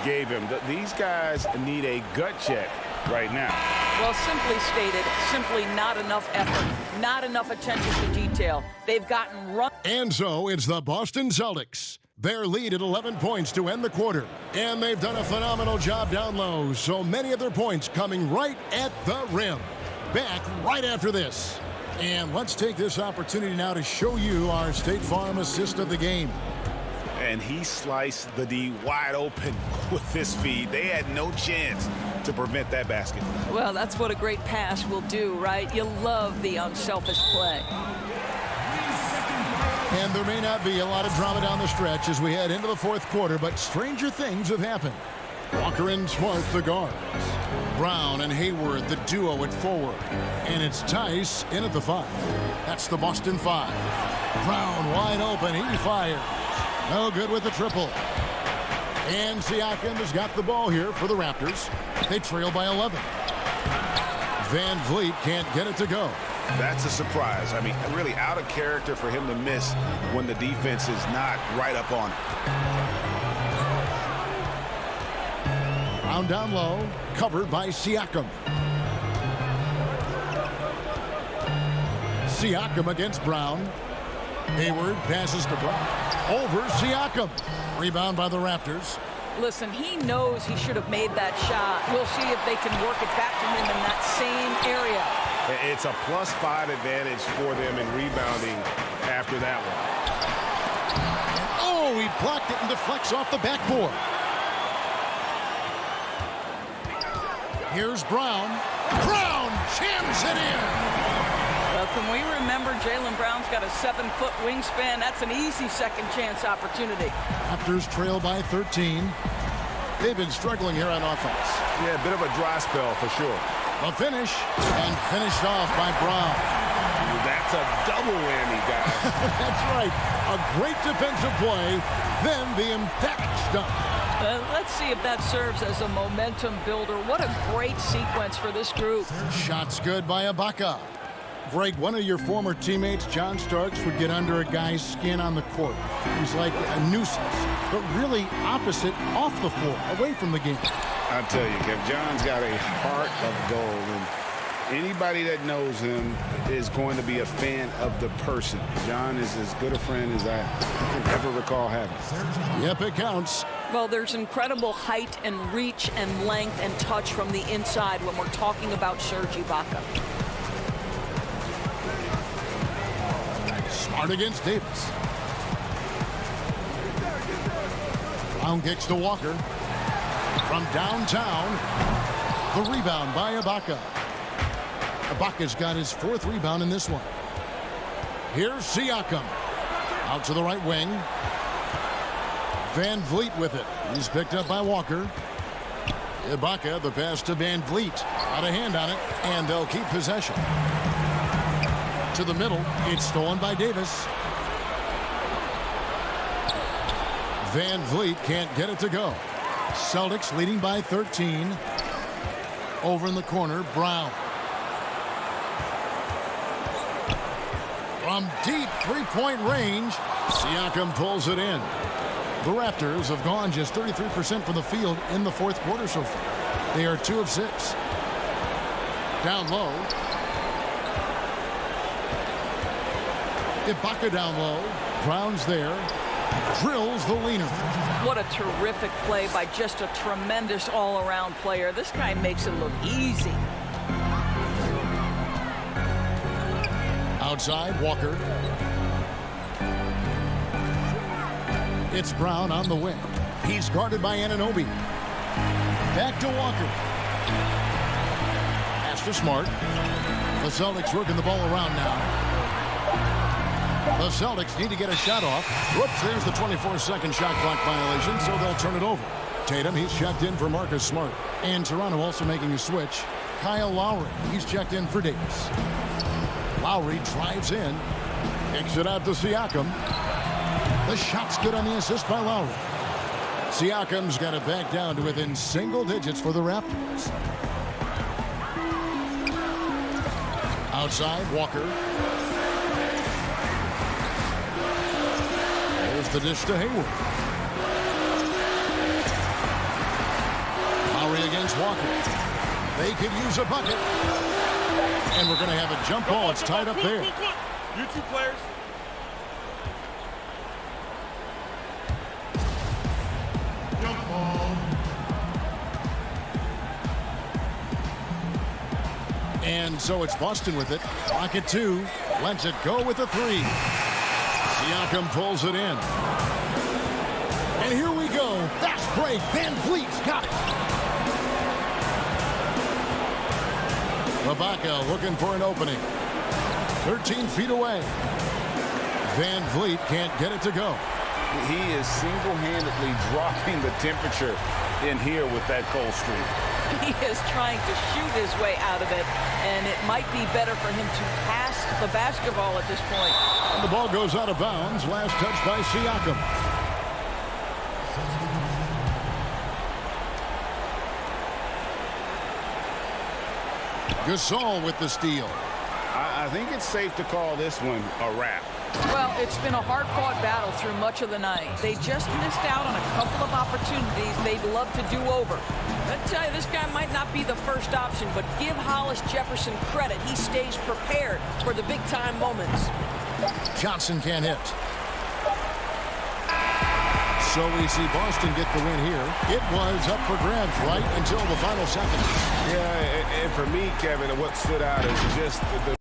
gave him. These guys need a gut check right now. Well, simply stated, simply not enough effort, not enough attention to detail. They've gotten run. And so it's the Boston Celtics. Their lead at 11 points to end the quarter. And they've done a phenomenal job down low. So many of their points coming right at the rim. back right after this. And let's take this opportunity now to show you our State Farm assist of the game. And he sliced the D wide open with this feed. They had no chance to prevent that basket. Well, that's what a great pass will do, right? You love the unselfish play. And there may not be a lot of drama down the stretch as we head into the fourth quarter, but stranger things have happened. Walker and Smart, the guards. Brown and Hayward, the duo at forward. And it's Tice in at the 5. That's the Boston 5. Brown wide open. He fires. No good with the triple. And Siakam has got the ball here for the Raptors. They trail by 11. Van Vliet can't get it to go. That's a surprise. I mean, really out of character for him to miss when the defense is not right up on it. Brown down low, covered by Siakam. Siakam against Brown. Hayward passes to Brown. Over Siakam. Rebound by the Raptors. Listen, he knows he should have made that shot. We'll see if they can work it back to him in that same area. It's a +5 advantage for them in rebounding after that one. Oh, he blocked it and deflects off the backboard. Here's Brown. Brown jams it in. Well, can we remember Jaylen Brown's got a 7-foot wingspan? That's an easy second chance opportunity. Raptors trail by 13. They've been struggling here on offense. Yeah, a bit of a dry spell for sure. A finish, and finished off by Brown. That's a double whammy, guys. That's right. A great defensive play, then the emphatic stuff. Let's see if that serves as a momentum builder. What a great sequence for this group. Shots good by Ibaka. Greg, one of your former teammates, John Starks, would get under a guy's skin on the court. He's like a nuisance, but really opposite off the floor, away from the game. I tell you, Kev, John's got a heart of gold, and anybody that knows him is going to be a fan of the person. John is as good a friend as I can ever recall having. Yep, it counts. Well, there's incredible height and reach and length and touch from the inside when we're talking about Serge Ibaka. Smart against Davis. Brown kicks to Walker. From downtown, the rebound by Ibaka. Ibaka's got his 4th rebound in this one. Here's Siakam. Out to the right wing. Van Vliet with it. He's picked up by Walker. Ibaka, the pass to Van Vliet. Out of hand on it, and they'll keep possession. To the middle, it's stolen by Davis. Van Vliet can't get it to go. Celtics leading by 13. Over in the corner, Brown. From deep three-point range, Siakam pulls it in. The Raptors have gone just 33% from the field in the fourth quarter so far. They are 2 of 6. Down low. Ibaka down low. Brown's there. Drills the leaner. What a terrific play by just a tremendous all-around player. This guy makes it look easy. Outside, Walker. It's Brown on the wing. He's guarded by Anunoby. Back to Walker. Pass to Smart. The Celtics working the ball around now. The Celtics need to get a shot off. Whoops, there's the 24-second shot clock violation, so they'll turn it over. Tatum, he's checked in for Marcus Smart. And Toronto also making a switch. Kyle Lowry, he's checked in for Davis. Lowry drives in. Kicks it out to Siakam. The shot's good on the assist by Lowry. Siakam's got it back down to within single digits for the Raptors. Outside, Walker. There's the dish to Hayward. Lowry against Walker. They could use a bucket. And we're going to have a jump ball. It's tied up there. You 2 players. Jump ball. And so it's Boston with it. Rocket 2. Lets it go with a 3. Siakam pulls it in. And here we go. Fast break. Van Vliet's got it. Ibaka looking for an opening. 13 feet away. Van Vliet can't get it to go. He is single-handedly dropping the temperature in here with that cold streak. He is trying to shoot his way out of it, and it might be better for him to pass the basketball at this point. And the ball goes out of bounds. Last touch by Siakam. Gasol with the steal. I think it's safe to call this one a wrap. Well, it's been a hard-fought battle through much of the night. They just missed out on a couple of opportunities they'd love to do over. I tell you, this guy might not be the first option, but give Hollis Jefferson credit. He stays prepared for the big-time moments. Johnson can't hit. So we see Boston get the win here. It was up for grabs right until the final seconds. Yeah, and for me, Kevin, what stood out is just the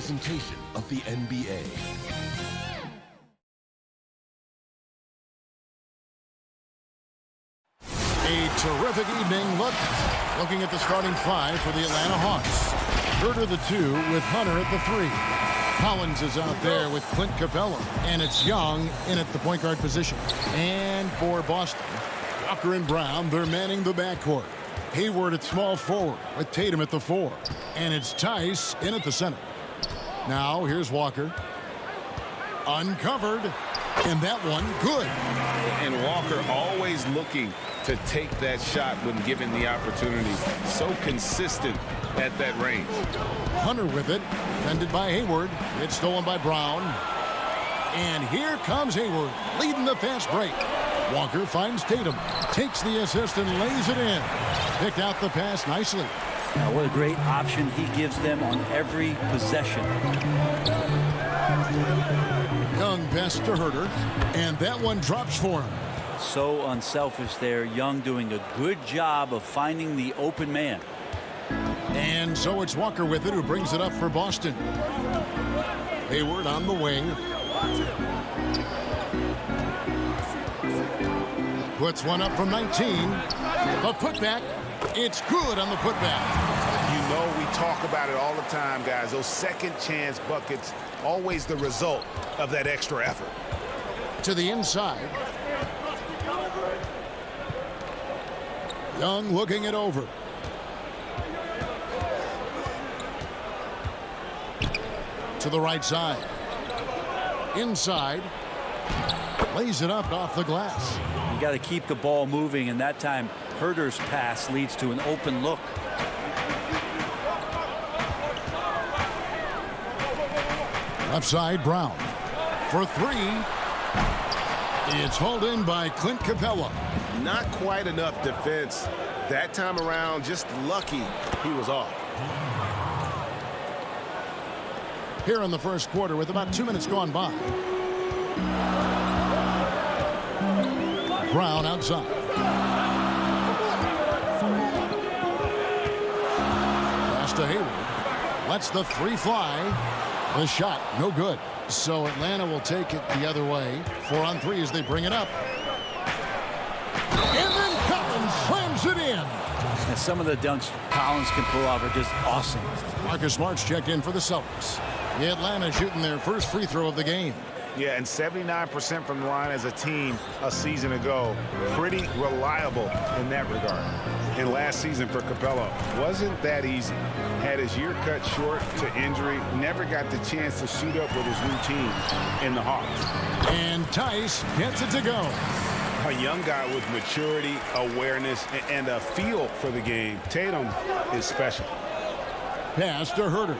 presentation of the NBA. A terrific evening looking at the starting five for the Atlanta Hawks. Herder the 2 with Hunter at the 3. Collins is out there with Clint Capella, and it's Young in at the point guard position. And for Boston, Walker and Brown, they're manning the backcourt. Hayward at small forward with Tatum at the 4. And it's Tice in at the center. Now here's Walker. Uncovered. And that one good. And Walker always looking to take that shot when given the opportunity. So consistent at that range. Hunter with it. Defended by Hayward. It's stolen by Brown. And here comes Hayward leading the fast break. Walker finds Tatum. Takes the assist and lays it in. Picked out the pass nicely. Now what a great option he gives them on every possession. Young pass to Herder. And that one drops for him. So unselfish there. Young doing a good job of finding the open man. And so it's Walker with it, who brings it up for Boston. Hayward on the wing. Puts one up from 19. A putback. It's good on the putback. You know we talk about it all the time, guys. Those second chance buckets, always the result of that extra effort. To the inside. Young looking it over. To the right side. Inside. Lays it up off the glass. You got to keep the ball moving, and that time Herder's pass leads to an open look. Left side, Brown. For 3. It's hauled in by Clint Capella. Not quite enough defense that time around. Just lucky he was off. Here in the first quarter with about 2 minutes gone by. Brown outside. Pass to Hayward. Lets the 3 fly. The shot, no good. So Atlanta will take it the other way. 4 on 3 as they bring it up. And then Collins slams it in. And some of the dunks Collins can pull off are just awesome. Marcus Smart's checked in for the Celtics. The Atlanta shooting their first free throw of the game. Yeah, and 79% from the line as a team a season ago. Pretty reliable in that regard. And last season for Capella wasn't that easy. Had his year cut short to injury. Never got the chance to suit up with his new team in the Hawks. And Tice gets it to go. A young guy with maturity, awareness, and a feel for the game. Tatum is special. Pass to Herder.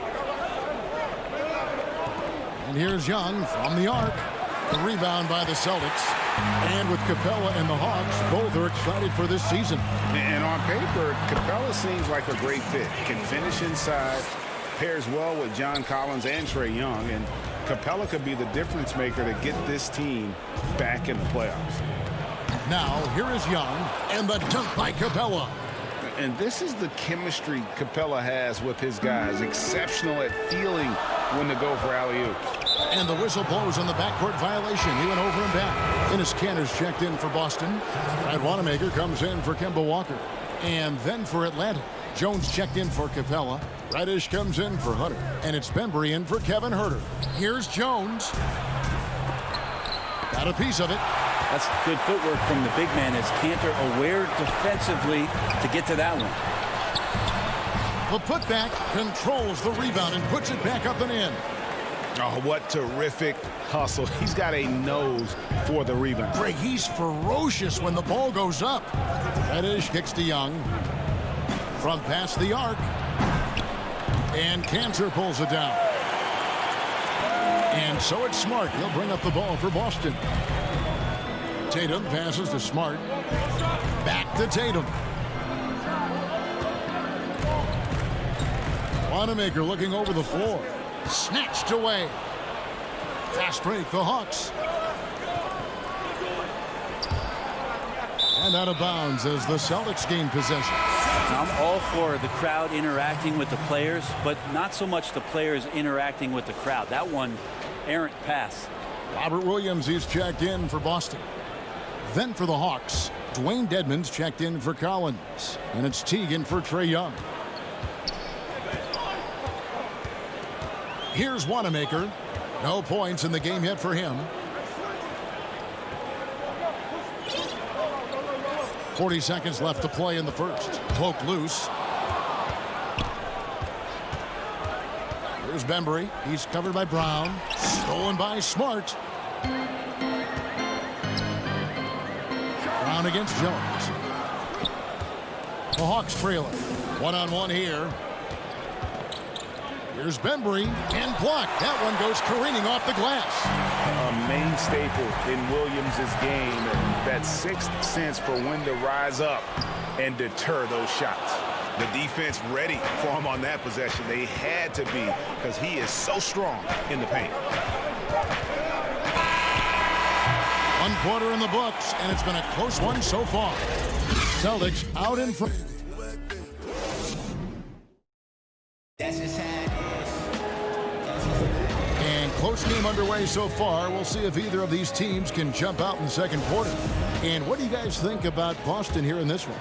And here's Young from the arc. The rebound by the Celtics. And with Capella and the Hawks, both are excited for this season. And on paper, Capella seems like a great fit. Can finish inside, pairs well with John Collins and Trae Young. And Capella could be the difference maker to get this team back in the playoffs. Now, here is Young, and the dunk by Capella. And this is the chemistry Capella has with his guys. Exceptional at feeling when to go for alley-oops. And the whistle blows on the backcourt violation. He went over and back. Dennis Cantor's checked in for Boston. Brad Wanamaker comes in for Kemba Walker. And then for Atlanta, Jones checked in for Capella. Reddish comes in for Hunter. And it's Bembry in for Kevin Herter. Here's Jones. Got a piece of it. That's good footwork from the big man as Cantor aware defensively to get to that one. The putback controls the rebound and puts it back up and in. Oh, what terrific hustle. He's got a nose for the rebound. Greg, he's ferocious when the ball goes up. Reddish kicks to Young. From past the arc. And Cantor pulls it down. And so it's Smart. He'll bring up the ball for Boston. Tatum passes to Smart. Back to Tatum. Wanamaker looking over the floor. Snatched away. Fast break, the Hawks. And out of bounds as the Celtics gain possession. I'm all for the crowd interacting with the players, but not so much the players interacting with the crowd. That one, errant pass. Robert Williams, he's checked in for Boston. Then for the Hawks, Dwayne Dedmon's checked in for Collins. And it's Teagan for Trae Young. Here's Wanamaker. No points in the game yet for him. 40 seconds left to play in the first. Poke loose. Here's Bembry. He's covered by Brown. Stolen by Smart. Brown against Jones. The Hawks trailing. One-on-one here. Here's Bembry and blocked. That one goes careening off the glass. A main staple in Williams' game. That sixth sense for when to rise up and deter those shots. The defense ready for him on that possession. They had to be, because he is so strong in the paint. 1 quarter in the books, and it's been a close one so far. Celtics out in front. And close game underway so far. We'll see if either of these teams can jump out in the second quarter. And what do you guys think about Boston here in this one?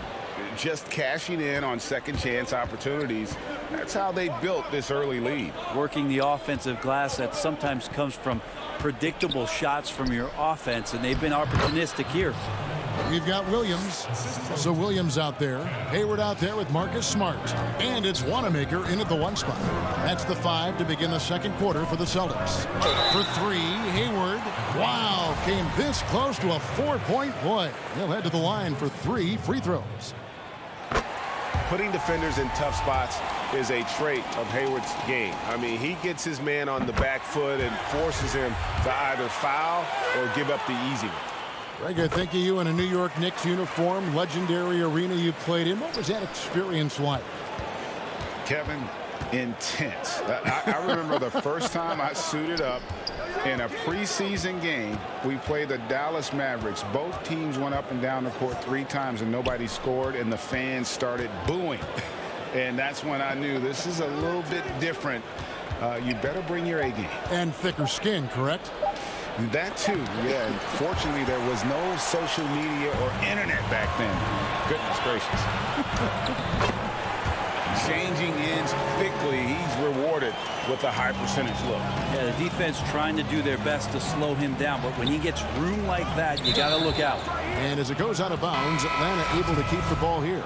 Just cashing in on second chance opportunities. That's how they built this early lead. Working the offensive glass that sometimes comes from predictable shots from your offense, and they've been opportunistic here. We've got Williams. So Williams out there. Hayward out there with Marcus Smart. And it's Wanamaker in at the 1 spot. That's the 5 to begin the second quarter for the Celtics. For 3, Hayward. Wow, came this close to a 4-point play. He'll head to the line for 3 free throws. Putting defenders in tough spots is a trait of Hayward's game. I mean, he gets his man on the back foot and forces him to either foul or give up the easy one. Greg, I think of you in a New York Knicks uniform, legendary arena you played in. What was that experience like? Kevin, intense. I remember the first time I suited up in a preseason game. We played the Dallas Mavericks. Both teams went up and down the court 3 times and nobody scored, and the fans started booing. And that's when I knew this is a little bit different. You better bring your A game. And thicker skin, correct? That too, yeah. Fortunately, there was no social media or internet back then. Goodness gracious. Changing ends quickly. He's rewarded with a high percentage look. Yeah, the defense trying to do their best to slow him down, but when he gets room like that, you got to look out. And as it goes out of bounds, Atlanta able to keep the ball here.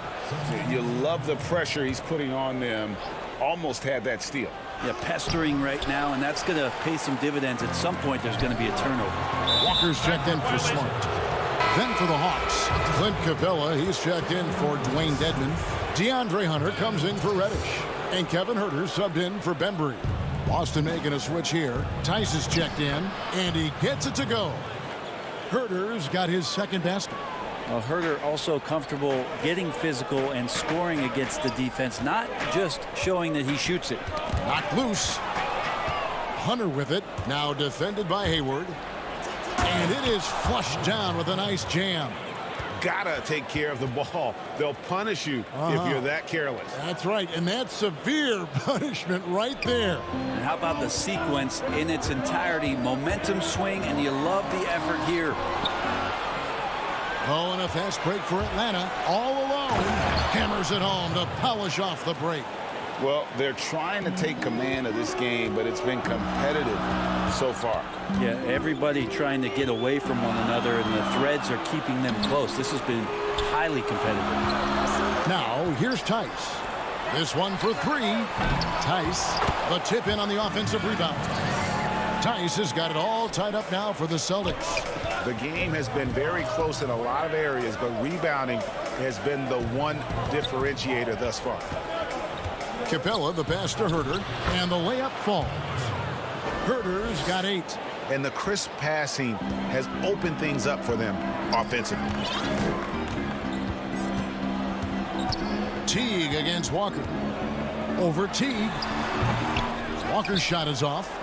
You love the pressure he's putting on them. Almost had that steal. Yeah, pestering right now, and that's going to pay some dividends. At some point, there's going to be a turnover. Walker's checked in for Smart. Then for the Hawks, Clint Capella, he's checked in for Dwayne Dedmon. DeAndre Hunter comes in for Reddish. And Kevin Huerter subbed in for Bembry. Boston making a switch here. Tice is checked in, and he gets it to go. Huerter's got his second basket. Well, Huerter also comfortable getting physical and scoring against the defense, not just showing that he shoots it. Knocked loose. Hunter with it, now defended by Hayward. And it is flushed down with a nice jam. Gotta take care of the ball. They'll punish you if you're that careless. That's right, and that's severe punishment right there. And how about the sequence in its entirety? Momentum swing, and you love the effort here. Oh, and a fast break for Atlanta. All alone. Hammers it home to polish off the break. Well, they're trying to take command of this game, but it's been competitive so far. Yeah, everybody trying to get away from one another, and the threads are keeping them close. This has been highly competitive. Now, here's Tice. This one for 3. Tice, the tip in on the offensive rebound. Tice has got it all tied up now for the Celtics. The game has been very close in a lot of areas, but rebounding has been the one differentiator thus far. Capella, the pass to Huerter, and the layup falls. Huerter's got 8. And the crisp passing has opened things up for them offensively. Teague against Walker. Over Teague. Walker's shot is off.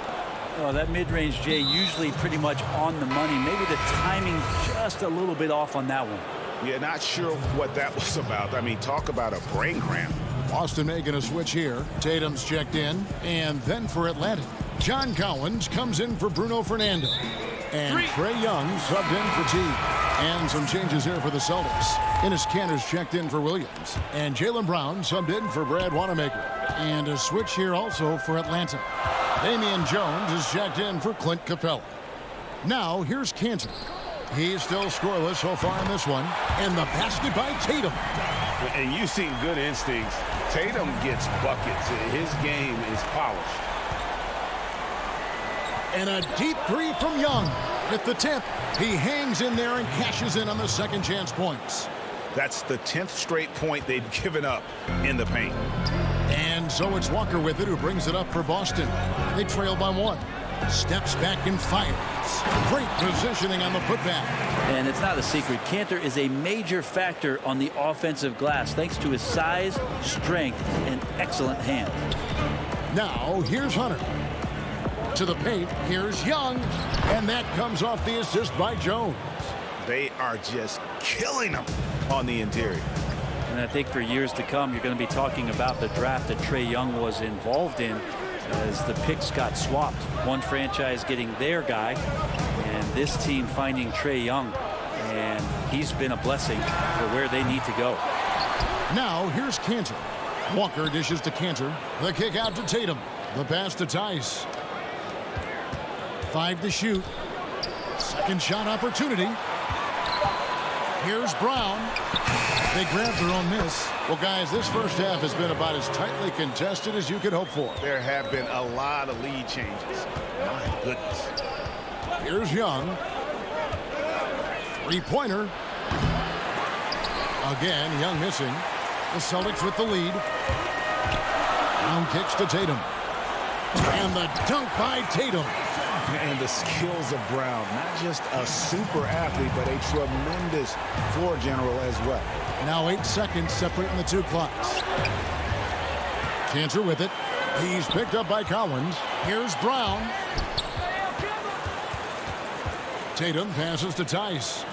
Oh, that mid-range, Jay, usually pretty much on the money. Maybe the timing just a little bit off on that one. Yeah, not sure what that was about. I mean, talk about a brain cramp. Boston making a switch here. Tatum's checked in. And then for Atlanta, John Collins comes in for Bruno Fernando. And Trae Young subbed in for T. And some changes here for the Celtics. Enes Kanter's checked in for Williams. And Jaylen Brown subbed in for Brad Wanamaker. And a switch here also for Atlanta. Damian Jones is checked in for Clint Capella. Now here's Kanter. He's still scoreless so far in this one. And the basket by Tatum. And you've seen good instincts. Tatum gets buckets. His game is polished. And a deep three from Young. At the tip, he hangs in there and cashes in on the second chance points. That's the 10th straight point they've given up in the paint. And so it's Walker with it, who brings it up for Boston. They trail by 1. Steps back and fires. Great positioning on the putback. And it's not a secret. Kanter is a major factor on the offensive glass thanks to his size, strength, and excellent hands. Now here's Hunter. To the paint, here's Young. And that comes off the assist by Jones. They are just killing them on the interior. And I think for years to come, you're going to be talking about the draft that Trae Young was involved in as the picks got swapped. One franchise getting their guy, and this team finding Trae Young. And he's been a blessing for where they need to go. Now here's Kanter. Walker dishes to Kanter. The kick out to Tatum. The pass to Tice. 5 to shoot. Second shot opportunity. Here's Brown. They grabbed their own miss. Well, guys, this first half has been about as tightly contested as you could hope for. There have been a lot of lead changes. My goodness. Here's Young. Three-pointer. Again, Young missing. The Celtics with the lead. Brown kicks to Tatum. And the dunk by Tatum. And the skills of Brown, not just a super athlete, but a tremendous floor general as well. Now 8 seconds separating the two clocks. Kanter with it. He's picked up by Collins. Here's Brown. Tatum passes to Tice.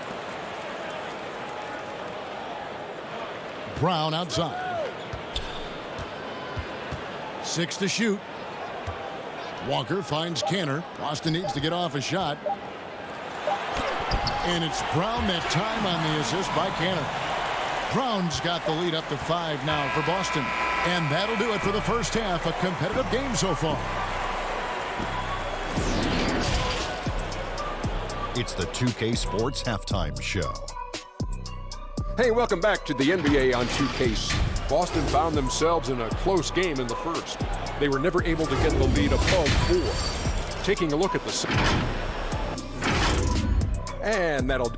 Brown outside. 6 to shoot. Walker finds Kanter. Boston needs to get off a shot. And it's Brown that time on the assist by Kanter. Brown's got the lead up to 5 now for Boston. And that'll do it for the first half. A competitive game so far. It's the 2K Sports Halftime Show. Hey, welcome back to the NBA on 2K. Boston found themselves in a close game in the first. They were never able to get the lead above 4. Taking a look at the... And that'll...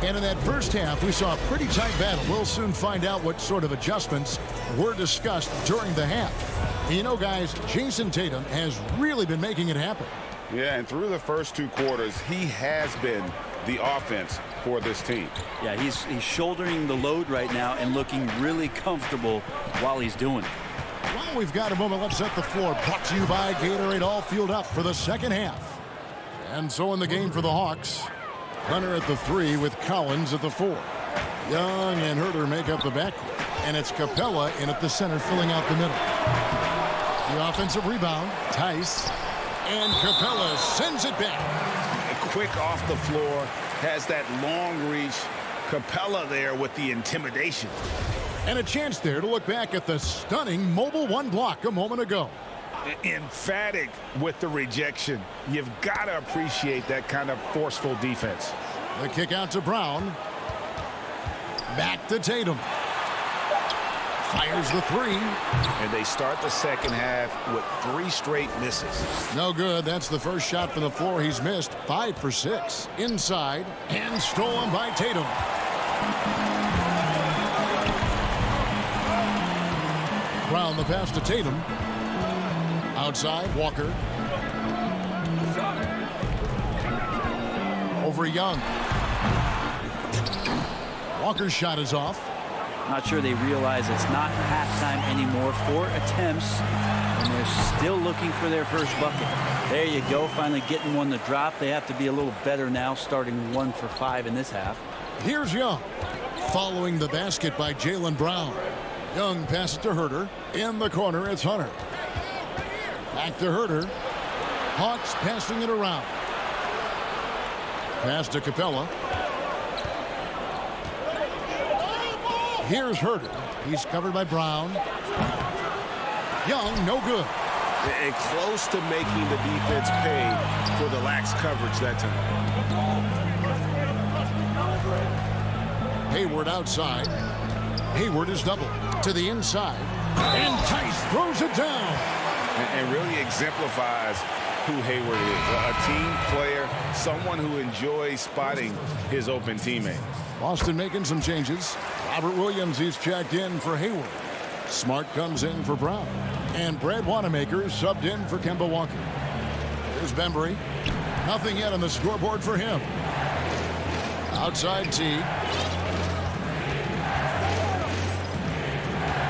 And in that first half, we saw a pretty tight battle. We'll soon find out what sort of adjustments were discussed during the half. And you know, guys, Jason Tatum has really been making it happen. Yeah, and through the first 2 quarters, he has been the offense for this team. Yeah, he's shouldering the load right now and looking really comfortable while he's doing it. Well, we've got a moment. Let's set the floor. Brought to you by Gatorade, all fueled up for the second half. And so in the game for the Hawks, Hunter at the 3 with Collins at the 4. Young and Herter make up the backcourt. And it's Capella in at the center, filling out the middle. The offensive rebound, Tice. And Capella sends it back. Quick off the floor, has that long reach. Capella there with the intimidation. And a chance there to look back at the stunning mobile 1 block a moment ago. Emphatic with the rejection. You've got to appreciate that kind of forceful defense. The kick out to Brown. Back to Tatum. Fires the 3. And they start the second half with 3 straight misses. No good. That's the first shot from the floor he's missed. 5 for 6. Inside. And stolen by Tatum. Brown the pass to Tatum. Outside, Walker. Over Young. Walker's shot is off. Not sure they realize it's not halftime anymore. 4 attempts, and they're still looking for their first bucket. There you go, finally getting one to drop. They have to be a little better now, starting 1 for 5 in this half. Here's Young. Following the basket by Jaylen Brown. Young passes to Herter. In the corner, it's Hunter. Back to Herter. Hawks passing it around. Pass to Capella. Here's Herter. He's covered by Brown. Young, no good. And close to making the defense pay for the lax coverage that time. Hayward outside. Hayward is doubled to the inside. And Tice throws it down. And really exemplifies who Hayward is. A team player, someone who enjoys spotting his open teammate. Boston making some changes. Robert Williams, he's checked in for Hayward. Smart comes in for Brown. And Brad Wanamaker subbed in for Kemba Walker. Here's Bembry. Nothing yet on the scoreboard for him. Outside Teague.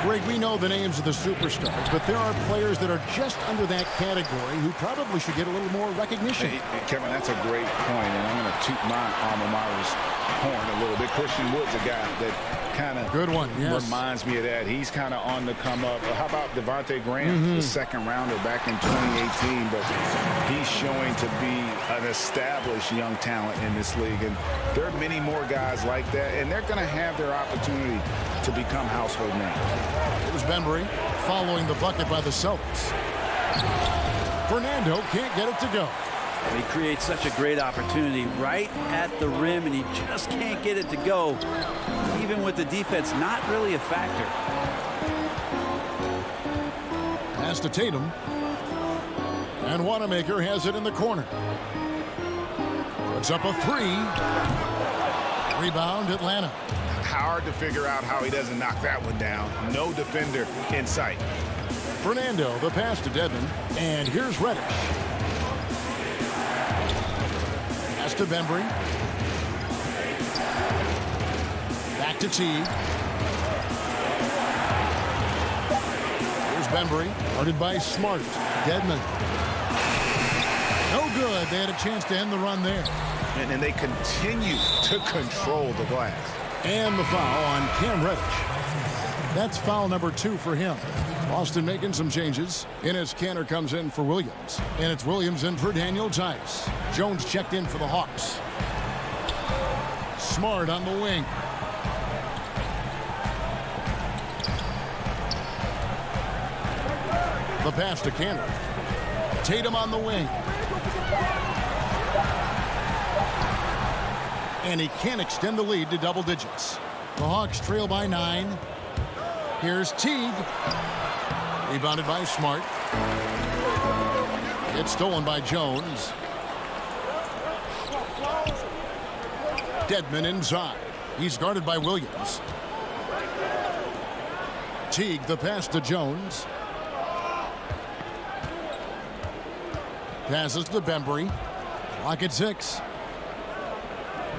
Greg, we know the names of the superstars, but there are players that are just under that category who probably should get a little more recognition. Hey, Kevin, that's a great point, and I'm going to toot my alma mater's horn a little bit. Christian Wood's a guy that kind of good one, yes, reminds me of that. He's kind of on the come up. How about Devontae Graham, the second rounder back in 2018, but he's showing to be an established young talent in this league, and there are many more guys like that, and they're going to have their opportunity to become household names. Here's Bembry following the bucket by the Celtics. Fernando can't get it to go. He creates such a great opportunity right at the rim, and he just can't get it to go. Even with the defense not really a factor. Pass to Tatum. And Wanamaker has it in the corner. Puts up a 3. Rebound, Atlanta. Hard to figure out how he doesn't knock that one down. No defender in sight. Fernando, the pass to Dedmon. And here's Reddish. Pass to Bembry. Back to Teague. Here's Bembry. Guarded by Smart. Dedmon. No good. They had a chance to end the run there. And they continue to control the glass. And the foul on Cam Reddish. That's foul number 2 for him. Boston making some changes. Enes Kanter comes in for Williams. And it's Williams in for Daniel Tice. Jones checked in for the Hawks. Smart on the wing. The pass to Kanter. Tatum on the wing. And he can't extend the lead to double digits. The Hawks trail by 9. Here's Teague. Rebounded by Smart. It's stolen by Jones. Dedmon inside. He's guarded by Williams. Teague, the pass to Jones. Passes to Bembry. Clock at 6.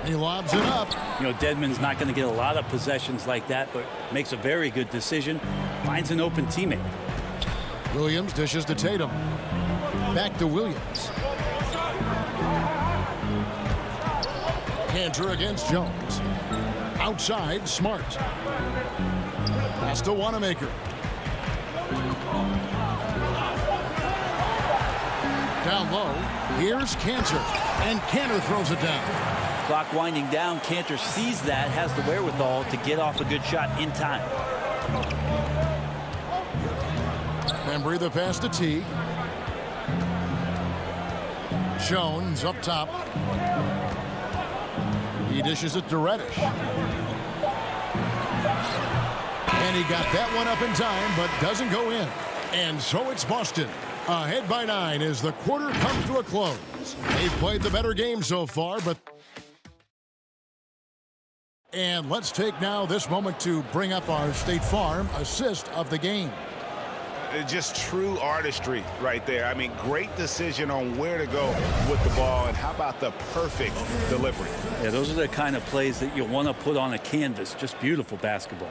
He lobs it up. You know, Dedmon's not going to get a lot of possessions like that, but makes a very good decision. Finds an open teammate. Williams dishes to Tatum. Back to Williams. Kanter against Jones. Outside, Smart. Pass to Wanamaker. Down low. Here's Kanter. And Kanter throws it down. Clock winding down. Kanter sees that, has the wherewithal to get off a good shot in time. Bembry, the pass to Teague. Jones up top. He dishes it to Reddish. And he got that one up in time, but doesn't go in. And so it's Boston. Ahead by 9 as the quarter comes to a close. They've played the better game so far, but... And let's take now this moment to bring up our State Farm assist of the game. Just true artistry right there. I mean, great decision on where to go with the ball, and how about the perfect delivery? Yeah, those are the kind of plays that you want to put on a canvas. Just beautiful basketball.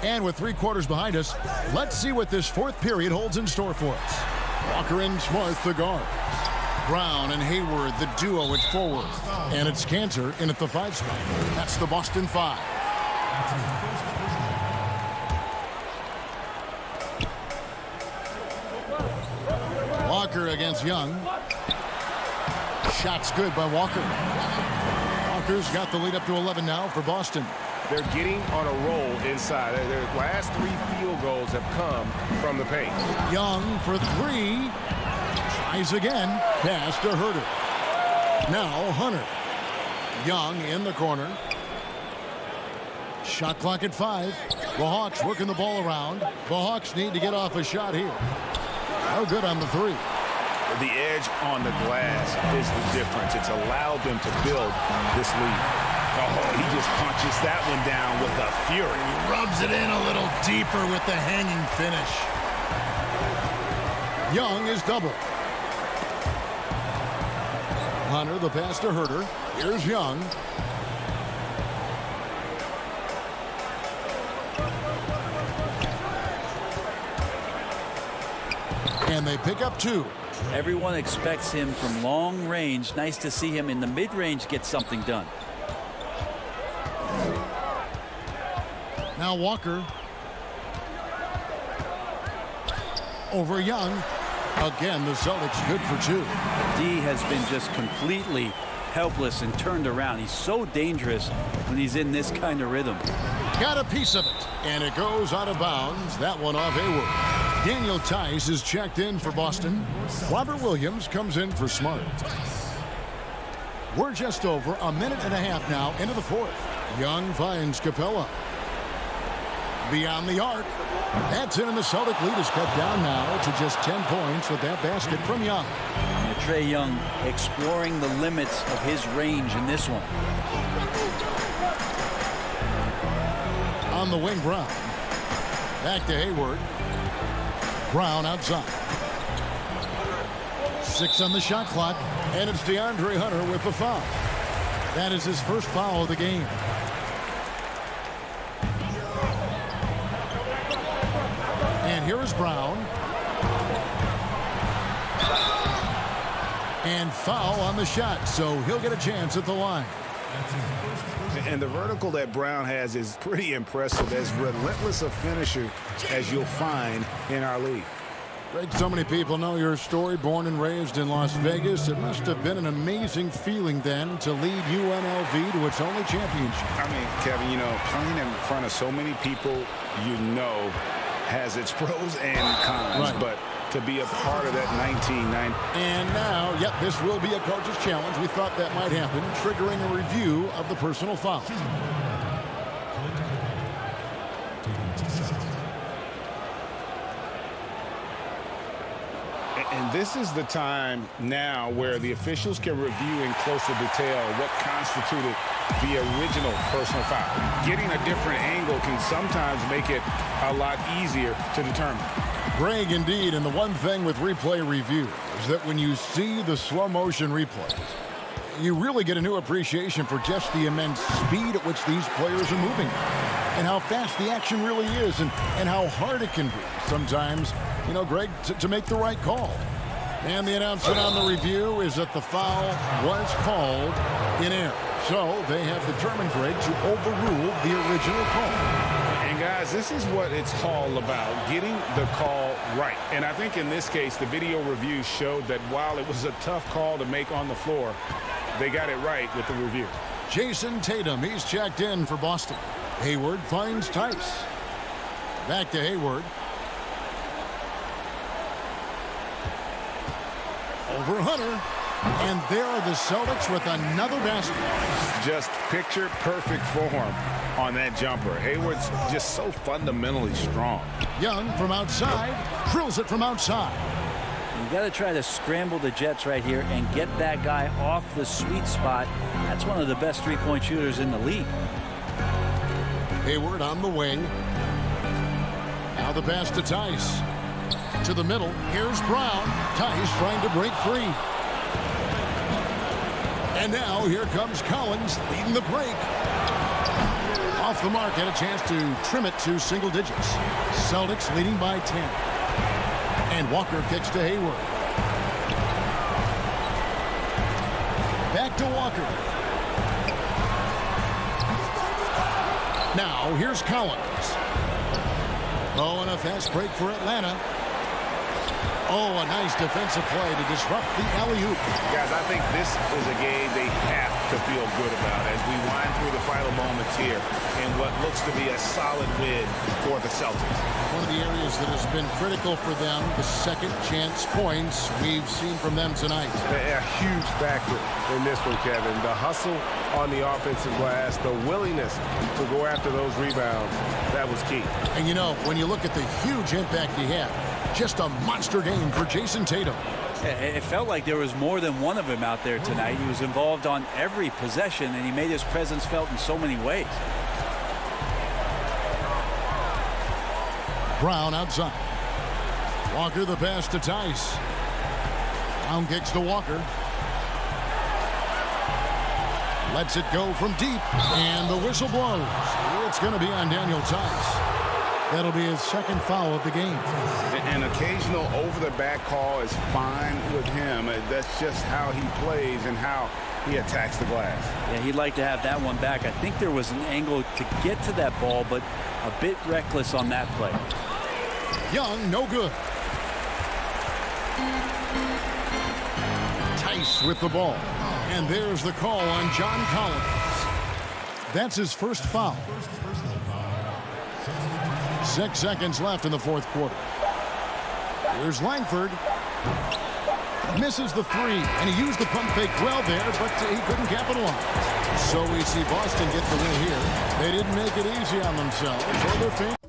And with 3 quarters behind us, let's see what this 4th period holds in store for us. Walker and Smart, the guards. Brown and Hayward, the duo at forward. And it's Cantor in at the 5 spot. That's the Boston 5. Walker against Young. Shot's good by Walker. Walker's got the lead up to 11 now for Boston. They're getting on a roll inside. Their last 3 field goals have come from the paint. Young for 3. Tries again. Pass to Herter. Now Hunter. Young in the corner. Shot clock at 5. The Hawks working the ball around. The Hawks need to get off a shot here. No good on the 3. The edge on the glass is the difference. It's allowed them to build this lead. Oh, he just punches that one down with a fury. He rubs it in a little deeper with the hanging finish. Young is double. Hunter, the pass to Herter. Here's Young. And they pick up 2. Everyone expects him from long range. Nice to see him in the mid-range get something done. Now Walker. Over Young. Again, the Celtics good for 2. D has been just completely helpless and turned around. He's so dangerous when he's in this kind of rhythm. Got a piece of it, and it goes out of bounds. That one off Hayward. Daniel Tice is checked in for Boston. Robert Williams comes in for Smart. We're just over a minute and a half now into the 4th. Young finds Capella. Beyond the arc. That's in, and the Celtic lead is cut down now to just 10 points with that basket from Young. And Trae Young exploring the limits of his range in this one. On the wing, Brown. Back to Hayward. Brown outside. 6 on the shot clock, and it's DeAndre Hunter with the foul. That is his first foul of the game. And here is Brown. And foul on the shot, so he'll get a chance at the line. And the vertical that Brown has is pretty impressive, as relentless a finisher as you'll find in our league. Greg, so many people know your story. Born and raised in Las Vegas. It must have been an amazing feeling then to lead UNLV to its only championship. I mean, Kevin, you know, playing in front of so many people you know has its pros and cons, right. But to be a part of that 1990. And now, yep, this will be a coach's challenge. We thought that might happen, triggering a review of the personal foul. And this is the time now where the officials can review in closer detail what constituted the original personal foul. Getting a different angle can sometimes make it a lot easier to determine. Greg, indeed, and the one thing with replay review is that when you see the slow motion replays, you really get a new appreciation for just the immense speed at which these players are moving and how fast the action really is and how hard it can be sometimes, you know, Greg, to make the right call. And the announcement on the review is that the foul was called in error. So they have determined, Greg, to overrule the original call. And guys, this is what it's all about, getting the call right. And I think in this case, the video review showed that while it was a tough call to make on the floor, they got it right with the review. Jason Tatum, he's checked in for Boston. Hayward finds Tice. Back to Hayward. Over Hunter. And there are the Celtics with another basket. Just picture perfect form on that jumper. Hayward's just so fundamentally strong. Young from outside, drills it from outside. You got to try to scramble the Jets right here and get that guy off the sweet spot. That's one of the best three-point shooters in the league. Hayward on the wing. Now the pass to Tice. To the middle. Here's Brown. Tice trying to break free. And now here comes Collins leading the break. Off the mark, had a chance to trim it to single digits. Celtics leading by 10. And Walker kicks to Hayward. Back to Walker. Now here's Collins. Oh, and a fast break for Atlanta. Oh, a nice defensive play to disrupt the alley-oop. Guys, I think this is a game they have to feel good about as we wind through the final moments here in what looks to be a solid win for the Celtics. One of the areas that has been critical for them, the second chance points we've seen from them tonight. A huge factor in this one, Kevin. The hustle on the offensive glass, the willingness to go after those rebounds, that was key. And you know, when you look at the huge impact he had, just a monster game for Jason Tatum. It felt like there was more than one of him out there tonight. He was involved on every possession, and he made his presence felt in so many ways. Brown outside. Walker the pass to Tice. Brown kicks to Walker. Lets it go from deep, and the whistle blows. It's going to be on Daniel Tice. That'll be his second foul of the game. An occasional over-the-back call is fine with him. That's just how he plays and how he attacks the glass. Yeah, he'd like to have that one back. I think there was an angle to get to that ball, but a bit reckless on that play. Young, no good. Tice with the ball. And there's the call on John Collins. That's his first foul. 6 seconds left in the fourth quarter. Here's Langford. Misses the three, and he used the pump fake well there, but he couldn't capitalize. So we see Boston get the win here. They didn't make it easy on themselves or their fans.